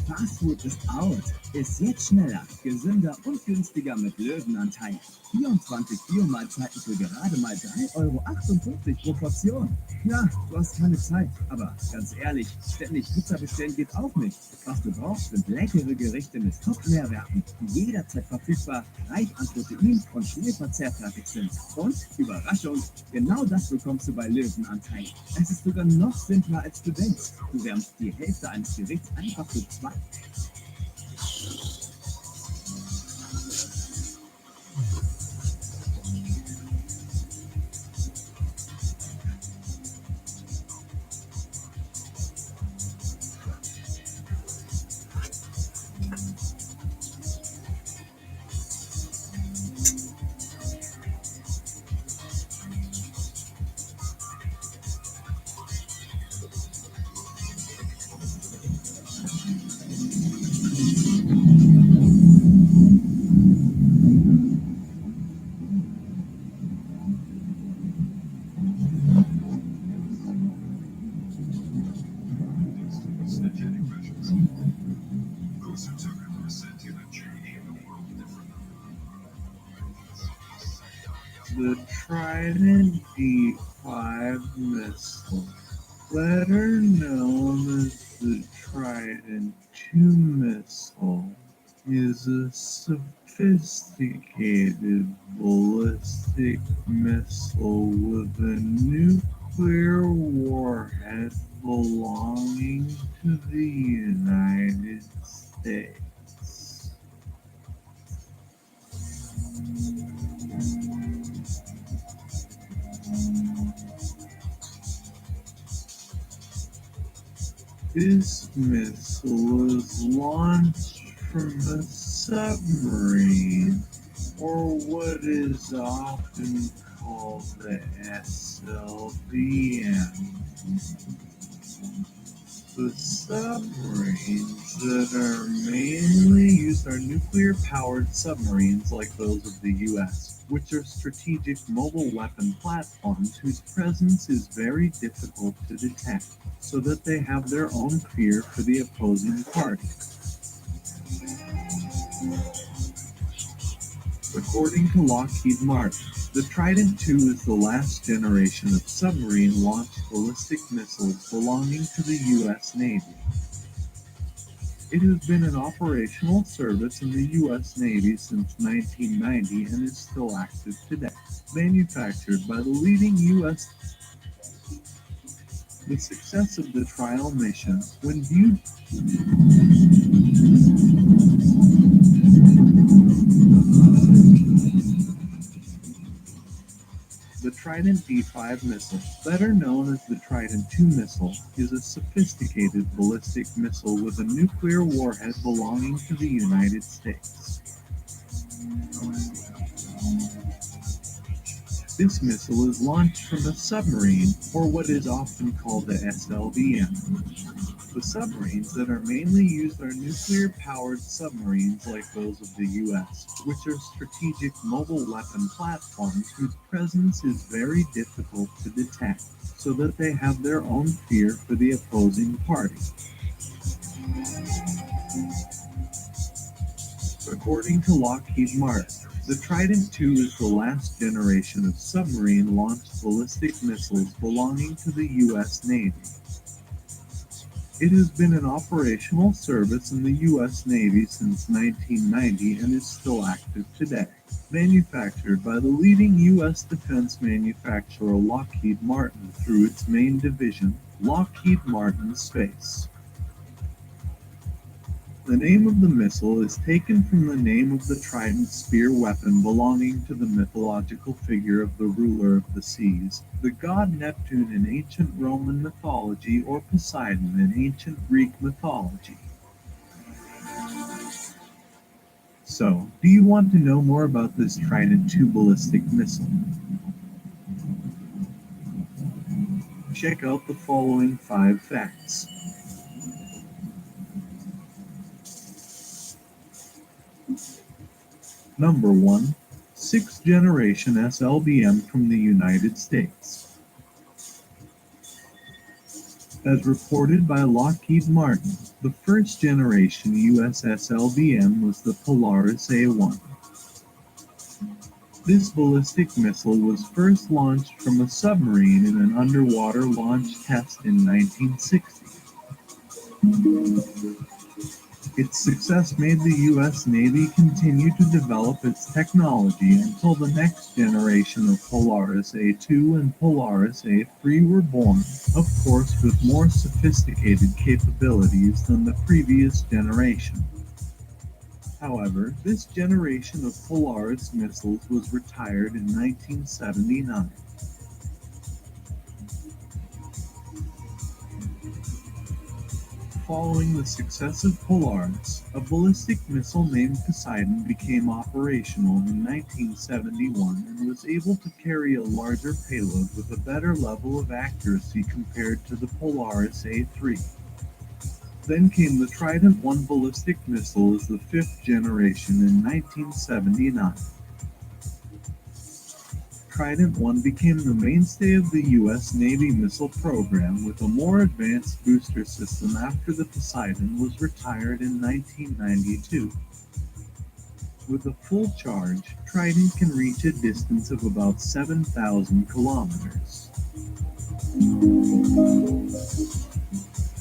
Speaker 4: Fastfood ist out. Ist jetzt schneller, gesünder und günstiger mit Löwenanteil. 24 Bio-Mahlzeiten für gerade mal 3,58 € pro Portion. Ja, du hast keine Zeit, aber ganz ehrlich, ständig Pizza bestellen geht auch nicht. Was du brauchst, sind leckere Gerichte mit Top-Nährwerten, die jederzeit verfügbar, reich an Protein und schnell verzehrfertig sind. Und, Überraschung, genau das bekommst du bei Löwenanteil. Es ist sogar noch simpler, als du denkst. Du wärmst die Hälfte eines Gerichts einfach für 2.
Speaker 11: The Trident D5 missile, better known as the Trident II missile, is a sophisticated ballistic missile with a nuclear warhead belonging to the United States. This missile is launched from a submarine, or what is often called the SLBM. The submarines that are mainly used are nuclear-powered submarines like those of the U.S., which are strategic mobile weapon platforms whose presence is very difficult to detect, so that they have their own fear for the opposing party. According to Lockheed Martin, the Trident II is the last generation of submarine-launched ballistic missiles belonging to the U.S. Navy. It has been in operational service in the U.S. Navy since 1990 and is still active today. Manufactured by the leading U.S. The success of the trial mission, when viewed The Trident D5 missile, better known as the Trident II missile, is a sophisticated ballistic missile with a nuclear warhead belonging to the United States. This missile is launched from a submarine, or what is often called the SLBM. The submarines that are mainly used are nuclear-powered submarines like those of the U.S., which are strategic mobile weapon platforms whose presence is very difficult to detect, so that they have their own fear for the opposing party. According to Lockheed Martin, the Trident II is the last generation of submarine-launched ballistic missiles belonging to the U.S. Navy. It has been in operational service in the U.S. Navy since 1990 and is still active today. Manufactured by the leading U.S. defense manufacturer Lockheed Martin through its main division, Lockheed Martin Space. The name of the missile is taken from the name of the trident spear weapon belonging to the mythological figure of the ruler of the seas, the god Neptune in ancient Roman mythology or Poseidon in ancient Greek mythology. So, do you want to know more about this Trident II ballistic missile? Check out the following 5 facts. Number 1. 6th generation SLBM from the United States. As reported by Lockheed Martin, the first generation US SLBM was the Polaris A1. This ballistic missile was first launched from a submarine in an underwater launch test in 1960. Its success made the U.S. Navy continue to develop its technology until the next generation of Polaris A2 and Polaris A3 were born, of course with more sophisticated capabilities than the previous generation. However, this generation of Polaris missiles was retired in 1979. Following the success of Polaris, a ballistic missile named Poseidon became operational in 1971 and was able to carry a larger payload with a better level of accuracy compared to the Polaris A3. Then came the Trident I ballistic missile as the 5th generation in 1979. Trident I became the mainstay of the U.S. Navy missile program with a more advanced booster system after the Poseidon was retired in 1992. With a full charge, Trident can reach a distance of about 7,000 kilometers.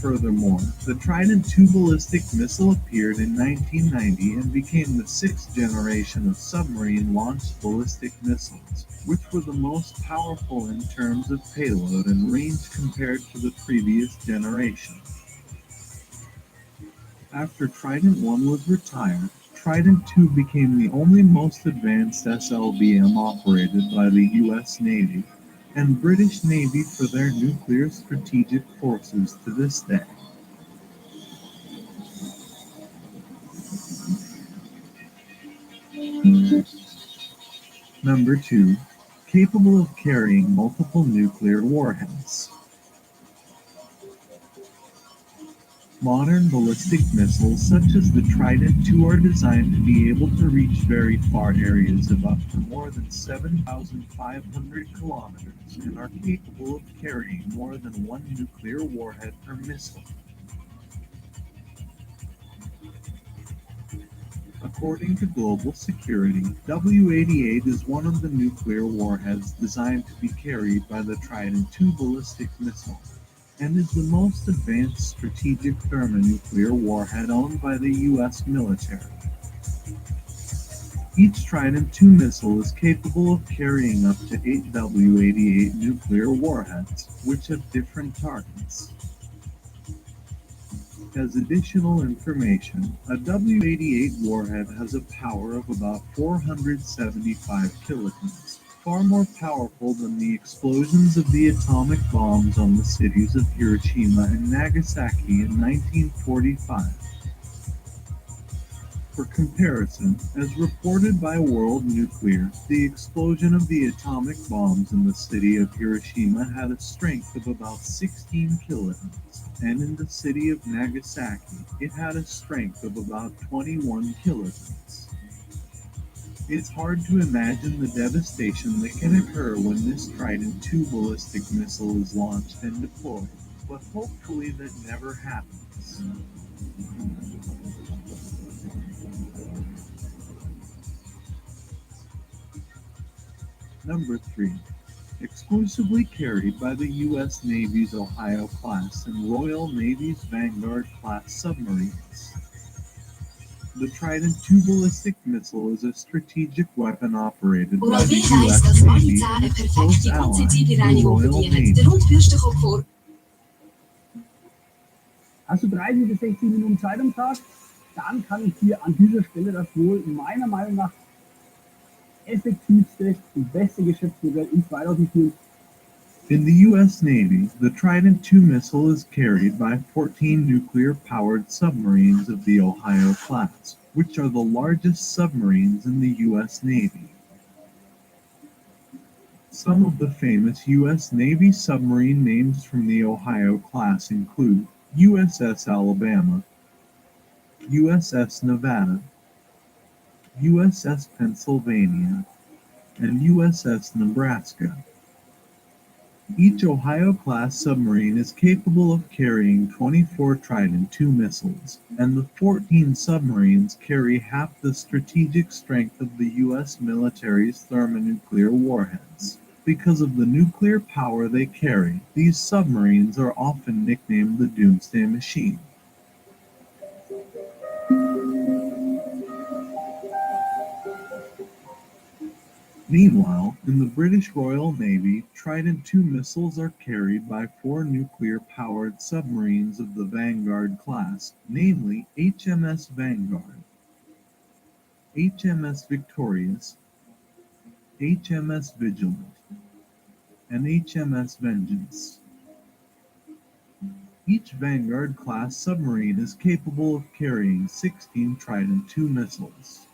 Speaker 11: Furthermore, the Trident II ballistic missile appeared in 1990 and became the 6th generation of submarine-launched ballistic missiles, which were the most powerful in terms of payload and range compared to the previous generation. After Trident I was retired, Trident II became the only most advanced SLBM operated by the U.S. Navy and British Navy for their nuclear strategic forces to this day. Number 2. Capable of carrying multiple nuclear warheads. Modern ballistic missiles such as the Trident II are designed to be able to reach very far areas of up to more than 7,500 kilometers and are capable of carrying more than one nuclear warhead per missile. According to Global Security, W-88 is one of the nuclear warheads designed to be carried by the Trident II ballistic missile, and is the most advanced strategic thermonuclear warhead owned by the U.S. military. Each Trident II missile is capable of carrying up to 8 W-88 nuclear warheads, which have different targets. As additional information, a W-88 warhead has a power of about 475 kilotons, far more powerful than the explosions of the atomic bombs on the cities of Hiroshima and Nagasaki in 1945. For comparison, as reported by World Nuclear, the explosion of the atomic bombs in the city of Hiroshima had a strength of about 16 kilotons, and in the city of Nagasaki, it had a strength of about 21 kilotons. It's hard to imagine the devastation that can occur when this Trident II ballistic missile is launched and deployed, but hopefully that never happens. Number 3. Exclusively carried by the U.S. Navy's Ohio-class and Royal Navy's Vanguard-class submarines. The Trident II ballistic missile is a strategic weapon operated by the U.S. Navy and its close ally, the Royal Navy.
Speaker 20: Hast du 3 bis 16 Minuten Zeit am Tag?
Speaker 10: dann kann ich hier an dieser Stelle das wohl meiner Meinung nach effektivste und beste Geschäftsmodell in 2004.
Speaker 20: In the U.S. Navy, the Trident II missile is carried by 14 nuclear-powered submarines of the Ohio class, which are the largest submarines in the U.S. Navy. Some of the famous U.S. Navy submarine names from the Ohio class include USS Alabama, USS Nevada, USS Pennsylvania, and USS Nebraska. Each Ohio-class submarine is capable of carrying 24 Trident II missiles, and the 14 submarines carry half the strategic strength of the U.S. military's thermonuclear warheads. Because of the nuclear power they carry, these submarines are often nicknamed the Doomsday Machine. Meanwhile, in the British Royal Navy, Trident II missiles are carried by 4 nuclear-powered submarines of the Vanguard class, namely HMS Vanguard, HMS Victorious, HMS Vigilant, and HMS Vengeance. Each Vanguard-class submarine is capable of carrying 16 Trident II missiles.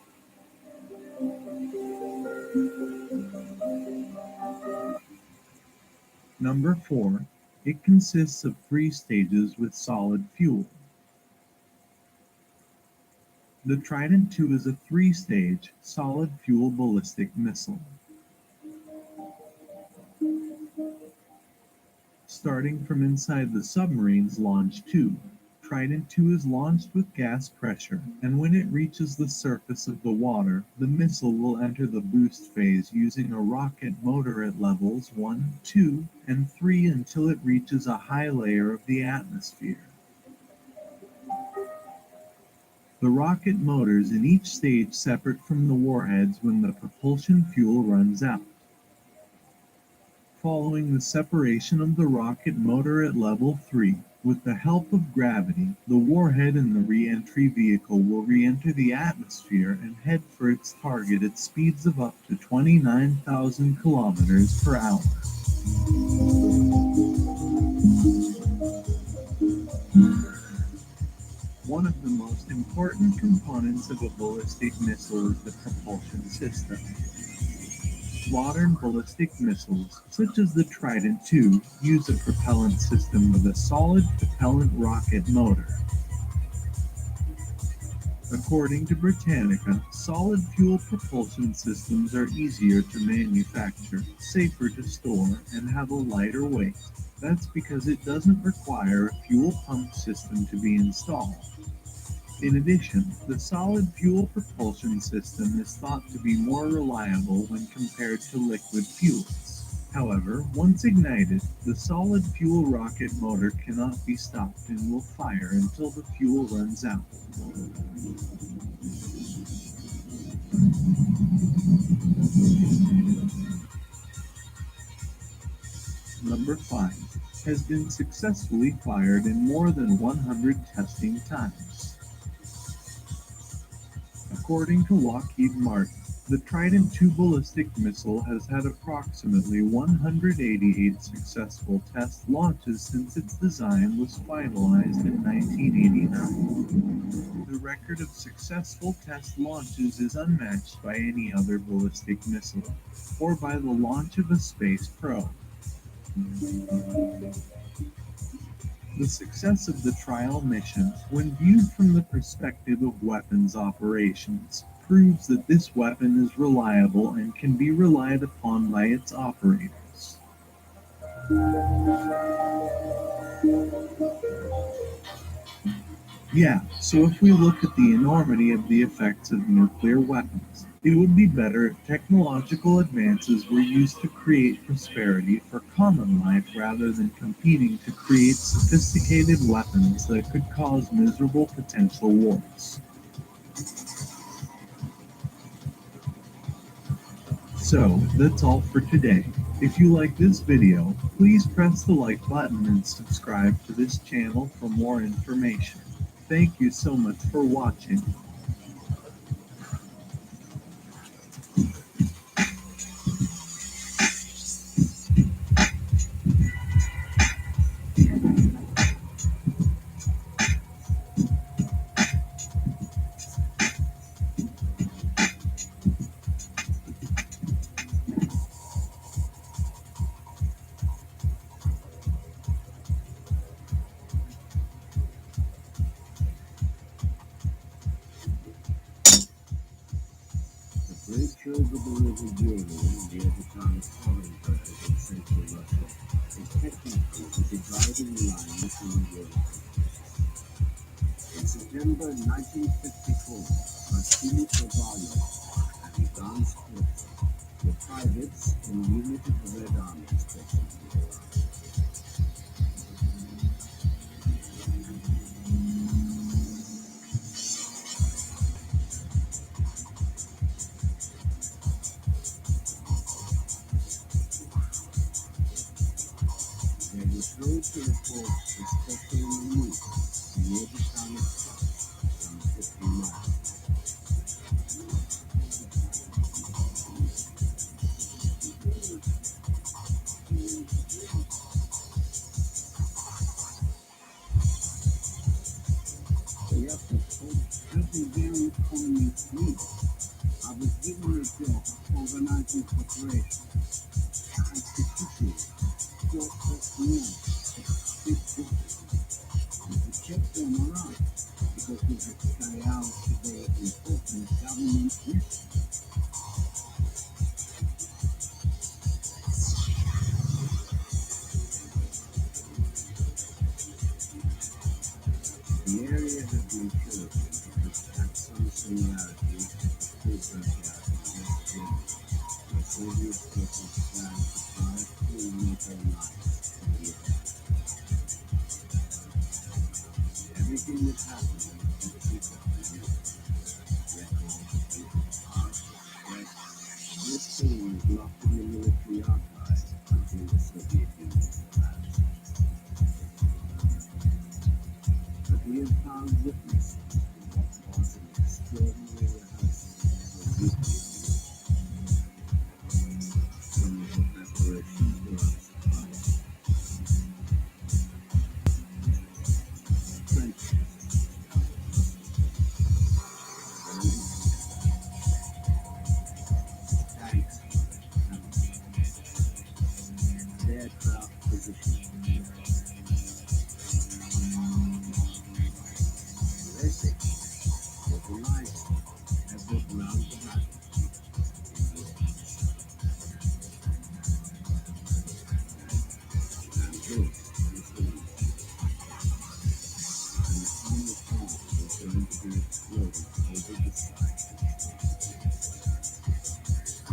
Speaker 20: Number 4. It consists of 3 stages with solid fuel. The Trident II is a 3-stage, solid fuel ballistic missile. Starting from inside the submarine's launch tube, Trident II is launched with gas pressure, and when it reaches the surface of the water, the missile will enter the boost phase using a rocket motor at levels 1, 2, and 3 until it reaches a high layer of the atmosphere. The rocket motors in each stage separate from the warheads when the propulsion fuel runs out. Following the separation of the rocket motor at level 3, with the help of gravity, the warhead in the re-entry vehicle will re-enter the atmosphere and head for its target at speeds of up to 29,000 kilometers per hour. One of the most important components of a ballistic missile is the propulsion system. Modern ballistic missiles, such as the Trident II, use a propellant system with a solid propellant rocket motor. According to Britannica, solid fuel propulsion systems are easier to manufacture, safer to store, and have a lighter weight. That's because it doesn't require a fuel pump system to be installed. In addition, the solid fuel propulsion system is thought to be more reliable when compared to liquid fuels. However, once ignited, the solid fuel rocket motor cannot be stopped and will fire until the fuel runs out. Number 5 has been successfully fired in more than 100 testing times. According to Lockheed Martin, the Trident II ballistic missile has had approximately 188 successful test launches since its design was finalized in 1989. The record of successful test launches is unmatched by any other ballistic missile, or by the launch of a space probe. The success of the trial mission, when viewed from the perspective of weapons operations, proves that this weapon is reliable and can be relied upon by its operators. Yeah, so if we look at the enormity of the effects of nuclear weapons, it would be better if technological advances were used to create prosperity for common life rather than competing to create sophisticated weapons that could cause miserable potential wars. So, that's all for today. If you like this video, please press the like button and subscribe to this channel for more information. Thank you so much for watching.
Speaker 13: The great shows of the river Ural near the town of Orenburg in central Russia is technically the dividing line between Europe. In September 1954, Vasily Kovalyov and Ivan Spitzer were privates in the unit of the Red Army stationed here. They were thrown to report a special unit near the town of Kut, some 50 miles. Yes, of course, that's a very common thing. I was given a job organizing preparation. And particularly, for personnel, big business. And to check them around, because we had to carry out a very important government mission. The area has been chosen because it had some similarities to the Kuiper Gap in West Germany, where Soviet forces planned to fire 2-meter lines in the air. Everything that happened was secret to you. Records, art, press, this thing was locked in the military archive until the Soviet Union collapsed. But we have found witnesses to what was an extraordinary rehearsal for nuclear use. Some of the preparations were unsurprising. Trenches, tanks, aircraft positions. Basic, organized, as they ground the battle. And this is the reason. And the final bomb was going to be exploded over the sky.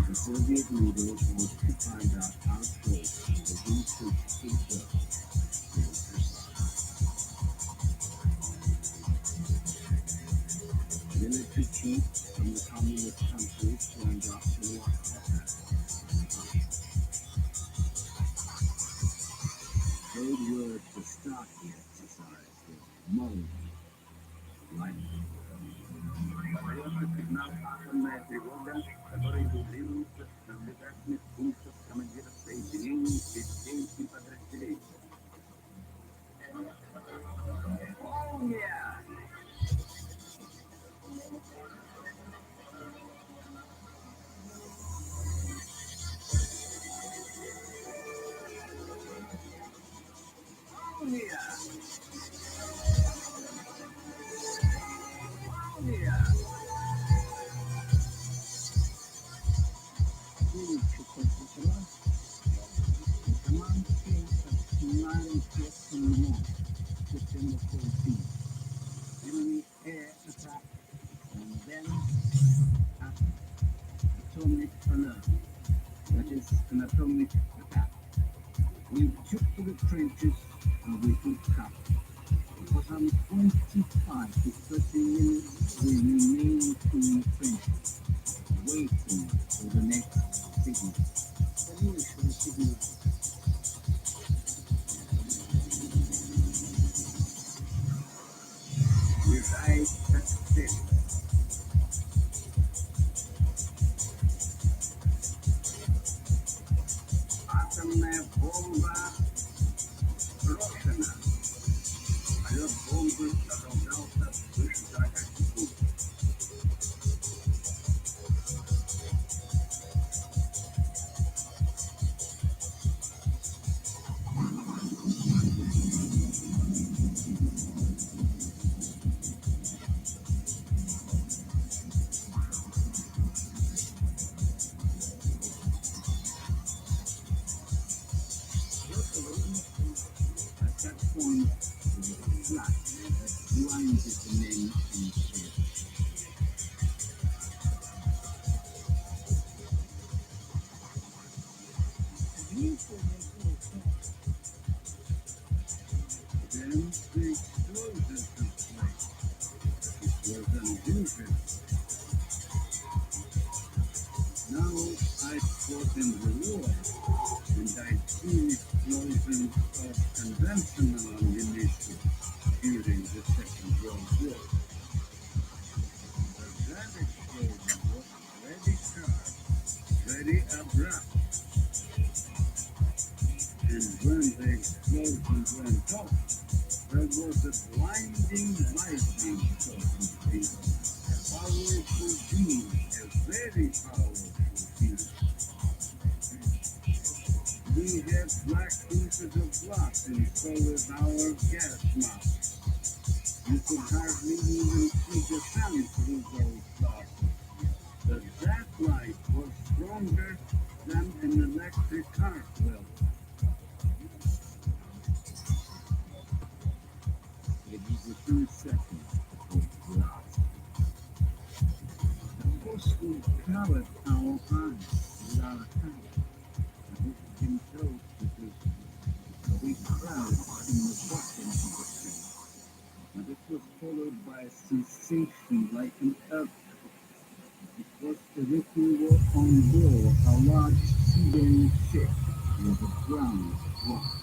Speaker 13: The Soviet leaders wanted to find out how close the wing troops could go to the precise. Military chiefs from the communist countries turned up to watch what happened. Code word to start the exercise was Molly. Lightning. Сигнал атомная тревога, который дублируется на ближайших пунктах командиров соединений и частей и подразделений. Молния! Молния! Молния! Следующий только раз. Команд Finland Western North, September 14. Enemy air attack and then atomic alert. That is an atomic attack. We took to the trenches and we took cover. For some 25 to 30 minutes, we remained in the trenches, waiting for the next signal. The initial signal.
Speaker 15: атомная бомба брошена. Полет бомбы продолжался свыше 40 секунд. Now I fought in the war, and I've seen explosions of conventional ammunition during the Second World War. But that explosion was very sharp, very abrupt. And when the explosion went off, there was a blinding lightning, so to speak. A powerful beam, a very powerful beam. We had black pieces of glass installed in our gas masks. You could hardly even see the sun through those glasses. But that light was stronger than an electric arc welder. It was a few seconds before the blast. The force would cover our eyes with our hands. And it came close because we crowded in the bottom of the thing. And it was followed by a sensation like an earthquake. It was as if we were on board a large sea-going ship with the ground rocked.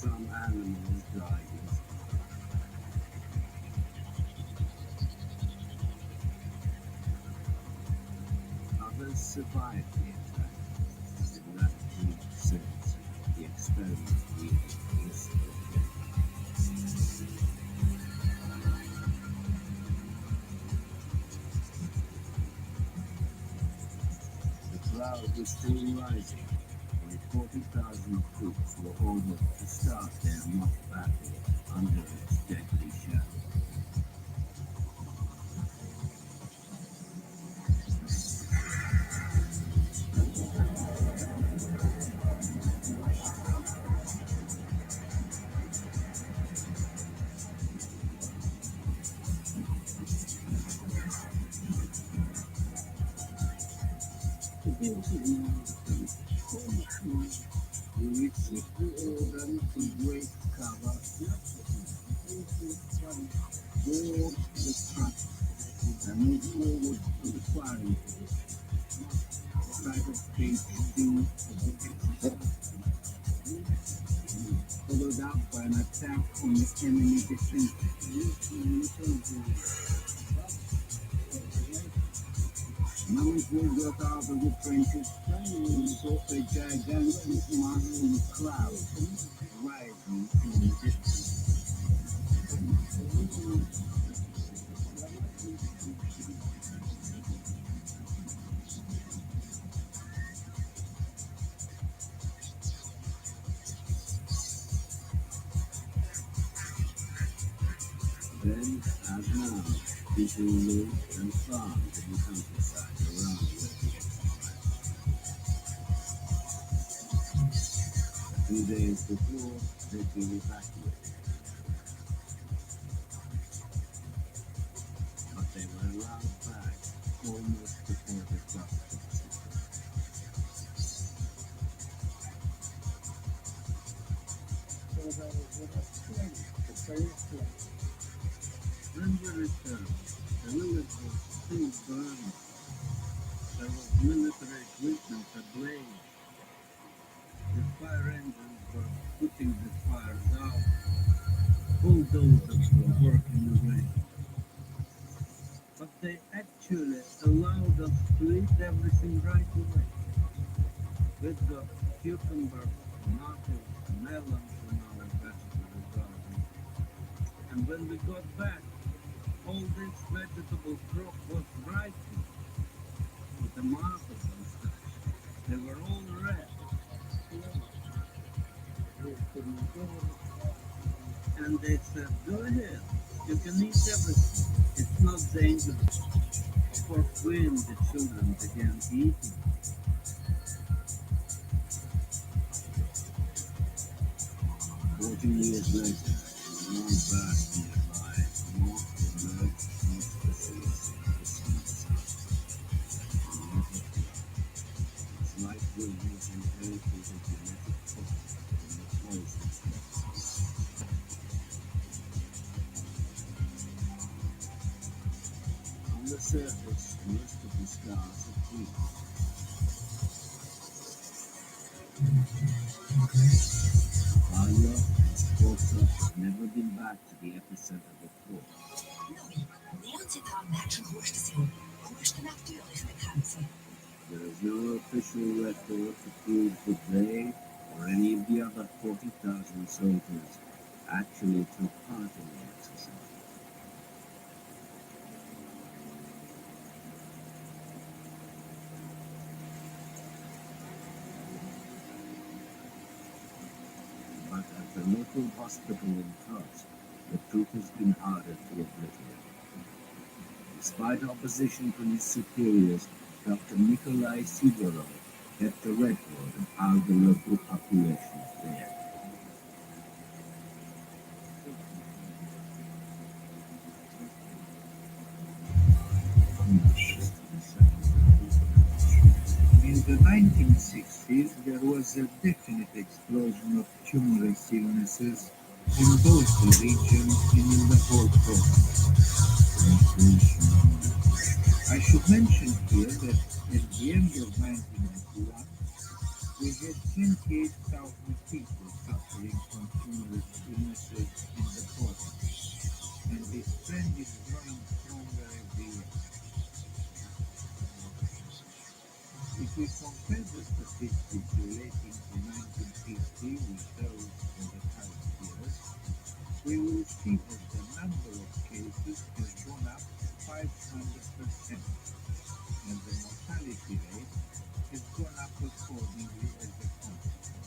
Speaker 15: Some animals died instantly. Others survived the attack, and that proved since the experiment yielded blissful effect. The cloud was still rising. 40,000 troops were ordered to start their mock battle under its deadly shadow. We received the order to break cover, board the truck, and move forward to the firing position. Type of stage 2 of the exercise. Followed up by an attack on the enemy defenses. Moment we got out of the trenches, we saw a gigantic massive cloud rising in the distance. Then, as now, people live and farm in the countryside around where the exercise. 2 days before, they'd been evacuated. But they were allowed back
Speaker 9: almost before the clock strikes 12. When we returned, the village was still burning. There was military equipment ablaze. The fire engines were putting the fires out. Bulldozers were working away. But they actually allowed us to eat everything right away. We've got cucumbers, tomatoes, melons in our vegetable garden. And when we got back, all this vegetable crop was ripened. The tomatoes and such, they were all red. And they said, go ahead, you can eat everything. It's not dangerous. Of course, we and the children began eating. Years later, one vast nearby, more emerged from its facility to see the sun. Its light brilliance inherited a genetic code in the poisonous medicines. On the surface, most of the stars are clean. Valio also has never been back to the epicenter before. There is no official record to prove that they or any of the other 40,000 soldiers actually took part in the exercise. But at the local hospital in Kursk, the truth has been harder to obliterate. Despite opposition from his superiors, Dr. Nikolai Sidorov kept a record of how the local population fared. In the 1960s, there was a definite explosion of tumorous illnesses in both the region and in the whole province. I should mention here that at the end of 1991, we had 28,000 people suffering from tumorous illnesses in the province, and this trend is growing stronger every year. If we compare the statistics relating to 1950 with those for the current years, we will see that the number of cases has gone up 500%, and the mortality rate has gone up accordingly as a consequence.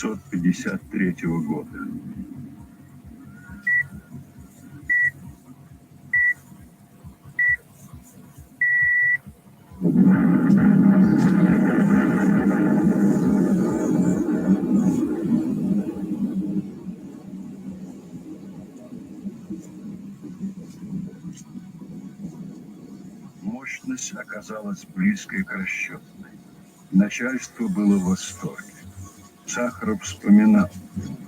Speaker 6: 1953 года. Мощность оказалась близкой к расчетной. Начальство было в восторге. Сахаров вспоминал: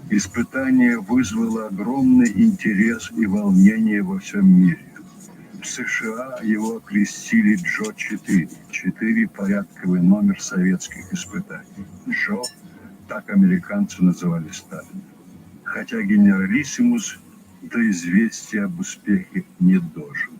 Speaker 6: испытание вызвало огромный интерес и волнение во всем мире. В США его окрестили Джо-4, 4 порядковый номер советских испытаний. Джо, так американцы называли Сталина. Хотя генералиссимус до известия об успехе не дожил.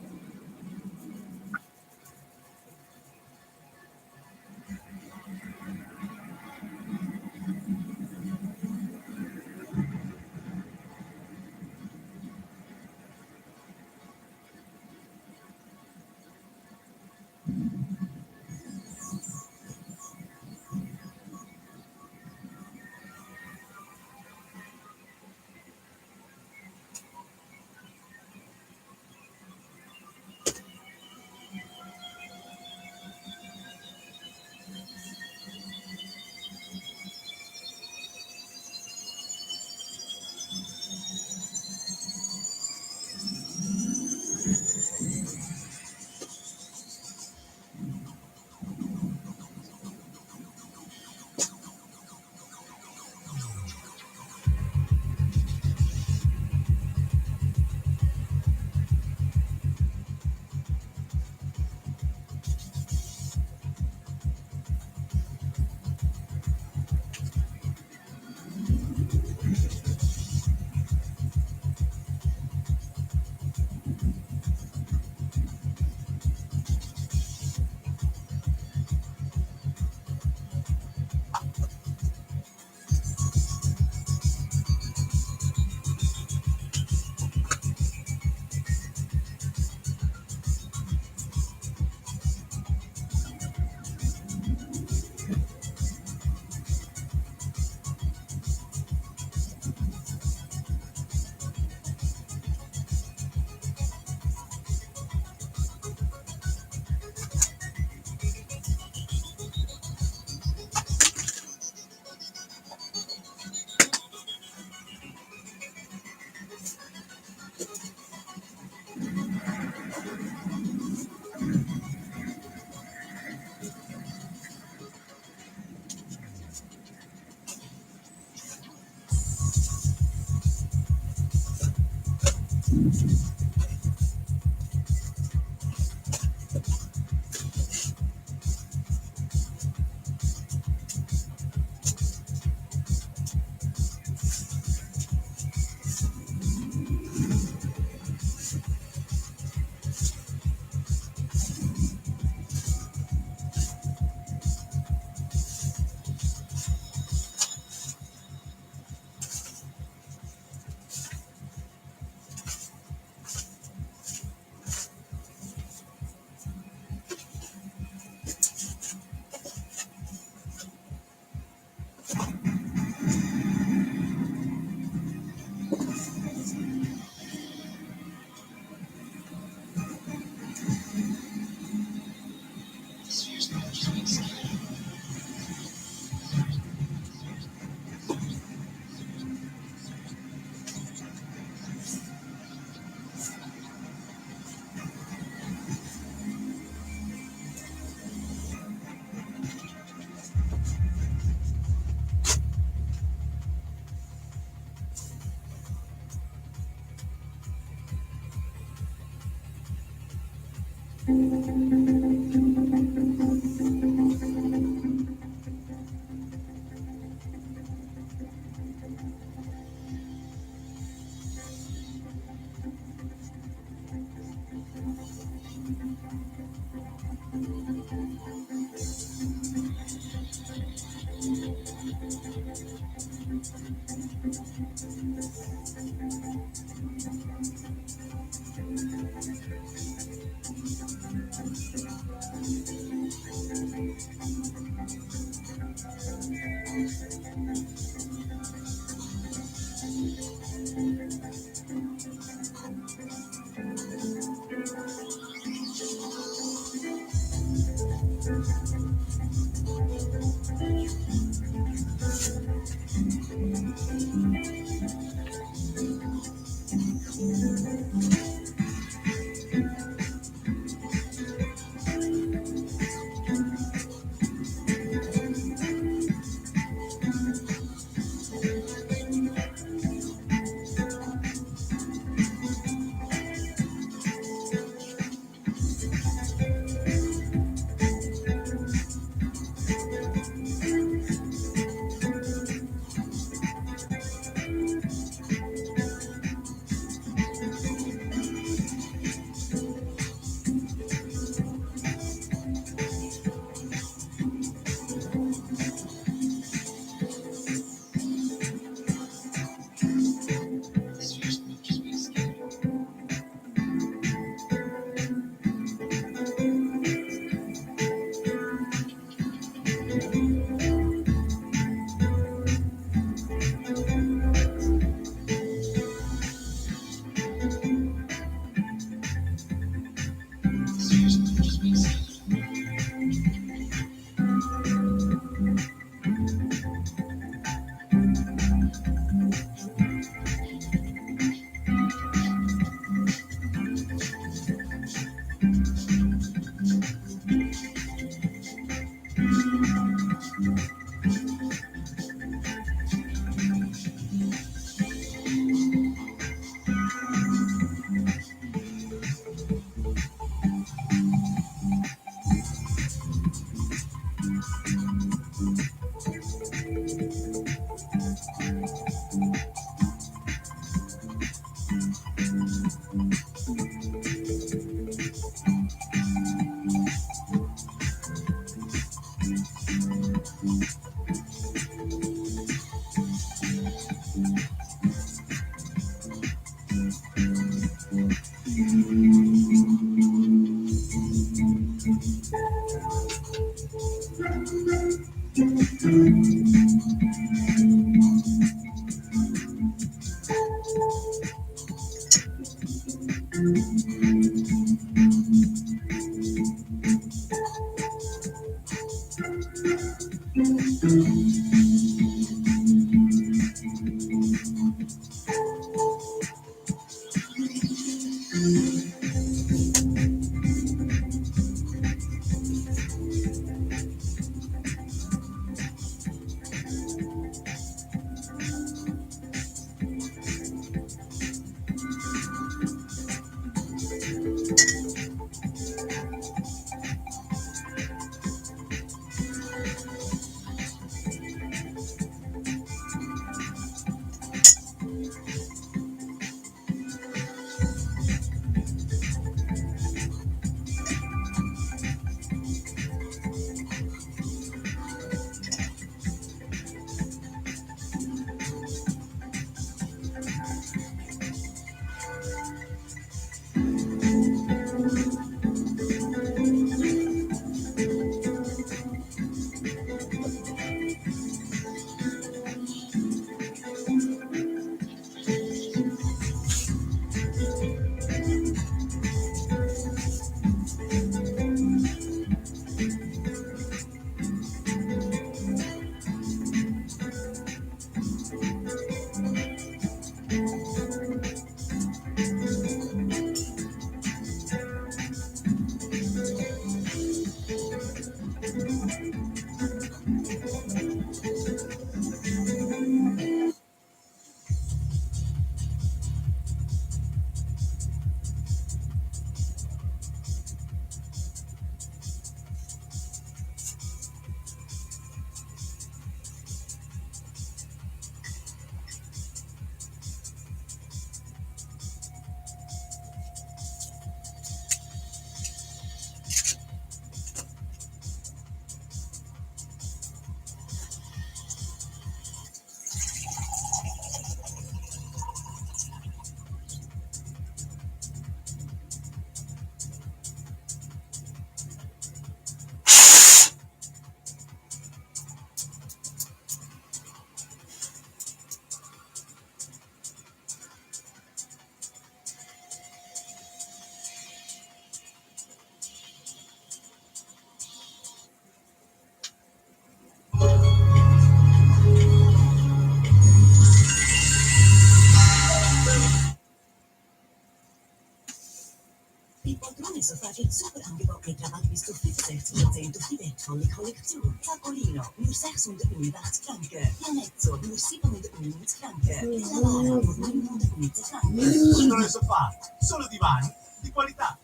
Speaker 2: Die Poltrone Sofà Fit Superangebot mit Rabatt bis zu 65% auf die wertvolle Kollektion. Zapolino nur 689 Franken. Pianezzo nur 790 Franken. Lavara nur 990 Franken.
Speaker 14: Poltrone Sofà, solo divani di qualità.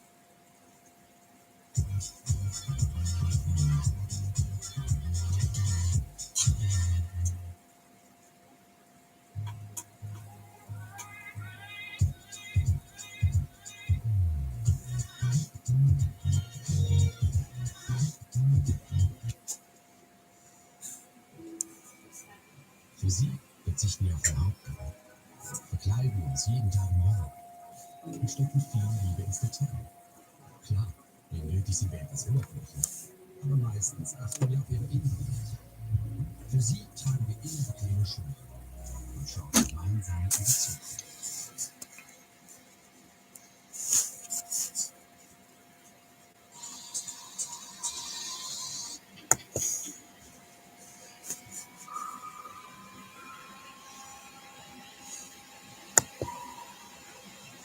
Speaker 10: Für sie verzichten wir auf ein Hauptgehalt, verkleiden uns jeden Tag neu und stecken viel Liebe ins Detail. Klar, je nötig sie werden es Oberfläche, aber meistens achten wir auf ihre Inhalte. Für sie tragen wir immer bequeme Schuhe und schauen gemeinsam in die Zukunft.